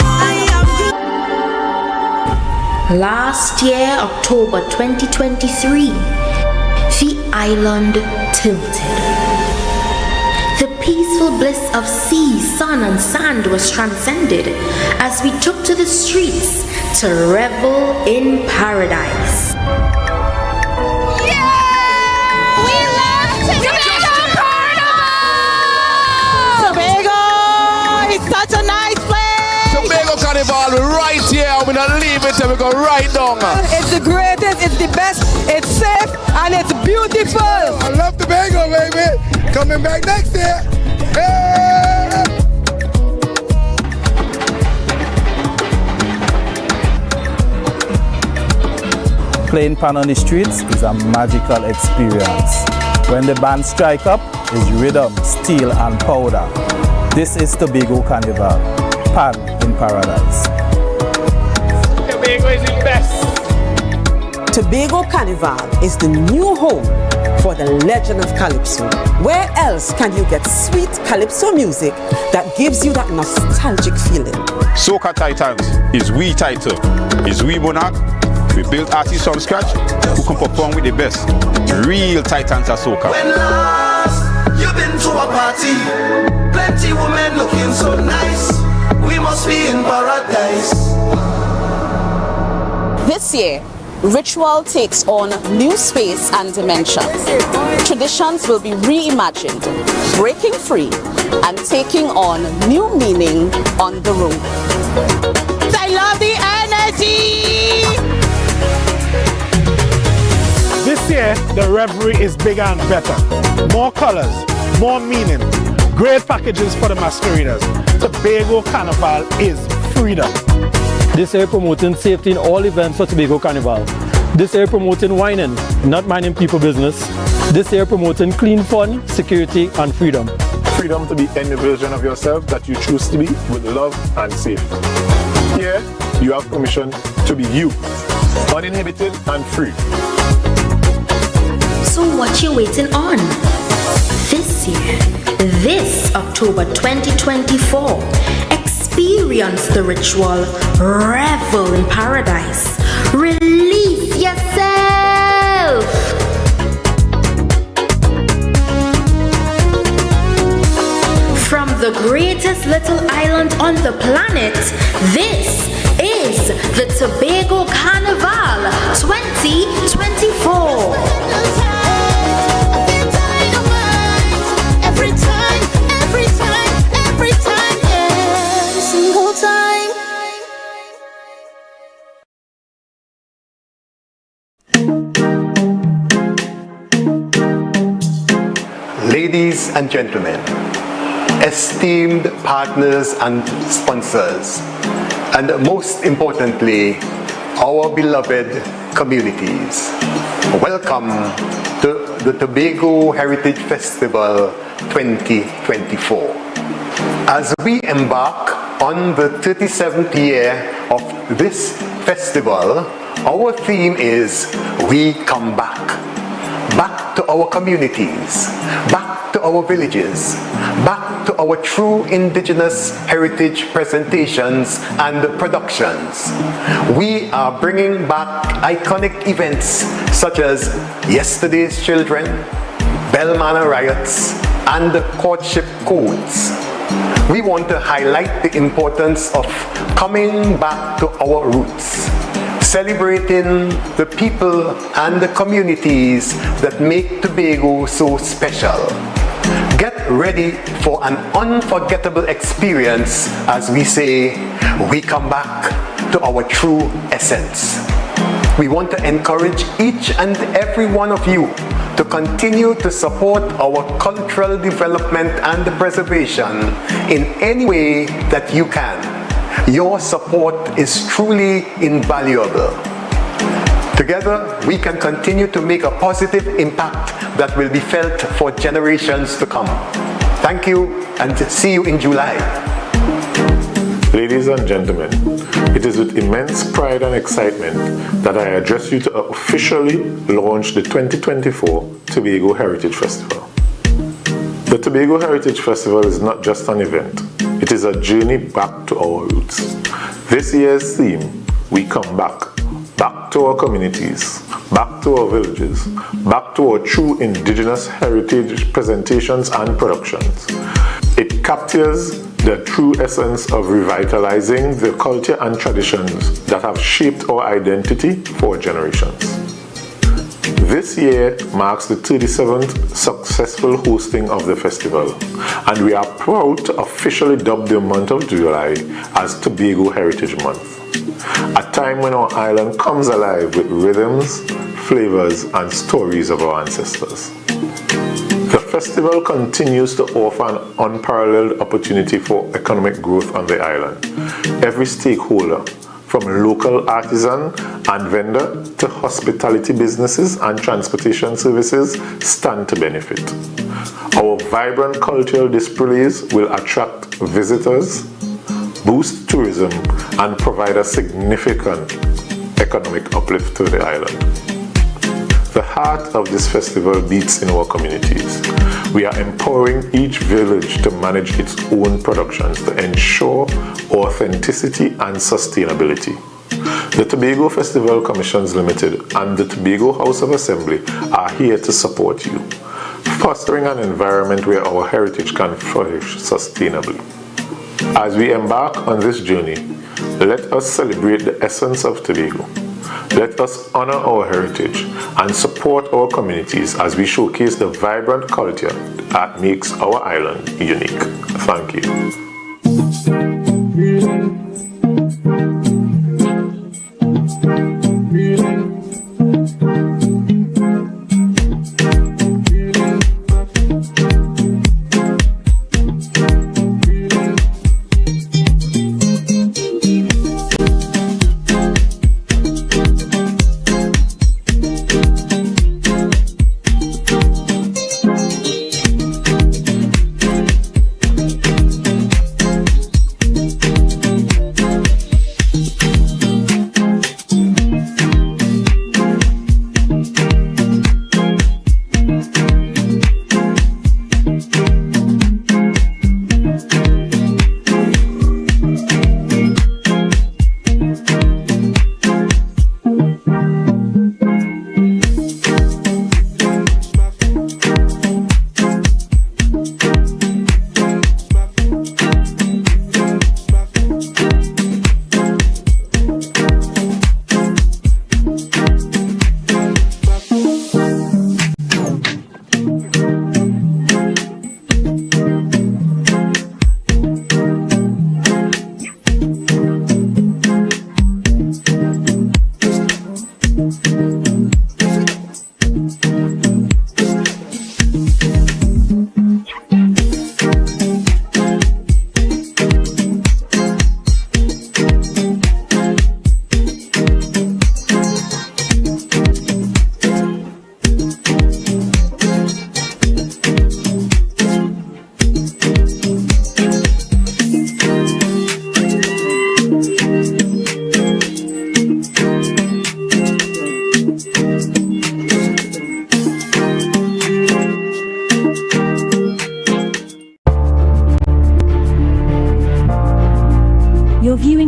Last year, October 2023, the island tilted. The peaceful bliss of sea, sun, and sand was transcended as we took to the streets to revel in paradise. Carnival right here. We're not leave it till we go right down. It's the greatest, it's the best, it's safe, and it's beautiful. I love Tobago, baby. Coming back next year. Hey! Playing pan on the streets is a magical experience. When the band strike up, is rhythm, steel, and powder. This is Tobago Carnival. Pan in paradise. Tobago is the best. Tobago Carnival is the new home for the legend of Calypso. Where else can you get sweet Calypso music that gives you that nostalgic feeling? Soca Titans is we title, is we monarch. We built artists from scratch who can perform with the best. Real Titans of Soca. When last you've been to a party, plenty women looking so nice. We must be in paradise. This year, ritual takes on new space and dimension. Traditions will be reimagined, breaking free and taking on new meaning on the road. I love the energy! This year, the revelry is bigger and better. More colors, more meaning, great packages for the masqueraders. Tobago Carnival is freedom. This year promoting safety in all events for Tobago Carnival. This year promoting whining, not minding people business. This year promoting clean fun, security and freedom. Freedom to be any version of yourself that you choose to be with love and safety. Here, you have permission to be you, uninhibited and free. So what you waiting on? This year, this October 2024, experience the ritual, revel in paradise, release yourself. From the greatest little island on the planet, this is the Tobago Carnival 2024. Ladies and gentlemen, esteemed partners and sponsors, and most importantly, our beloved communities, welcome to the Tobago Heritage Festival 2024. As we embark on the 37th year of this festival, our theme is We Come Back. Back to our communities, back to our villages, back to our true indigenous heritage presentations and productions. We are bringing back iconic events such as Yesterday's Children, Belmana Riots, and the Courtship Codes. We want to highlight the importance of coming back to our roots, celebrating the people and the communities that make Tobago so special. Get ready for an unforgettable experience as we say, we come back to our true essence. We want to encourage each and every one of you to continue to support our cultural development and preservation in any way that you can. Your support is truly invaluable. Together, we can continue to make a positive impact that will be felt for generations to come. Thank you, and see you in July. Ladies and gentlemen, it is with immense pride and excitement that I address you to officially launch the 2024 Tobago Heritage Festival. The Tobago Heritage Festival is not just an event, it is a journey back to our roots. This year's theme, We Come Back. Back to our communities, back to our villages, back to our true indigenous heritage presentations and productions. It captures the true essence of revitalizing the culture and traditions that have shaped our identity for generations. This year marks the 37th successful hosting of the festival, and we are proud to officially dub the month of July as Tobago Heritage Month. A time when our island comes alive with rhythms, flavors, and stories of our ancestors. The festival continues to offer an unparalleled opportunity for economic growth on the island. Every stakeholder, from local artisan and vendor to hospitality businesses and transportation services, stand to benefit. Our vibrant cultural displays will attract visitors, boost tourism, and provide a significant economic uplift to the island. The heart of this festival beats in our communities. We are empowering each village to manage its own productions to ensure authenticity and sustainability. The Tobago Festival Commissions Limited and the Tobago House of Assembly are here to support you, fostering an environment where our heritage can flourish sustainably. As we embark on this journey, let us celebrate the essence of Tobago. Let us honor our heritage and support our communities as we showcase the vibrant culture that makes our island unique. Thank you.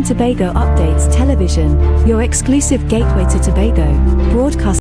Tobago Updates Television, your exclusive gateway to Tobago, broadcast